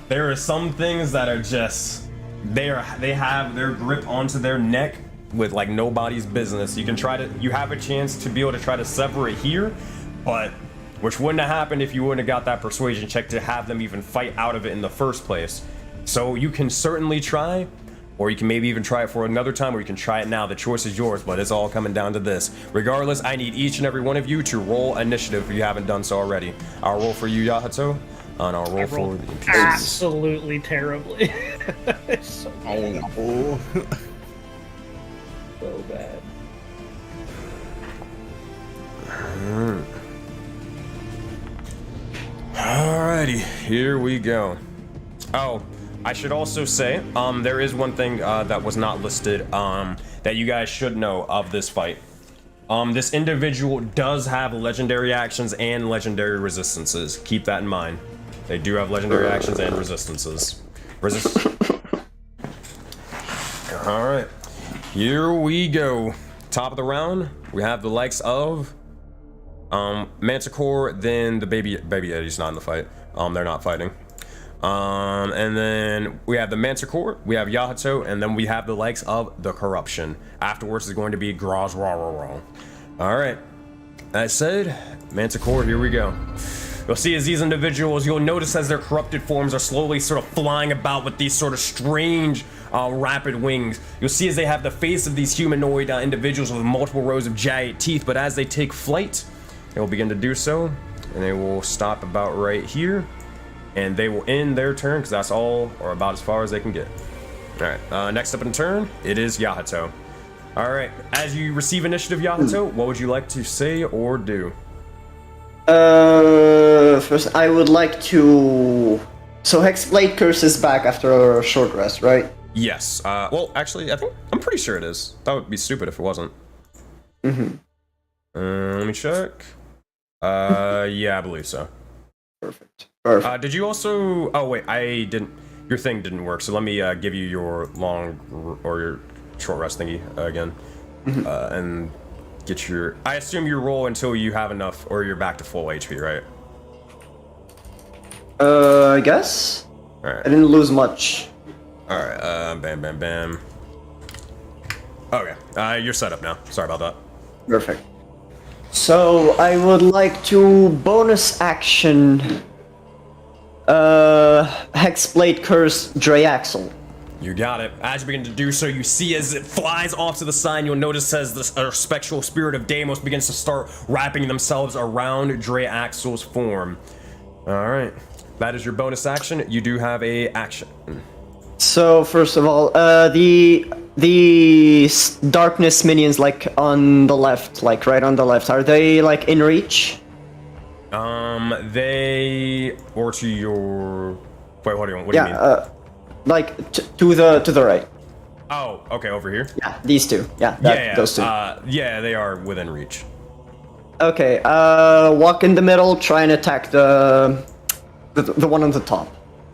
there are some things that are just they have their grip onto their neck with like nobody's business. You have a chance to be able to try to sever it here, but which wouldn't have happened if you wouldn't have got that persuasion check to have them even fight out of it in the first place. So you can certainly try, or you can maybe even try it for another time, or you can try it now. The choice is yours, but it's all coming down to this. Regardless, I need each and every one of you to roll initiative if you haven't done so already. I'll roll for you, Yahato, and I'll roll for the NPCs. Absolutely terribly. So bad. Alrighty, here we go. Oh, I should also say, there is one thing that was not listed that you guys should know of this fight. This individual does have legendary actions and legendary resistances. Keep that in mind. They do have legendary actions and resistances. Alright. Here we go. Top of the round, we have the likes of Manticore, then the Baby Eddie's not in the fight. They're not fighting. And then we have the Manticore, we have Yahato, and then we have the likes of the Corruption. Afterwards is going to be Auroraverse. Alright. That said, Manticore, here we go. You'll see as these individuals, you'll notice as their corrupted forms are slowly sort of flying about with these sort of strange, rapid wings. You'll see as they have the face of these humanoid individuals with multiple rows of jagged teeth, but as they take flight, they will begin to do so, and they will stop about right here, and they will end their turn, because that's all, or about as far as they can get. Alright, next up in turn, it is Yahato. Alright, as you receive initiative, Yahato, what would you like to say or do? First, I would like to... So Hexblade Curse is back after a short rest, right? Yes. Well, actually, I'm pretty sure it is. That would be stupid if it wasn't. Mm-hmm. Let me check. Yeah, I believe so. Perfect. Perfect. Did you also... Oh, wait, I didn't... Your thing didn't work, so let me give you your long... or your short rest thingy again. Mm-hmm. And... get your... I assume you roll until you have enough, or you're back to full HP, right? I guess? Alright. I didn't lose much. Alright, bam. Okay, you're set up now. Sorry about that. Perfect. So, I would like to bonus action... Hexblade Curse Drayaxle. You got it. As you begin to do so, you see as it flies off to the side, you'll notice as the spectral spirit of Deimos begins to start wrapping themselves around Drayaxle's form. Alright. That is your bonus action. You do have a action. So, first of all, the darkness minions, like, on the left, like, right on the left, are they, like, in reach? They... Or to your... Wait, what do you mean? Like, to the right. Oh, okay, over here? Yeah, these two. Yeah, those two. Yeah, they are within reach. Okay, walk in the middle, try and attack the one on the top.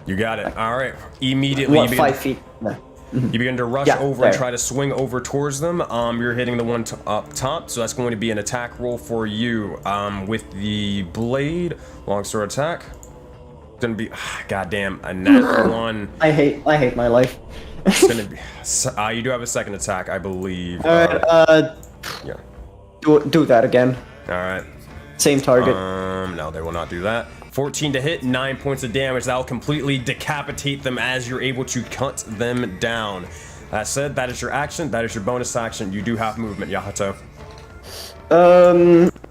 You got it. Alright. Immediately... What, 5 feet? Yeah. You begin to rush over and try to swing over towards them. You're hitting the one up top, so that's going to be an attack roll for you. With the blade, long sword attack. Gonna be, goddamn, a nat one. I hate my life. It's gonna be. You do have a second attack, I believe. All right. Yeah. Do that again. All right. Same target. No, they will not do that. 14 to hit, 9 points of damage. That'll completely decapitate them as you're able to cut them down. That said, that is your action. That is your bonus action. You do have movement, Yahato.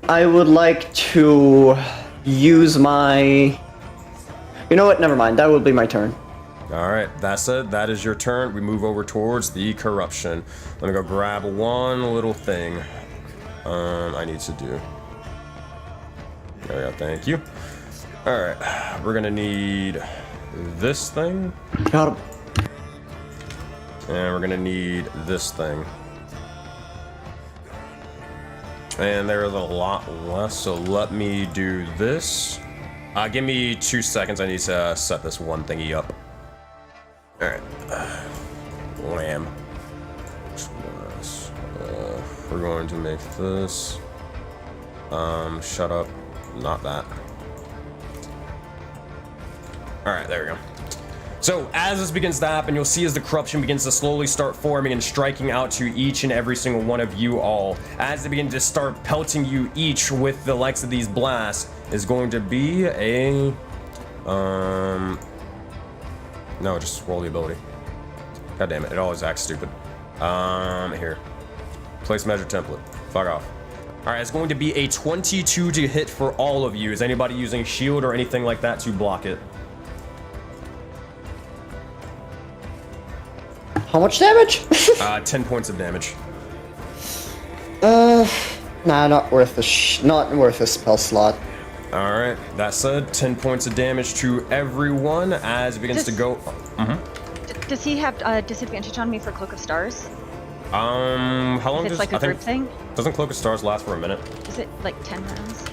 I would like to use my... You know what? Never mind. That will be my turn. Alright, that said, that is your turn. We move over towards the corruption. Let me go grab one little thing I need to do. There we go, thank you. Alright, we're gonna need this thing. Got him. And we're gonna need this thing. And there's a lot less, so let me do this. Give me 2 seconds, I need to set this one thingy up. Alright. Wham. We're going to make this. Shut up. Not that. Alright, there we go. So, as this begins to happen, you'll see as the corruption begins to slowly start forming and striking out to each and every single one of you all. As they begin to start pelting you each with the likes of these blasts, is going to be a... No, just roll the ability. God damn it, it always acts stupid. Here. Place measure template. Fuck off. Alright, it's going to be a 22 to hit for all of you. Is anybody using shield or anything like that to block it? How much damage? 10 points of damage. Nah, not worth a spell slot. Alright, that said, 10 points of damage to everyone as it begins to go... Does he have disadvantage on me for Cloak of Stars? How long If it's like a group thing? Doesn't Cloak of Stars last for a minute? Is it like 10 rounds?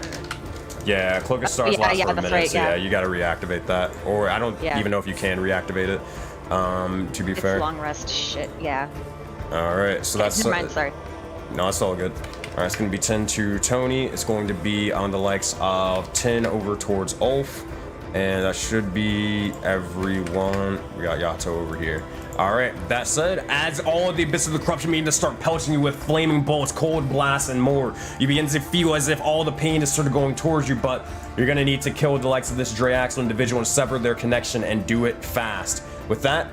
Yeah, Cloak of Stars yeah, lasts yeah, for a that's minute, right, so yeah. you gotta reactivate that. Or I don't Yeah. even know if you can reactivate it, to be It's fair. long rest shit, yeah. Alright, so that's... Never mind, sorry. No, it's all good. Alright, it's going to be 10 to Tony. It's going to be on the likes of 10 over towards Ulf. And that should be everyone. We got Yato over here. Alright, that said, as all of the bits of the corruption begin to start pelting you with flaming bolts, cold blasts, and more, you begin to feel as if all the pain is sort of going towards you, but you're going to need to kill the likes of this Drayaxle individual and sever their connection and do it fast. With that,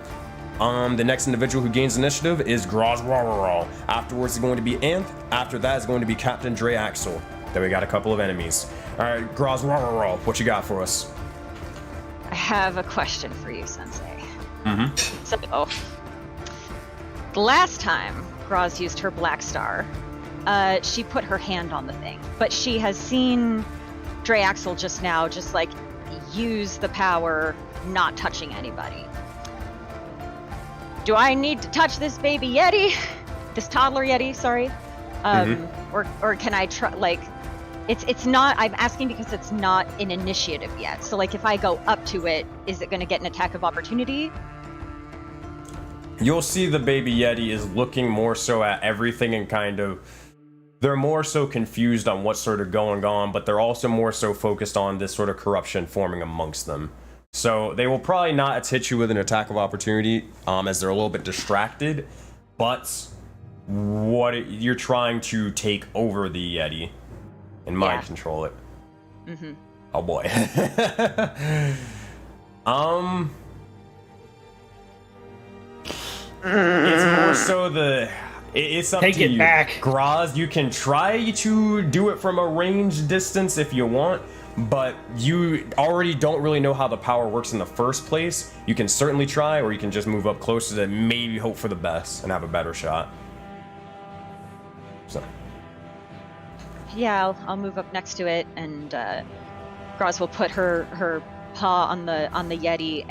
the next individual who gains initiative is Grozwarral. Afterwards is going to be Anth. After that is going to be Captain Drayaxle. Then we got a couple of enemies. Alright, Grozwarral, what you got for us? I have a question for you, Sensei. So, the last time Groz used her Black Star, she put her hand on the thing, but she has seen Drayaxle just now just like use the power not touching anybody. Do I need to touch this baby Yeti? This toddler Yeti, sorry. Or can I try, like, it's not, I'm asking because it's not an initiative yet. So like if I go up to it, is it gonna get an attack of opportunity? You'll see the baby Yeti is looking more so at everything and kind of, they're more so confused on what's sort of going on, but they're also more so focused on this sort of corruption forming amongst them. So they will probably not hit you with an attack of opportunity, as they're a little bit distracted, but you're trying to take over the Yeti and mind control it. Oh boy. It's more so it's up Take to it you. back. Groz, you can try to do it from a range distance if you want, but you already don't really know how the power works in the first place. You can certainly try, or you can just move up closer to maybe hope for the best and have a better shot. So. Yeah, I'll move up next to it, and Groz will put her paw on the Yeti,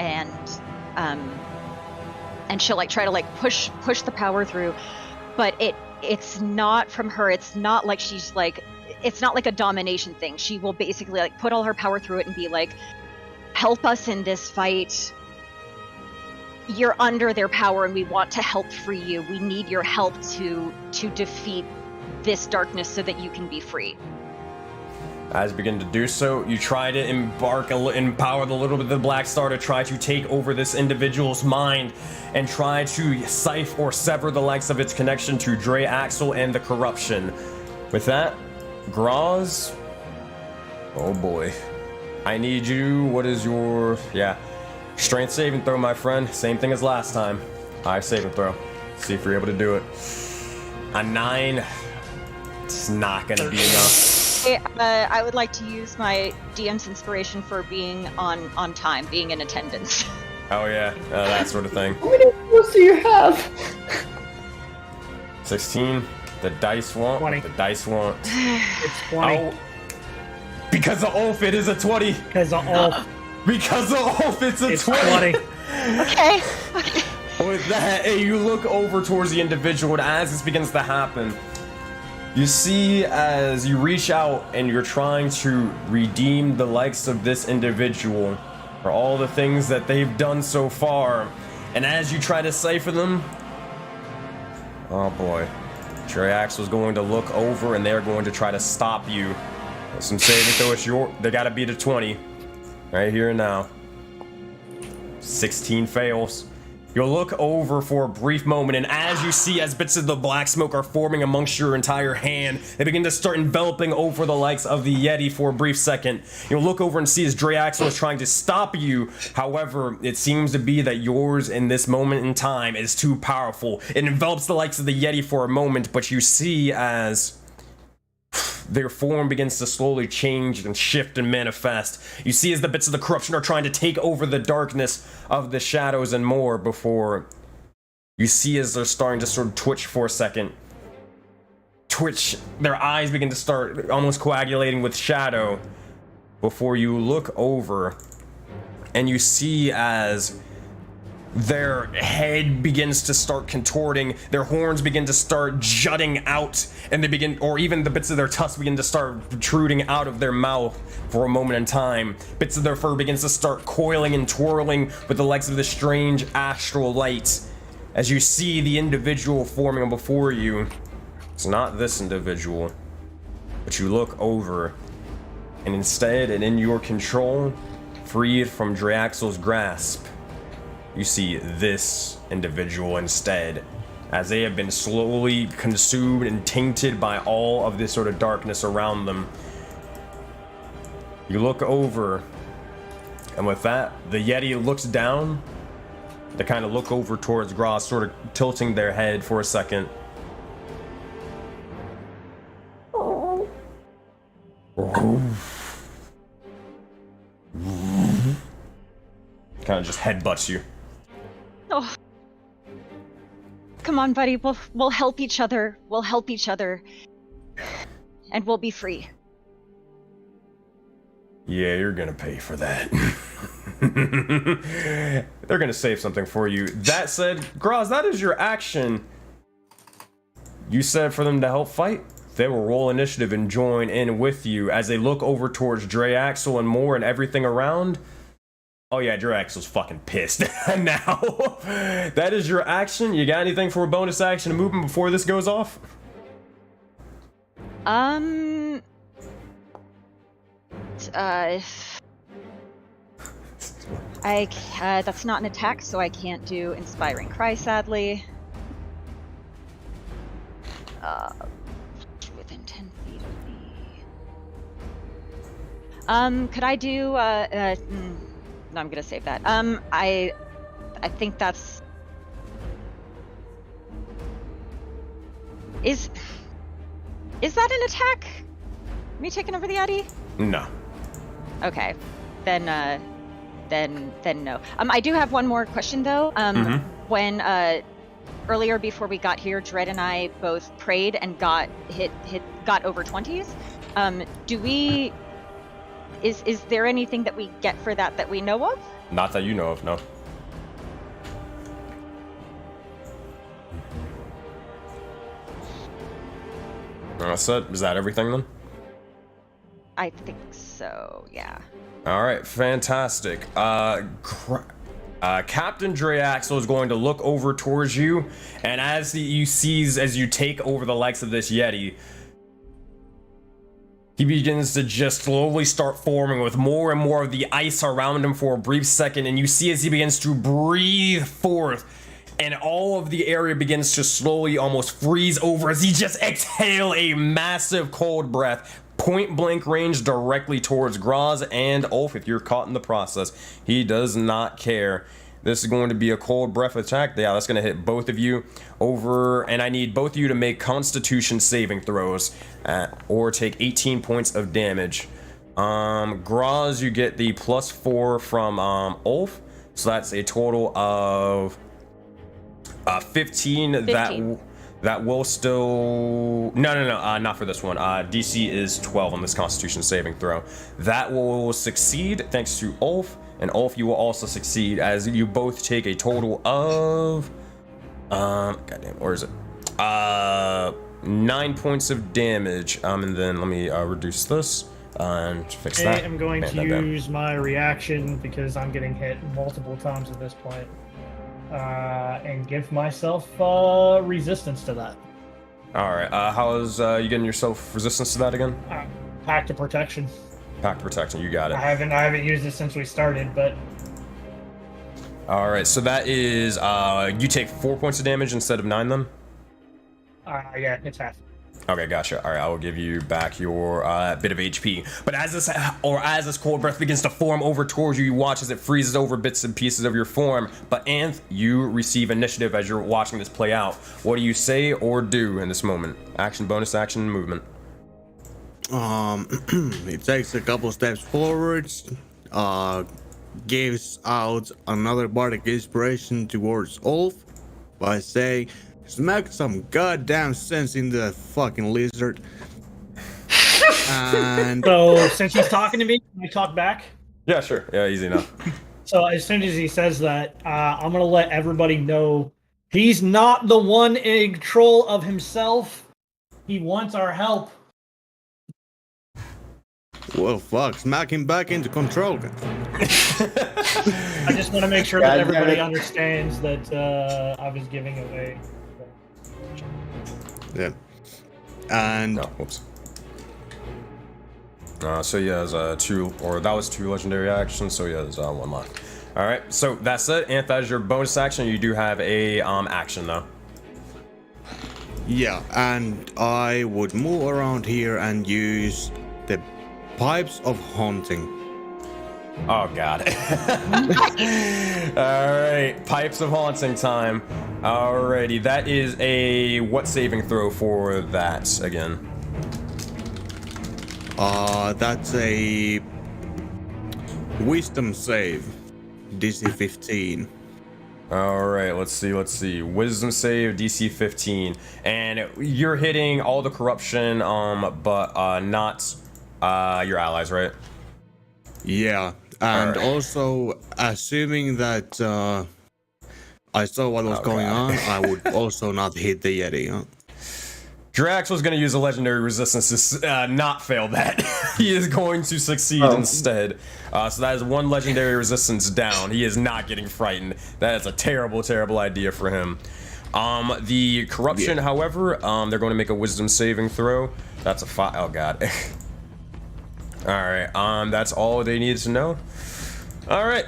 and she'll like try to like push the power through, but it's not from her. It's not like she's like, it's not like a domination thing. She will basically like put all her power through it and be like, help us in this fight. You're under their power and we want to help free you. We need your help to defeat this darkness so that you can be free. As you begin to do so, you try to empower the little bit of the Black Star to try to take over this individual's mind and try to scythe or sever the likes of its connection to Drayaxle and the corruption. With that, Groz, oh boy, I need you. What is your strength saving throw, my friend? Same thing as last time. High saving throw. See if you're able to do it. A 9. It's not gonna be enough. I would like to use my DM's inspiration for being on time, being in attendance. Oh yeah, that sort of thing. How many rules do you have? 16. The dice want. 20. The dice want. It's 20. Oh, because of Ulf, it is a 20. Because of all. Because of Ulf, it's a It's 20. 20. Okay. With that, hey, you look over towards the individual, and as this begins to happen, you see as you reach out and you're trying to redeem the likes of this individual for all the things that they've done so far, and as you try to cipher them, oh boy, Drayaxle's going to look over and they're going to try to stop you. Some saving throw, they gotta beat a 20 right here and now. 16 fails. You'll look over for a brief moment, and as you see as bits of the black smoke are forming amongst your entire hand, they begin to start enveloping over the likes of the Yeti for a brief second. You'll look over and see as Drayaxle is trying to stop you. However, it seems to be that yours in this moment in time is too powerful. It envelops the likes of the Yeti for a moment, but you see as their form begins to slowly change and shift and manifest. You see as the bits of the corruption are trying to take over the darkness of the shadows and more, before you see as they're starting to sort of twitch for a second. Twitch, their eyes begin to start almost coagulating with shadow, before you look over and you see as Their head begins to start contorting, their horns begin to start jutting out, and they begin, or even the bits of their tusks begin to start protruding out of their mouth for a moment in time. Bits of their fur begins to start coiling and twirling with the legs of the strange astral light. As you see the individual forming before you, it's not this individual, but you look over, and instead, and in your control, freed from Draxel's grasp, you see this individual instead, as they have been slowly consumed and tainted by all of this sort of darkness around them. You look over, and with that, the Yeti looks down. They kind of look over towards Gross, sort of tilting their head for a second. Kind of just headbutts you. Oh. Come on, buddy. We'll help each other. We'll help each other. And we'll be free. Yeah, you're gonna pay for that. They're gonna save something for you. That said, Graz, that is your action. You said for them to help fight. They will roll initiative and join in with you as they look over towards Draxel and more and everything around. Oh yeah, Draxel's fucking pissed now. That is your action. You got anything for a bonus action and movement before this goes off? That's not an attack, so I can't do Inspiring Cry, sadly. Within 10 feet of me. Could I do, no, I'm gonna save that. I think that's... Is that an attack? Me taking over the Yeti? No. Okay. Then no. I do have one more question though. When earlier before we got here, Dread and I both prayed and got over 20s. Is there anything that we get for that we know of? Not that you know of, no. So, is that everything then? I think so, yeah. Alright, fantastic. Captain Draxel is going to look over towards you, and as you take over the likes of this Yeti, he begins to just slowly start forming with more and more of the ice around him for a brief second, and you see as he begins to breathe forth, and all of the area begins to slowly almost freeze over as he just exhale a massive cold breath, point blank range directly towards Graz and Ulf. If you're caught in the process, he does not care. This is going to be a cold breath attack. Yeah, that's going to hit both of you over, and I need both of you to make Constitution saving throws or take 18 points of damage. Graz, you get the +4 from Ulf, so that's a total of 15. That will still... No, not for this one. DC is 12 on this Constitution saving throw. That will succeed thanks to Ulf, and Ulf, you will also succeed as you both take a total of... goddamn, where is it? 9 points of damage. And then let me reduce this and fix that. I'm going to use my reaction because I'm getting hit multiple times at this point. And give myself resistance to that. Alright, how is you getting yourself resistance to that again? Pact of Protection. Pact of Protection, you got it. I haven't used it since we started, but... Alright, so that is, you take 4 points of damage instead of 9 then? Yeah, it's half. Okay, gotcha. Alright, I will give you back your bit of HP. But as this cold breath begins to form over towards you, you watch as it freezes over bits and pieces of your form. But Anth, you receive initiative as you're watching this play out. What do you say or do in this moment? Action, bonus action, movement. It takes a couple steps forwards, gives out another bardic inspiration towards Ulf by saying, smack some goddamn sense in the fucking lizard. And so, since he's talking to me, can I talk back? Yeah, sure. Yeah, easy enough. So as soon as he says that, I'm gonna let everybody know he's not the one in control of himself. He wants our help. Well, fuck, smack him back into control. I just want to make sure that everybody understands that I was giving away. Yeah. And Oh, whoops. So he has two, or that was 2 legendary actions. So he has 1 left. All right. So that's it. And that is your bonus action. You do have a action though. yeah, and I would move around here and use the pipes of haunting. Oh god. Alright, Pipes of Haunting time. Alrighty, that is a what saving throw for that again? That's a wisdom save. DC 15. Alright, let's see. Wisdom save, DC 15. And you're hitting all the corruption, but not your allies, right? Yeah, and Alright. also assuming that I saw what was going on, I would also not hit the Yeti. Huh? Drax was going to use a legendary resistance to not fail that. He is going to succeed instead. So that is 1 legendary resistance down. He is not getting frightened. That is a terrible, terrible idea for him. The corruption, however, they're going to make a wisdom saving throw. That's a 5. Oh god. Alright, that's all they needed to know. Alright,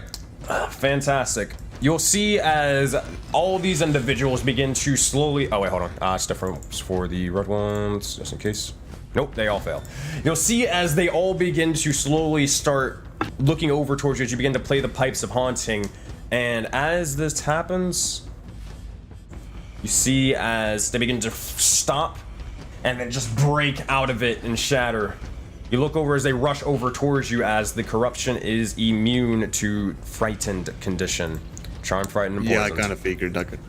fantastic. You'll see as all these individuals begin to slowly... Oh, wait, hold on. It's different for the red ones, just in case. Nope, they all fail. You'll see as they all begin to slowly start looking over towards you as you begin to play the Pipes of Haunting. And as this happens, you see as they begin to stop and then just break out of it and shatter. You look over as they rush over towards you as the corruption is immune to frightened condition. Charm, frightened, and poisoned. Yeah, I kind of figured that could.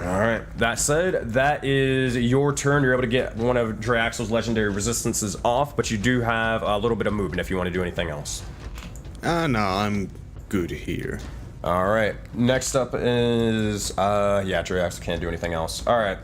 Alright, that said, that is your turn. You're able to get one of Draxel's legendary resistances off, but you do have a little bit of movement if you want to do anything else. No, I'm good here. Alright, next up is, yeah, Draxel can't do anything else. Alright.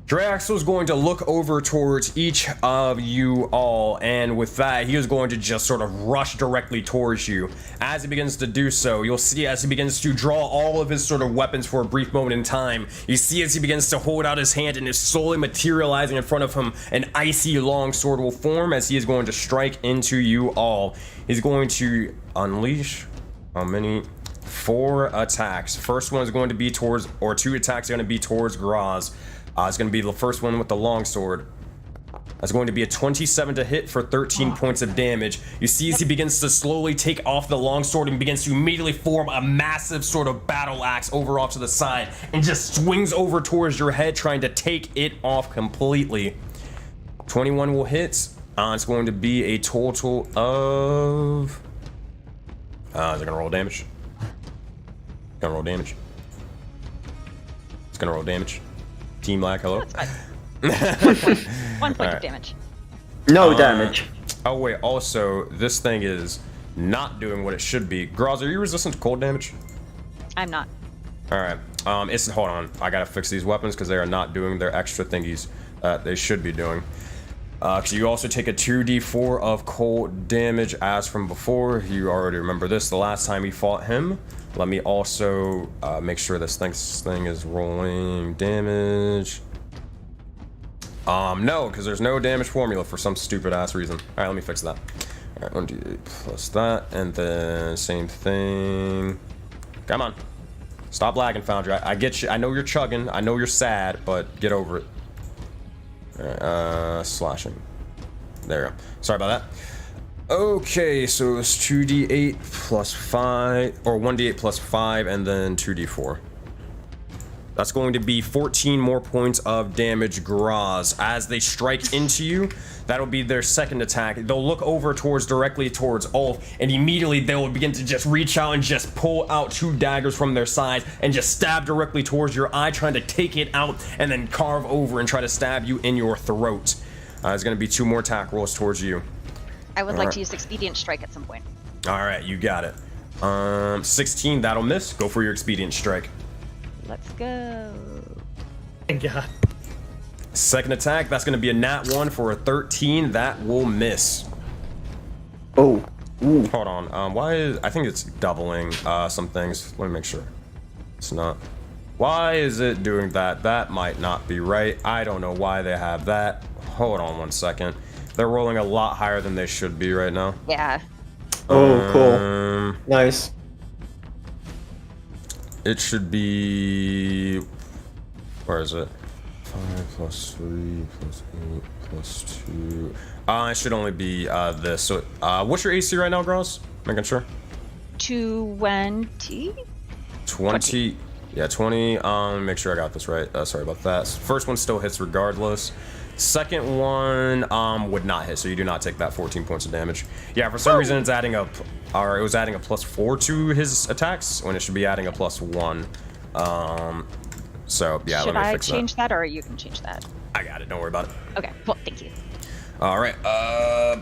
Draxel is going to look over towards each of you all, and with that, he is going to just sort of rush directly towards you. As he begins to do so, you'll see as he begins to draw all of his sort of weapons for a brief moment in time, you see as he begins to hold out his hand and is slowly materializing in front of him, an icy long sword will form as he is going to strike into you all. He's going to unleash, how many? 4 attacks. First one is going to be towards, or 2 attacks are going to be towards Graz. It's going to be the first one with the longsword. That's going to be a 27 to hit for 13 points of damage. You see as he begins to slowly take off the longsword and begins to immediately form a massive sort of battle axe over off to the side and just swings over towards your head trying to take it off completely. 21 will hit. It's going to be a total of... is it going to roll damage? It's going to roll damage. It's going to roll damage. Team lag, hello? That's fine. 1 point of damage. No damage. Oh wait, also, this thing is not doing what it should be. Graz, are you resistant to cold damage? I'm not. Alright, hold on. I gotta fix these weapons because they are not doing their extra thingies that they should be doing. So you also take a 2d4 of cold damage as from before. You already remember this the last time we fought him. Let me also make sure this thing is rolling damage. No, because there's no damage formula for some stupid ass reason. Alright, let me fix that. Alright, 1d8 plus that, and then same thing. Come on. Stop lagging, Foundry. I get you. I know you're chugging. I know you're sad, but get over it. Alright, slashing. There we go. Sorry about that. Okay, so it's 2d8 plus 5, or 1d8 plus 5, and then 2d4. That's going to be 14 more points of damage, Graz. As they strike into you, that'll be their second attack. They'll look over directly towards Ulf, and immediately they'll begin to just reach out and just pull out 2 daggers from their sides and just stab directly towards your eye, trying to take it out and then carve over and try to stab you in your throat. There's going to be 2 more attack rolls towards you. I would like to use Expedient Strike at some point. All right, you got it. 16, that'll miss. Go for your expedient strike. Let's go. Thank God. Second attack, that's going to be a nat 1 for a 13. That will miss. Oh. Ooh. Hold on. Why is... I think it's doubling some things. Let me make sure. It's not. Why is it doing that? That might not be right. I don't know why they have that. Hold on 1 second. They're rolling a lot higher than they should be right now. Yeah. Oh, cool. Nice. It should be... Where is it? 5 plus 3 plus 8 plus 2. It should only be this. So, what's your AC right now, girls? Making sure. 20. 20. Yeah, 20. Make sure I got this right. Sorry about that. First one still hits regardless. Second one would not hit, so you do not take that 14 points of damage. Yeah, for some reason it's adding up, or it was adding a +4 to his attacks when it should be adding a +1. So yeah, Should let me I fix change that, or you can change that? I got it. Don't worry about it. Okay, well, thank you. All right.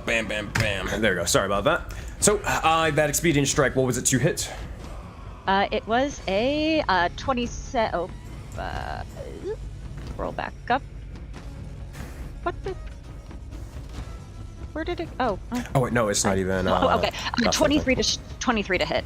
Bam, bam, bam. There we go. Sorry about that. So that expedient strike. What was it to hit? It was a 27. Oh, roll back up. What the? Where did it? Oh. Oh wait, no, it's not even. Oh, okay. 23 to hit.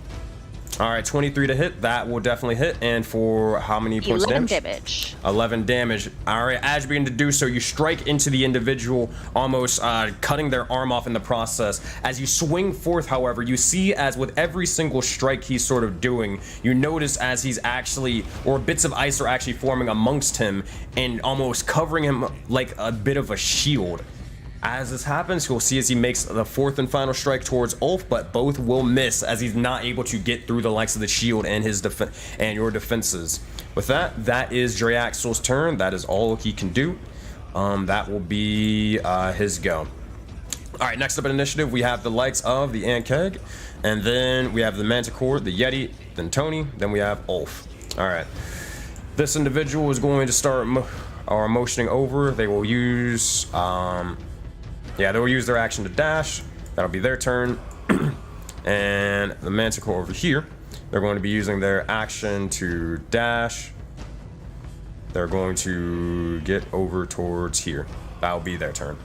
All right, 23 to hit. That will definitely hit. And for how many points of 11 damage? damage. 11 damage. All right, as you begin to do so, you strike into the individual, almost cutting their arm off in the process. As you swing forth, however, you see as with every single strike he's sort of doing, you notice as he's actually, or bits of ice are actually forming amongst him and almost covering him like a bit of a shield. As this happens, you'll see as he makes the fourth and final strike towards Ulf, but both will miss as he's not able to get through the likes of the shield and his and your defenses. With that, that is Draxel's turn. That is all he can do. That will be his go. All right, next up in initiative, we have the likes of the Ankeg, and then we have the Manticore, the Yeti, then Tony, then we have Ulf. All right, this individual is going to start motioning over. They will use... yeah, they'll use their action to dash. That'll be their turn. And the Manticore over here, they're going to be using their action to dash. They're going to get over towards here. That'll be their turn.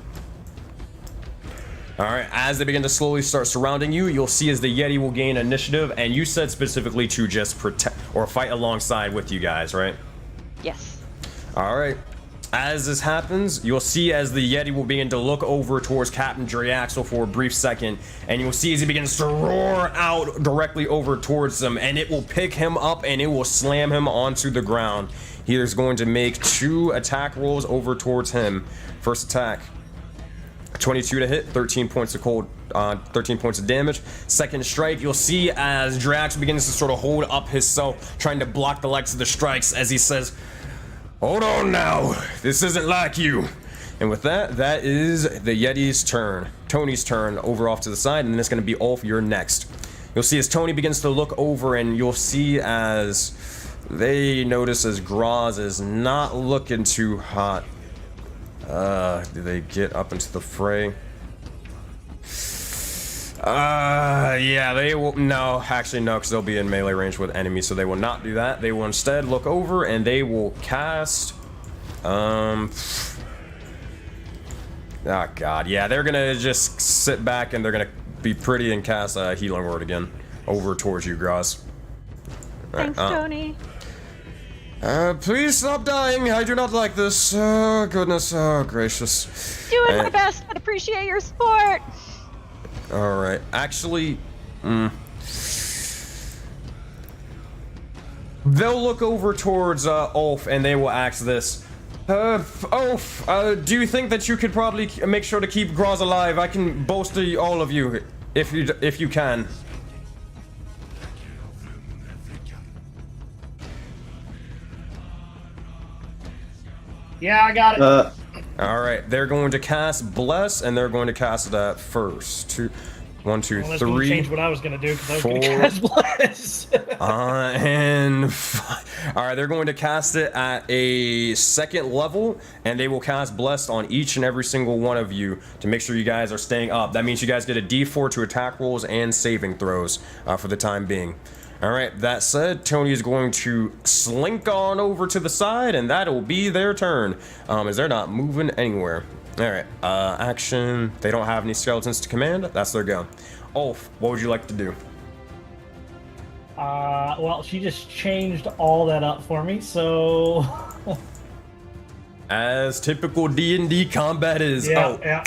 All right, as they begin to slowly start surrounding you, you'll see as the Yeti will gain initiative, and you said specifically to just protect or fight alongside with you guys, right? Yes. All right. As this happens, you'll see as the Yeti will begin to look over towards Captain Draxel for a brief second, and you'll see as he begins to roar out directly over towards them, and it will pick him up and it will slam him onto the ground. He is going to make 2 attack rolls over towards him. First attack, 22 to hit, 13 points of 13 points of damage. Second strike, you'll see as Drax begins to sort of hold up himself, trying to block the likes of the strikes as he says, "Hold on now, this isn't like you." And with that, that is the Yeti's turn. Tony's turn over off to the side, and then it's going to be Ulf, you're next. You'll see as Tony begins to look over, and you'll see as they notice as Graz is not looking too hot. Do they get up into the fray? Yeah, they will. No, actually, no, because they'll be in melee range with enemies, so they will not do that. They will instead look over and they will cast. Oh god, yeah, they're gonna just sit back and they're gonna be pretty and cast a healing word again over towards you, Graz. Thanks, Tony. Please stop dying. I do not like this. Oh goodness. Oh gracious. Doing my best, but appreciate your support. All right. Actually, they'll look over towards Ulf and they will ask this. Ulf, do you think that you could probably make sure to keep Graz alive? I can bolster all of you if you can. Yeah, I got it. All right, they're going to cast Bless, and they're going to cast that first. 1, 2, Well, that's gonna 3. change what I was gonna do because I was 4. gonna cast Bless. All right, they're going to cast it at a 2nd level, and they will cast Blessed on each and every single one of you to make sure you guys are staying up. That means you guys get a D4 to attack rolls and saving throws for the time being. All right, that said, Tony is going to slink on over to the side, and that'll be their turn, as they're not moving anywhere. All right, action. They don't have any skeletons to command. That's their go. Ulf, what would you like to do? Well, she just changed all that up for me, so... As typical D&D combat is. Yeah.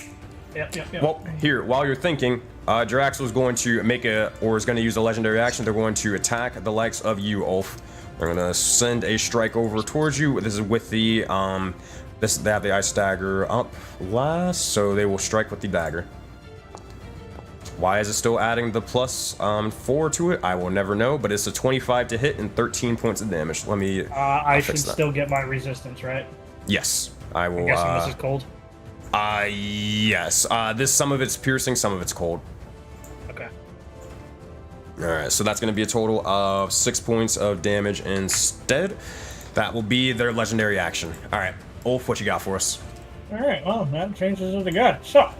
Well, here, while you're thinking, Draxel is going to is going to use a legendary action. They're going to attack the likes of you, Ulf. They're going to send a strike over towards you. This is with the, they have the ice dagger up last, so they will strike with the dagger. Why is it still adding the plus 4 to it? I will never know, but it's a 25 to hit and 13 points of damage. Let me. I should still get my resistance, right? Yes, I will. I'm guessing this is cold. Yes. Some of it's piercing, some of it's cold. Okay. All right, so that's going to be a total of 6 points of damage instead. That will be their legendary action. All right, Ulf, what you got for us? All right, well, that changes it again. So,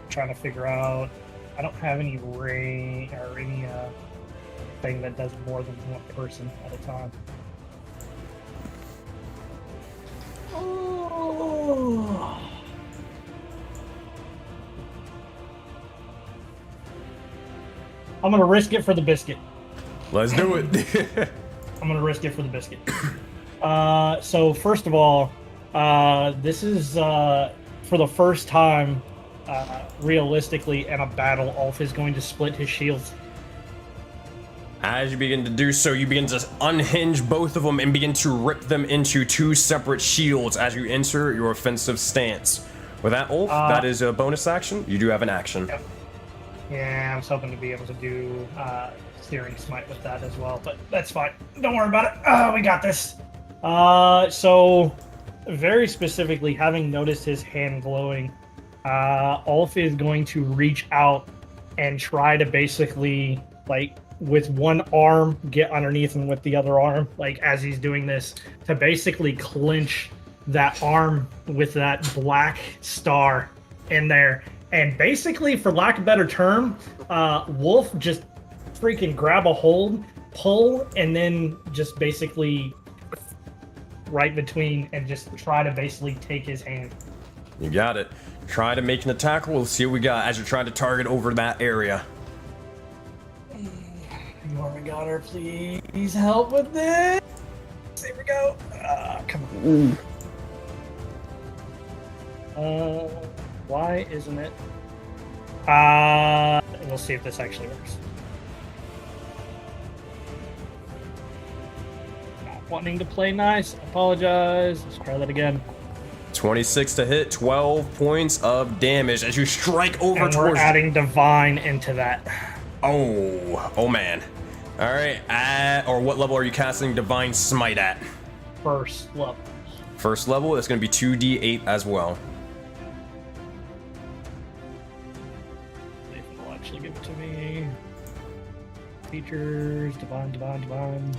trying to figure out. I don't have any ray or any thing that does more than one person at a time. Oh. I'm gonna risk it for the biscuit. Let's do it. I'm gonna risk it for the biscuit. So first of all, this is for the first time, realistically, in a battle, Ulf is going to split his shields. As you begin to do so, you begin to unhinge both of them and begin to rip them into 2 separate shields as you enter your offensive stance. With that, Ulf, that is a bonus action. You do have an action. Yep. Yeah, I was hoping to be able to do Searing Smite with that as well, but that's fine. Don't worry about it. We got this. So, very specifically, having noticed his hand glowing, Ulf is going to reach out and try to basically, like, with one arm, get underneath him with the other arm, like, as he's doing this, to basically clinch that arm with that black star in there. And basically, for lack of a better term, Wolf just freaking grab a hold, pull, and then just basically right between and just try to basically take his hand. You got it. Try to make an attack. We'll see what we got as you're trying to target over that area. Norman Goddard, please help with this. There we go. Come on. Why isn't it? We'll see if this actually works. Not wanting to play nice. Apologize. Let's try that again. 26 to hit, 12 points of damage as you strike over and towards. We're adding Divine into that. Oh man. All right. Or what level are you casting Divine Smite at? First level. First level. That's going to be 2d8 as well. It'll actually give it to me. Features, Divine.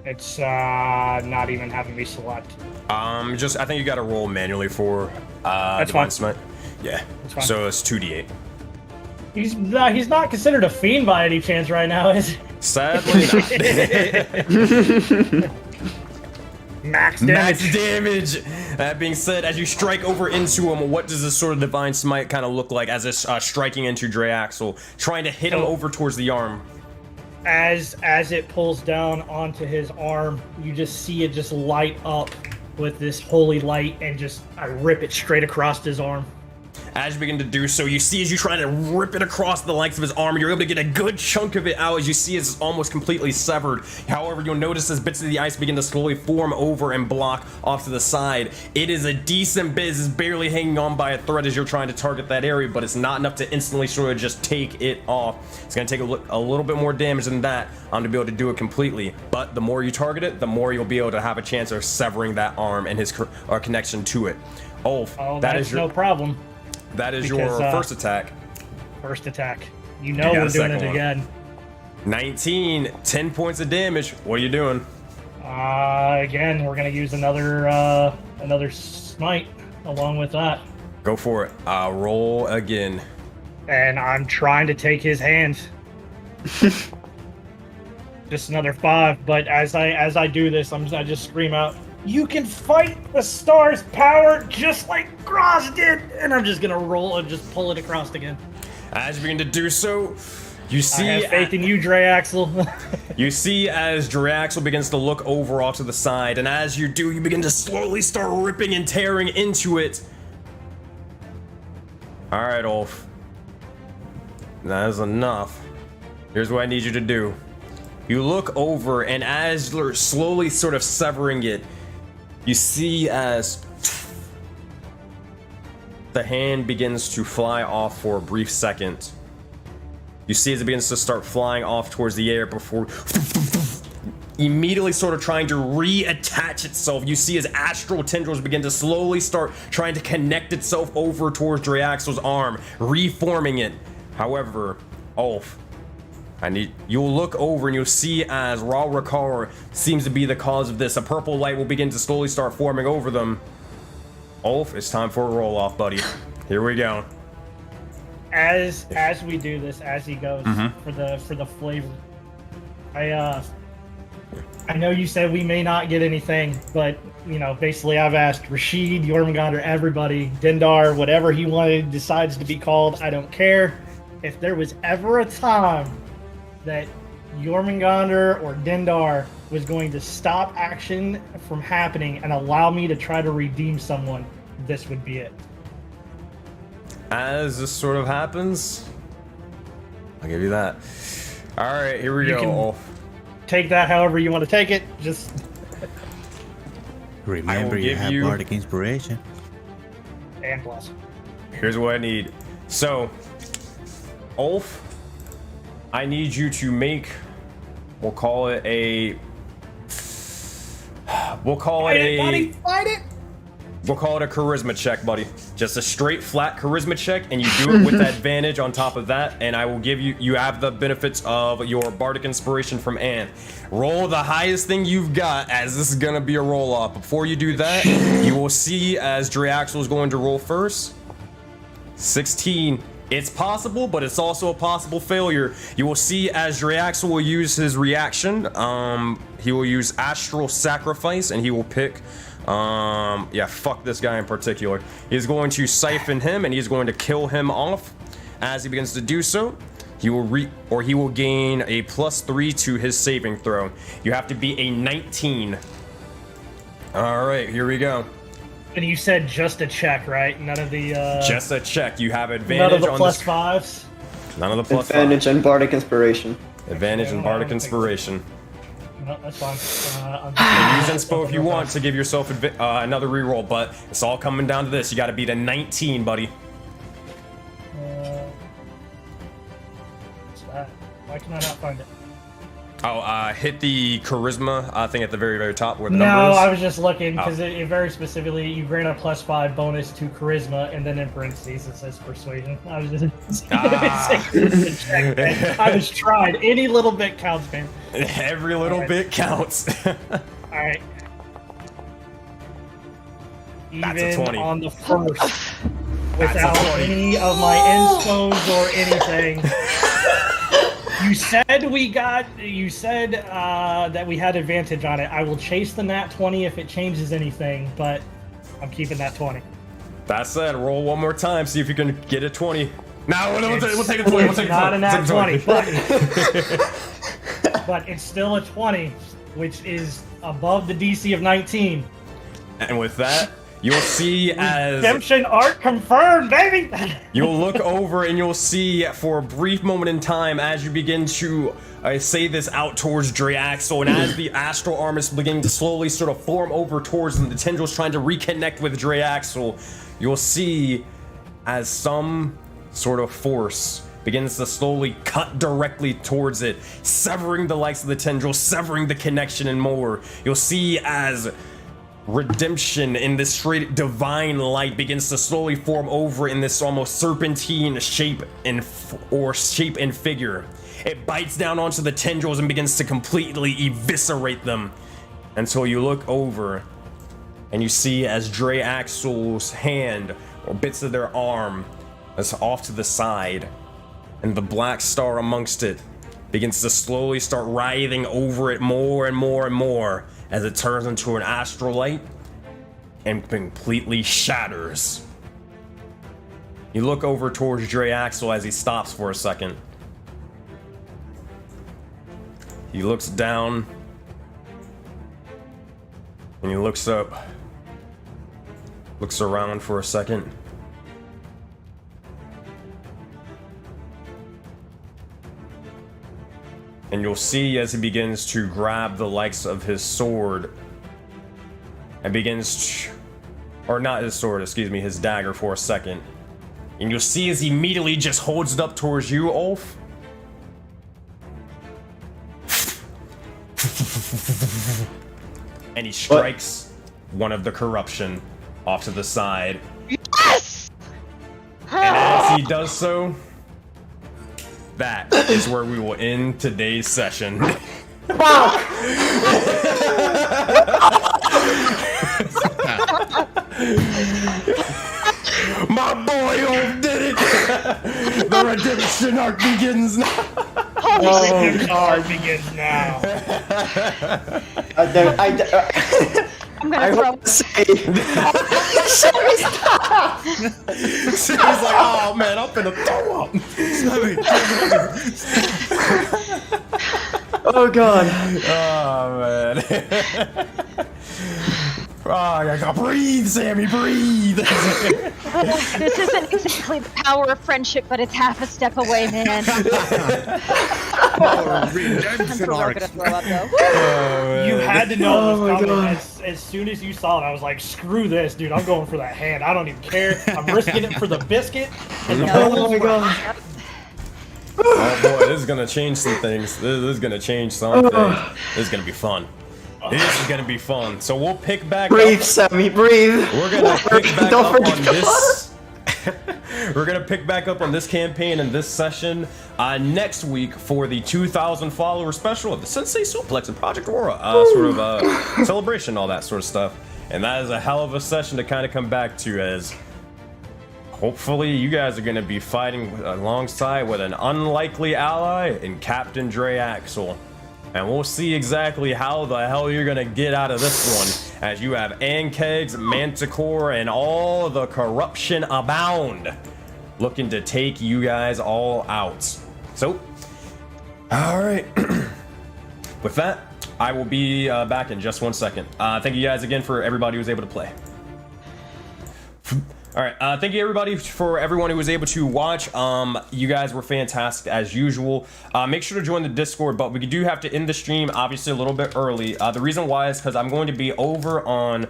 It's not even having me select. I think you got to roll manually for That's Divine fine. Smite. Yeah. That's fine. So it's 2d8. He's not considered a fiend by any chance right now, is he? Sadly not. Max damage. That being said, as you strike over into him, what does this sort of Divine Smite kind of look like as it's striking into Draxel, trying to hit him over towards the arm? As it pulls down onto his arm, you just see it just light up with this holy light, and just I rip it straight across his arm. As you begin to do so, you see as you try to rip it across the length of his arm, you're able to get a good chunk of it out as you see it's almost completely severed. However, you'll notice as bits of the ice begin to slowly form over and block off to the side. It is a decent bit, it's barely hanging on by a thread as you're trying to target that area, but it's not enough to instantly sort of just take it off. It's going to take a little bit more damage than that to be able to do it completely, but the more you target it, the more you'll be able to have a chance of severing that arm and his connection to it. Ulf, that is no problem. That is your first attack. First attack. You know we're doing it again. 19, 10 points of damage. What are you doing? Again, we're gonna use another smite along with that. Go for it. Roll again. And I'm trying to take his hand. Just another 5, but as I do this, I just scream out, "You can fight the star's power just like Groz did!" And I'm just gonna roll and just pull it across again. As you begin to do so, you see... I have faith in you, Draxel. You see as Draxel begins to look over off to the side, and as you do, you begin to slowly start ripping and tearing into it. Alright, Ulf. That is enough. Here's what I need you to do. You look over, and as you're slowly sort of severing it, you see as the hand begins to fly off for a brief second. You see as it begins to start flying off towards the air before immediately sort of trying to reattach itself. You see as astral tendrils begin to slowly start trying to connect itself over towards Draxel's arm, reforming it. However, Ulf, you'll look over and you'll see as Ra Rakar seems to be the cause of this. A purple light will begin to slowly start forming over them. Ulf, it's time for a roll off, buddy. Here we go. As we do this, as he goes for the flavor, I know you said we may not get anything, but you know, basically I've asked Rashid, Jormungandr, everybody, Dindar, whatever he decides to be called, I don't care. If there was ever a time that Jormungandr or Dindar was going to stop action from happening and allow me to try to redeem someone, this would be it. As this sort of happens, I'll give you that. All right, here we go. Take that however you want to take it. Just remember, you have bardic inspiration. And plus. Here's what I need. So, Ulf, I need you to make, we'll call it a charisma check, buddy. Just a straight flat charisma check, and you do it with advantage on top of that, and I will give you have the benefits of your bardic inspiration from Anne. Roll the highest thing you've got, as this is gonna be a roll off. Before you do that, you will see as Draxel is going to roll first. 16. It's possible, but it's also a possible failure. You will see as Draxel will use his reaction. He will use Astral Sacrifice, and he will pick. Fuck this guy in particular. He's going to siphon him, and he's going to kill him off. As he begins to do so, he will gain a +3 to his saving throw. You have to be a 19. All right, here we go. And you said just a check, right? None of the just a check. You have advantage. None of the on plus this... fives. None of the plus advantage five. and bardic inspiration. Advantage and bardic inspiration. No, that's fine. Use inspo if you want to give yourself another reroll, but it's all coming down to this. You got to beat a 19, buddy. What's that? Why can I not find it? Hit the charisma thing at the very, very top where the number is. No, I was just looking because it very specifically, you grant a +5 bonus to charisma, and then in parentheses it says persuasion. I was just I was trying. Any little bit counts, man. Every little bit counts. All right. That's a 20. On the first, without any of my inspos or anything. You said that we had advantage on it. I will chase the nat 20 if it changes anything, but I'm keeping that 20. That said, roll one more time, see if you can get a 20. No, we'll take a 20. It's not a nat 20, but it's still a 20, which is above the DC of 19. And with that, you'll see as Redemption arc confirmed, baby. you'll look over and you'll see for a brief moment in time as you begin to say this out towards Draxel, and as the astral arm is beginning to slowly sort of form over towards them, the tendrils trying to reconnect with Draxel, you'll see as some sort of force begins to slowly cut directly towards it, severing the likes of the tendrils, severing the connection and more. You'll see as redemption in this straight divine light begins to slowly form over in this almost serpentine shape and figure. It bites down onto the tendrils and begins to completely eviscerate them until you look over and you see as Draxel's hand or bits of their arm is off to the side, and the black star amongst it begins to slowly start writhing over it more and more and more as it turns into an astral light and completely shatters. You look over towards Draxel as he stops for a second. He looks down and he looks up, looks around for a second. And you'll see as he begins to grab the likes of his sword and begins to, or not his sword, excuse me, his dagger for a second. And you'll see as he immediately just holds it up towards you, Ulf. And he strikes one of the corruption off to the side. Yes! And as he does so, that is where we will end today's session. My boy Ulf did it! The redemption arc begins now! Redemption arc begins now. I'm gonna throw. She's like, oh man, I'm finna throw up! Oh god. Oh man. Oh, I gotta breathe, Sammy, breathe! This isn't exactly the power of friendship, but it's half a step away, man. I'm Redemption gonna arc. throw up though. You had to know Oh it my was coming. God. As soon as you saw it, I was like, screw this, dude. I'm going for that hand. I don't even care. I'm risking it for the biscuit. And the Oh my god. Oh boy, this is gonna change some things. This is gonna change something. This is gonna be fun. This is gonna be fun. So we'll pick back Breathe, up. Sammy, breathe. We're gonna pick back Don't up forget on to this. We're gonna pick back up on this campaign and this session next week for the 2,000 follower special of the Sensei Suplex and Project Aurora sort of celebration, all that sort of stuff. And that is a hell of a session to kind of come back to, as hopefully you guys are gonna be fighting alongside with an unlikely ally in Captain Draxel. And we'll see exactly how the hell you're gonna get out of this one, as you have Ankegs, Manticore, and all the corruption abound, looking to take you guys all out. So, alright. With that, I will be back in just 1 second. Thank you guys again for everybody who was able to play. All right, thank you everybody for everyone who was able to watch. You guys were fantastic as usual. Make sure to join the Discord, but we do have to end the stream obviously a little bit early. The reason why is because I'm going to be over on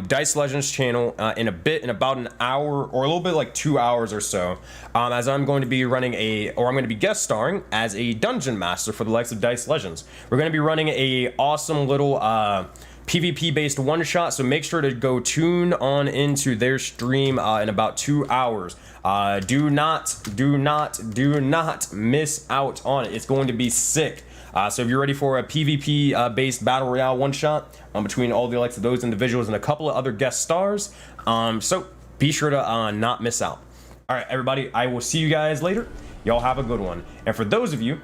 Dice Legends channel in a bit, in about an hour or a little bit like 2 hours or so, as I'm going to be running I'm going to be guest starring as a dungeon master for the likes of Dice Legends. We're going to be running a awesome little PvP based one shot, so make sure to go tune on into their stream in about 2 hours. Do not miss out on it. It's going to be sick. So if you're ready for a PvP based battle royale one shot between all the likes of those individuals and a couple of other guest stars, so be sure to not miss out. All right, everybody, I will see you guys later. Y'all have a good one. And for those of you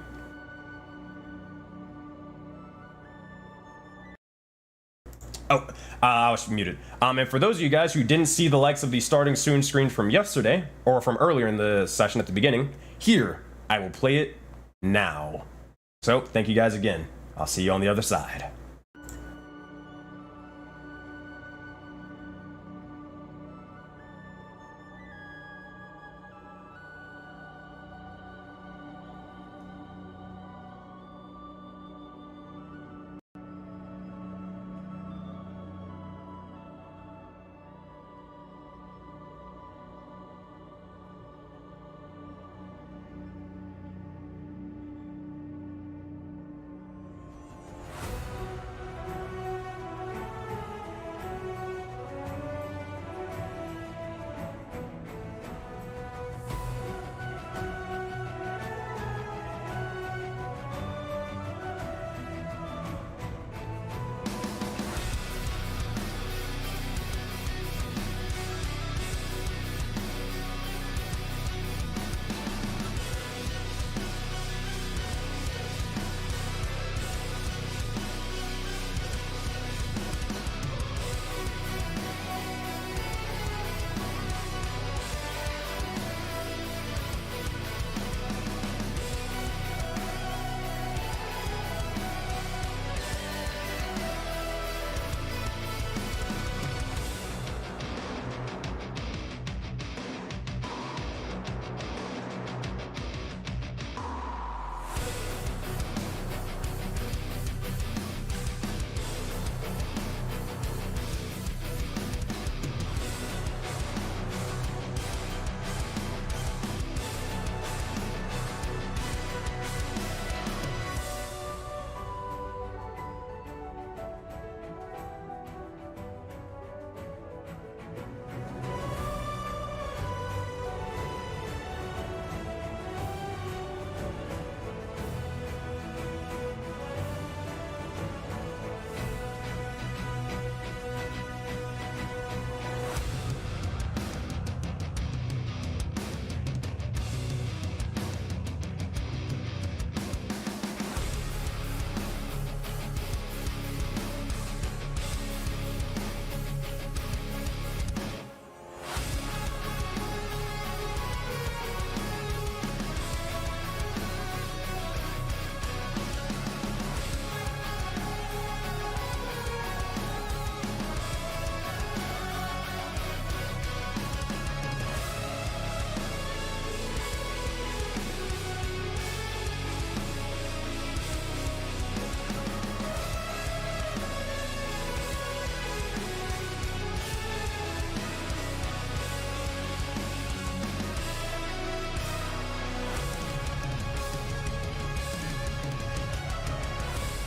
I was muted. And for those of you guys who didn't see the likes of the starting soon screen from yesterday, or from earlier in the session at the beginning, here, I will play it now. So, thank you guys again. I'll see you on the other side.